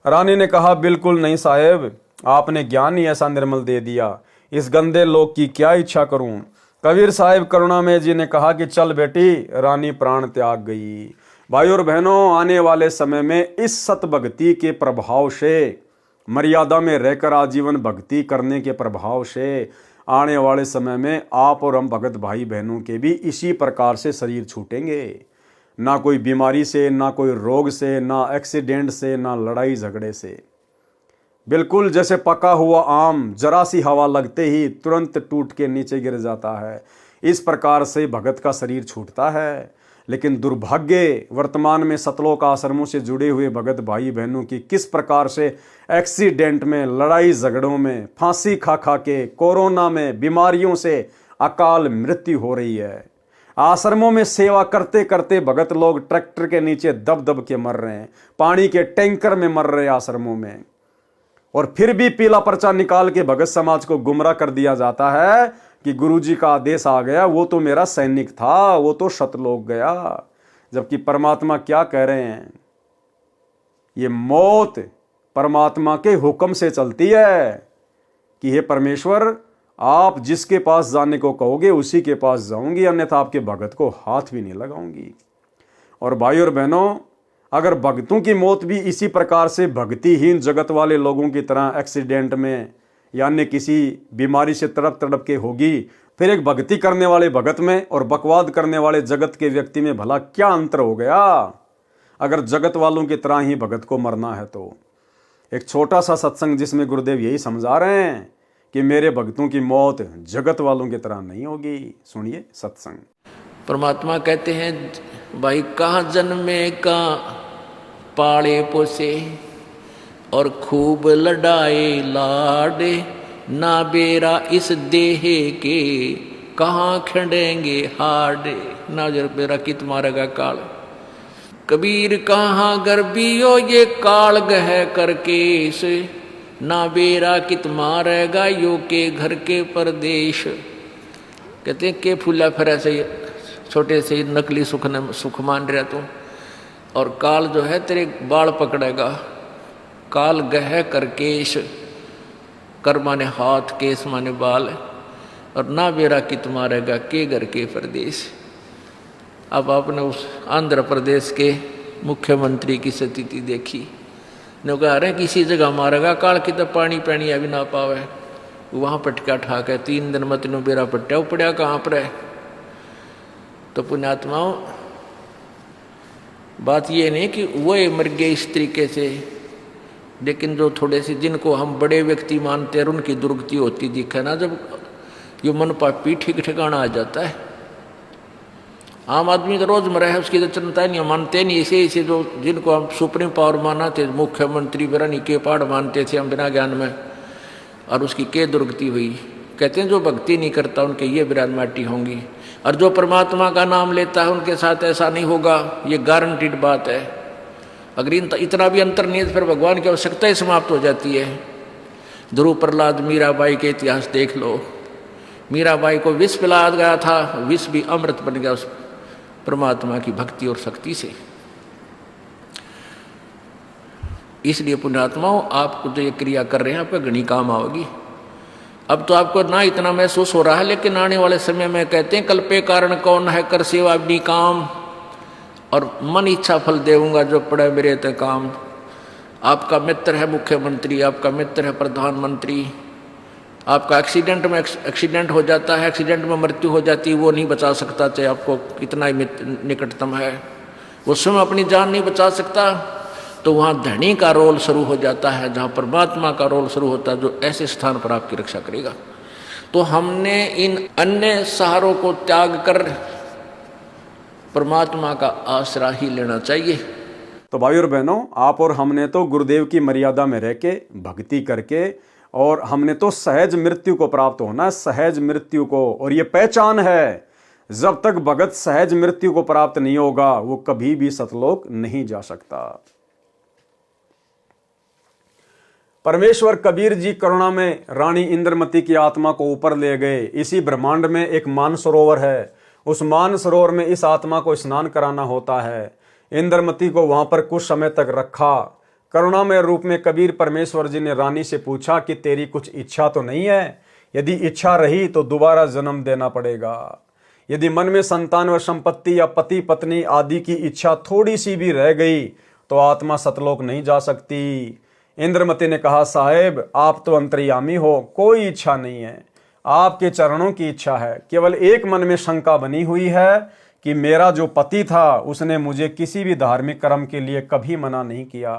रानी ने कहा, बिल्कुल नहीं साहेब, आपने ज्ञान ही ऐसा निर्मल दे दिया, इस गंदे लोक की क्या इच्छा करूं। कबीर साहिब करुणामय जी ने कहा कि चल बेटी। रानी प्राण त्याग गई। भाई और बहनों, आने वाले समय में इस सत भक्ति के प्रभाव से, मर्यादा में रहकर आजीवन भक्ति करने के प्रभाव से, आने वाले समय में आप और हम भगत भाई बहनों के भी इसी प्रकार से शरीर छूटेंगे। ना कोई बीमारी से, ना कोई रोग से, ना एक्सीडेंट से, ना लड़ाई झगड़े से। बिल्कुल जैसे पका हुआ आम जरा सी हवा लगते ही तुरंत टूट के नीचे गिर जाता है, इस प्रकार से भगत का शरीर छूटता है। लेकिन दुर्भाग्य, वर्तमान में सतलोक आश्रमों से जुड़े हुए भगत भाई बहनों की किस प्रकार से एक्सीडेंट में, लड़ाई झगड़ों में, फांसी खा खा के, कोरोना में, बीमारियों से अकाल मृत्यु हो रही है। आश्रमों में सेवा करते करते भगत लोग ट्रैक्टर के नीचे दब दब के मर रहे हैं, पानी के टैंकर में मर रहे हैं आश्रमों में। और फिर भी पीला पर्चा निकाल के भगत समाज को गुमराह कर दिया जाता है कि गुरुजी का आदेश आ गया, वो तो मेरा सैनिक था, वो तो सतलोक गया। जबकि परमात्मा क्या कह रहे हैं? ये मौत परमात्मा के हुक्म से चलती है कि हे परमेश्वर, आप जिसके पास जाने को कहोगे उसी के पास जाऊंगी, अन्यथा आपके भगत को हाथ भी नहीं लगाऊंगी। और भाई और बहनों, अगर भक्तों की मौत भी इसी प्रकार से भक्तिहीन जगत वाले लोगों की तरह एक्सीडेंट में यानी किसी बीमारी से तड़प तड़प के होगी, फिर एक भक्ति करने वाले भगत में और बकवाद करने वाले जगत के व्यक्ति में भला क्या अंतर हो गया? अगर जगत वालों की तरह ही भगत को मरना है तो एक छोटा सा सत्संग जिसमें गुरुदेव यही समझा रहे हैं कि मेरे भक्तों की मौत जगत वालों की तरह नहीं होगी। सुनिए सत्संग। परमात्मा कहते हैं, भाई कहाँ जन्मे कहाँ पाले पोसे और खूब लड़ाए लाडे, ना बेरा इस देह के कहाँ खंडेंगे हाडे, ना जर बेरा कित मारेगा काल। कबीर कहाँ गर्बियो ये काल गह करके से, ना बेरा कित मारेगा यो के घर के परदेश। कहते हैं के फूला फिर से छोटे से नकली सुख मान रहा तू, और काल जो है तेरे बाल पकड़ेगा। काल गह कर केश, कर माने हाथ, केस माने बाल, और ना बेरा कित मारेगा के घर के प्रदेश। अब आपने उस आंध्र प्रदेश के मुख्यमंत्री की स्थिति देखी, ने कह रहे किसी जगह मारेगा काल की तो पानी पैनी अभी ना पावे, वहाँ पटका ठा के 3 दिन मत नो बेरा पट्टा पड़ा कहाँ पर है। तो पुण्यात्माओं, बात ये नहीं कि वो मर गए इस तरीके से, लेकिन जो थोड़े से जिनको हम बड़े व्यक्ति मानते हैं उनकी दुर्गति होती दिखे ना, जब ये मन पापी ठीक ठिकाना आ जाता है। आम आदमी तो रोजमर्रा है, उसकी तो चिंता नहीं, मानते नहीं। ऐसे जो जिनको हम सुप्रीम पावर माना थे, मुख्यमंत्री बिरानी के पहाड़ मानते थे हम बिना ज्ञान में, और उसकी के दुर्गति हुई। कहते हैं जो भक्ति नहीं करता उनके ये बिरान माटी होंगी, और जो परमात्मा का नाम लेता है उनके साथ ऐसा नहीं होगा, ये गारंटीड बात है। अगर इतना भी अंतर नहीं है तो फिर भगवान की आवश्यकता ही समाप्त हो जाती है। ध्रुव प्रहलाद मीराबाई के इतिहास देख लो। मीराबाई को विष पिलाया गया था, विष भी अमृत बन गया उस परमात्मा की भक्ति और शक्ति से। इसलिए पुण्यात्माओं, आपको जो ये क्रिया कर रहे हैं आपका घनी काम आओगी। अब तो आपको ना इतना महसूस हो रहा है, लेकिन आने वाले समय में कहते हैं कल्पे कारण कौन है कर सेवा अपनी काम, और मन इच्छा फल देऊंगा जो पड़े मेरे ते काम। आपका मित्र है मुख्यमंत्री, आपका मित्र है प्रधानमंत्री, आपका एक्सीडेंट हो जाता है, एक्सीडेंट में मृत्यु हो जाती है, वो नहीं बचा सकता चाहे आपको कितना ही निकटतम है, वो स्वयं अपनी जान नहीं बचा सकता। तो वहाँ धनी का रोल शुरू हो जाता है, जहाँ परमात्मा का रोल शुरू होता है, जो ऐसे स्थान पर आपकी रक्षा करेगा। तो हमने इन अन्य सहारों को त्याग कर परमात्मा का आसरा ही लेना चाहिए। तो भाई और बहनों, आप और हमने तो गुरुदेव की मर्यादा में रह के भक्ति करके, और हमने तो सहज मृत्यु को प्राप्त होना है, सहज मृत्यु को। और ये पहचान है, जब तक भगत सहज मृत्यु को प्राप्त नहीं होगा वो कभी भी सतलोक नहीं जा सकता। परमेश्वर कबीर जी करुणा में रानी इंद्रमती की आत्मा को ऊपर ले गए। इसी ब्रह्मांड में एक मानसरोवर है, उस मानसरोवर में इस आत्मा को स्नान कराना होता है। इंद्रमती को वहां पर कुछ समय तक रखा। करुणामय रूप में कबीर परमेश्वर जी ने रानी से पूछा कि तेरी कुछ इच्छा तो नहीं है? यदि इच्छा रही तो दोबारा जन्म देना पड़ेगा। यदि मन में संतान व संपत्ति या पति पत्नी आदि की इच्छा थोड़ी सी भी रह गई तो आत्मा सतलोक नहीं जा सकती। इंद्रमती ने कहा, साहेब आप तो अंतर्यामी हो, कोई इच्छा नहीं है, आपके चरणों की इच्छा है। केवल एक मन में शंका बनी हुई है कि मेरा जो पति था उसने मुझे किसी भी धार्मिक कर्म के लिए कभी मना नहीं किया।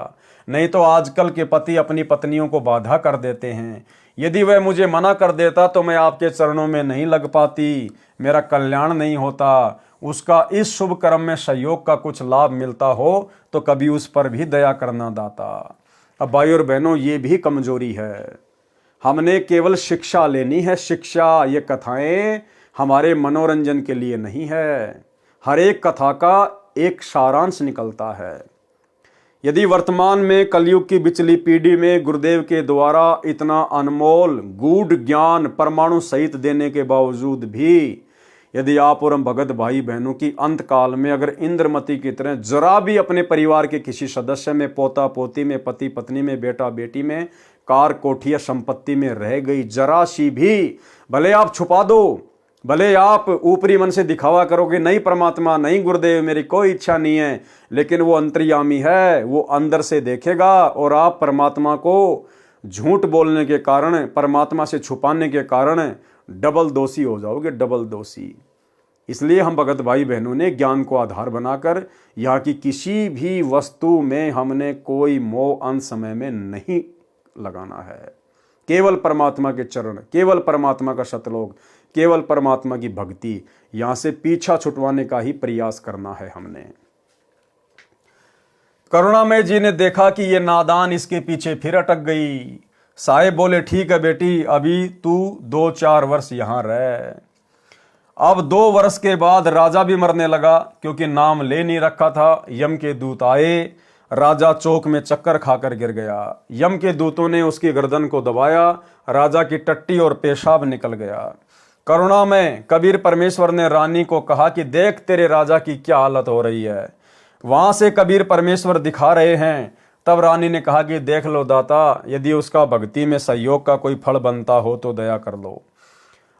नहीं तो आजकल के पति अपनी पत्नियों को बाधा कर देते हैं। यदि वह मुझे मना कर देता तो मैं आपके चरणों में नहीं लग पाती, मेरा कल्याण नहीं होता। उसका इस शुभ कर्म में सहयोग का कुछ लाभ मिलता हो तो कभी उस पर भी दया करना दाता। अब भाई और बहनों, ये भी कमजोरी है। हमने केवल शिक्षा लेनी है, शिक्षा। ये कथाएं हमारे मनोरंजन के लिए नहीं है। हर एक कथा का एक सारांश निकलता है। यदि वर्तमान में कलयुग की बिचली पीढ़ी में गुरुदेव के द्वारा इतना अनमोल गूढ़ ज्ञान परमाणु सहित देने के बावजूद भी यदि आप और हम भगत भाई बहनों की अंत काल में अगर इंद्रमती की तरह जरा भी अपने परिवार के किसी सदस्य में, पोता पोती में, पति पत्नी में, बेटा बेटी में, कार कोठी या संपत्ति में रह गई जरा सी भी, भले आप छुपा दो, भले आप ऊपरी मन से दिखावा करोगे नहीं परमात्मा, नहीं गुरुदेव, मेरी कोई इच्छा नहीं है, लेकिन वो अंतर्यामी है, वो अंदर से देखेगा। और आप परमात्मा को झूठ बोलने के कारण, परमात्मा से छुपाने के कारण डबल दोषी हो जाओगे, डबल दोषी। इसलिए हम भगत भाई बहनों ने ज्ञान को आधार बनाकर यहाँ की किसी भी वस्तु में हमने कोई मोह अंत समय में नहीं लगाना है। केवल परमात्मा के चरण, केवल परमात्मा का सतलोक, केवल परमात्मा की भक्ति, यहाँ से पीछा छुटवाने का ही प्रयास करना है हमने। करुणामय जी ने देखा कि ये नादान इसके पीछे फिर अटक गई। साहेब बोले, ठीक है बेटी, अभी तू 2-4 वर्ष यहाँ रह। अब 2 वर्ष के बाद राजा भी मरने लगा, क्योंकि नाम ले नहीं रखा था। यम के दूत आए, राजा चौक में चक्कर खाकर गिर गया। यम के दूतों ने उसकी गर्दन को दबाया, राजा की टट्टी और पेशाब निकल गया। करुणा में कबीर परमेश्वर ने रानी को कहा कि देख तेरे राजा की क्या हालत हो रही है। वहां से कबीर परमेश्वर दिखा रहे हैं। तब रानी ने कहा कि देख लो दाता, यदि उसका भक्ति में सहयोग का कोई फल बनता हो तो दया कर लो।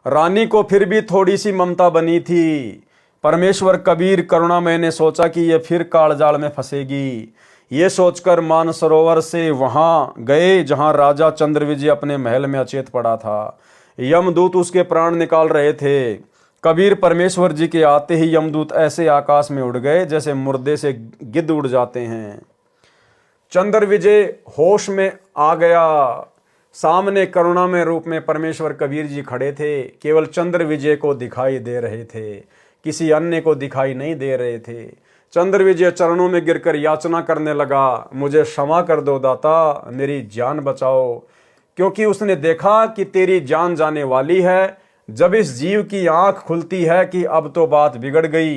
रानी को फिर भी थोड़ी सी ममता बनी थी। परमेश्वर कबीर करुणामय ने सोचा कि ये फिर कालजाल में फंसेगी। ये सोचकर मानसरोवर से वहां गए जहां राजा चंद्रविजय अपने महल में अचेत पड़ा था। यमदूत उसके प्राण निकाल रहे थे। कबीर परमेश्वर जी के आते ही यमदूत ऐसे आकाश में उड़ गए जैसे मुर्दे से गिद्ध उड़ जाते हैं। चंद्रविजय होश में आ गया। सामने करुणामय रूप में परमेश्वर कबीर जी खड़े थे। केवल चंद्रविजय को दिखाई दे रहे थे, किसी अन्य को दिखाई नहीं दे रहे थे। चंद्रविजय चरणों में गिरकर याचना करने लगा, मुझे क्षमा कर दो दाता, मेरी जान बचाओ, क्योंकि उसने देखा कि तेरी जान जाने वाली है। जब इस जीव की आंख खुलती है कि अब तो बात बिगड़ गई।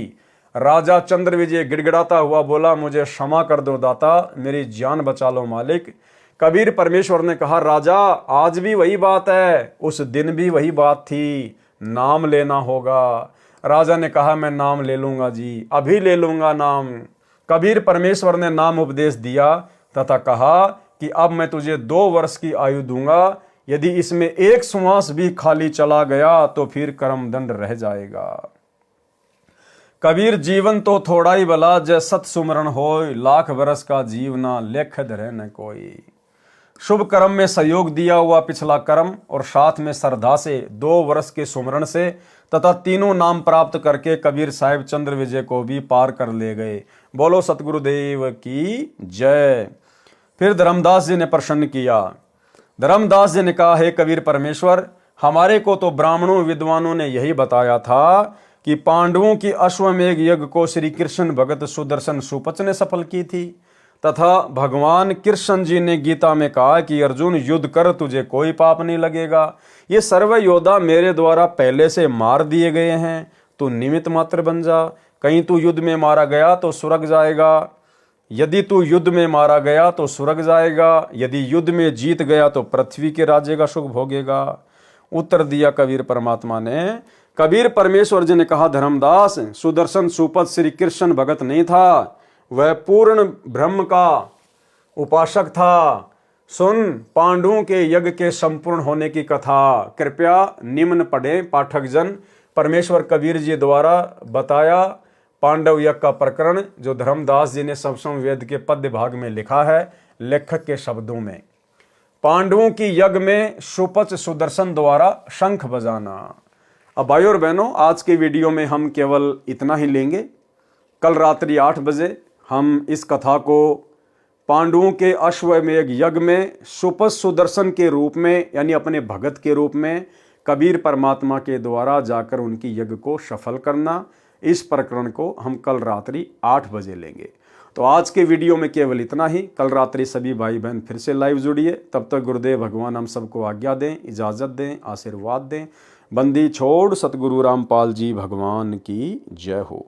राजा चंद्रविजय गिड़गिड़ाता हुआ बोला, मुझे क्षमा कर दो दाता, मेरी जान बचा लो मालिक। कबीर परमेश्वर ने कहा, राजा आज भी वही बात है, उस दिन भी वही बात थी, नाम लेना होगा। राजा ने कहा, मैं नाम ले लूंगा जी, अभी ले लूंगा नाम। कबीर परमेश्वर ने नाम उपदेश दिया। तथा कहा कि अब मैं तुझे 2 वर्ष की आयु दूंगा, यदि इसमें एक श्वास भी खाली चला गया तो फिर कर्मदंड रह जाएगा। कबीर जीवन तो थोड़ा ही भला, जय सत सुमरण होय, लाख बरस का जीवना लेख धरे न कोई। शुभ कर्म में सहयोग दिया हुआ पिछला कर्म और साथ में श्रद्धा से 2 वर्ष के सुमरण से तथा तीनों नाम प्राप्त करके कबीर साहिब चंद्र विजय को भी पार कर ले गए। बोलो सतगुरुदेव की जय। फिर धर्मदास जी ने प्रश्न किया। धर्मदास जी ने कहा, हे कबीर परमेश्वर, हमारे को तो ब्राह्मणों विद्वानों ने यही बताया था कि पांडवों की अश्वमेघ यज्ञ को श्री कृष्ण भगत सुदर्शन सुपच ने सफल की थी तथा भगवान कृष्ण जी ने गीता में कहा कि अर्जुन युद्ध कर, तुझे कोई पाप नहीं लगेगा। ये सर्व योद्धा मेरे द्वारा पहले से मार दिए गए हैं, तू निमित्त मात्र बन जा। कहीं तू युद्ध में मारा गया तो स्वर्ग जाएगा, यदि तू युद्ध में मारा गया तो स्वर्ग जाएगा, यदि युद्ध में जीत गया तो पृथ्वी के राज्य का सुख भोगेगा। उत्तर दिया कबीर परमात्मा ने। कबीर परमेश्वर जी ने कहा, धर्मदास, सुदर्शन सुपथ श्री कृष्ण भगत नहीं था, वह पूर्ण ब्रह्म का उपासक था। सुन पांडवों के यज्ञ के संपूर्ण होने की कथा। कृपया निम्न पढ़े पाठक जन। परमेश्वर कबीर जी द्वारा बताया पांडव यज्ञ का प्रकरण, जो धर्मदास जी ने सप्तम वेद के पद्य भाग में लिखा है लेखक के शब्दों में। पांडवों की यज्ञ में सुपच सुदर्शन द्वारा शंख बजाना। अब भाई और बहनों, आज के वीडियो में हम केवल इतना ही लेंगे। कल रात्रि 8 बजे हम इस कथा को पांडवों के अश्वमेघ यज्ञ में सुपच सुदर्शन के रूप में, यानी अपने भगत के रूप में कबीर परमात्मा के द्वारा जाकर उनकी यज्ञ को सफल करना, इस प्रकरण को हम कल रात्रि 8 बजे लेंगे। तो आज के वीडियो में केवल इतना ही। कल रात्रि सभी भाई बहन फिर से लाइव जुड़िए। तब तक गुरुदेव भगवान हम सबको आज्ञा दें, इजाज़त दें, आशीर्वाद दें। बंदी छोड़ सतगुरु रामपाल जी भगवान की जय हो।